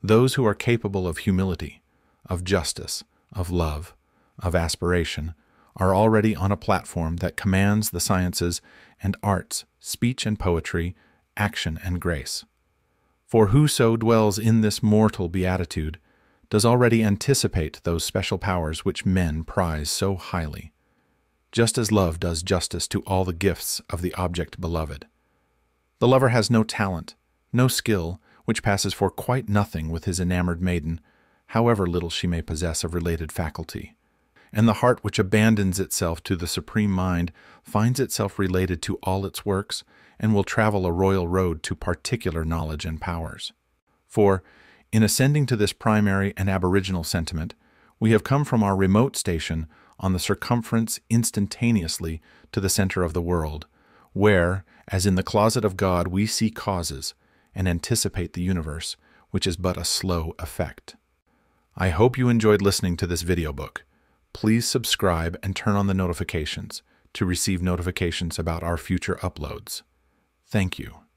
Those who are capable of humility, of justice, of love, of aspiration, are already on a platform that commands the sciences and arts, speech and poetry, action and grace. For whoso dwells in this mortal beatitude does already anticipate those special powers which men prize so highly, just as love does justice to all the gifts of the object beloved. The lover has no talent, no skill, which passes for quite nothing with his enamored maiden, however little she may possess of related faculty. And the heart which abandons itself to the supreme mind finds itself related to all its works, and will travel a royal road to particular knowledge and powers. For, in ascending to this primary and aboriginal sentiment, we have come from our remote station on the circumference instantaneously to the center of the world, where, as in the closet of God, we see causes and anticipate the universe, which is but a slow effect. I hope you enjoyed listening to this video book. Please subscribe and turn on the notifications to receive notifications about our future uploads. Thank you.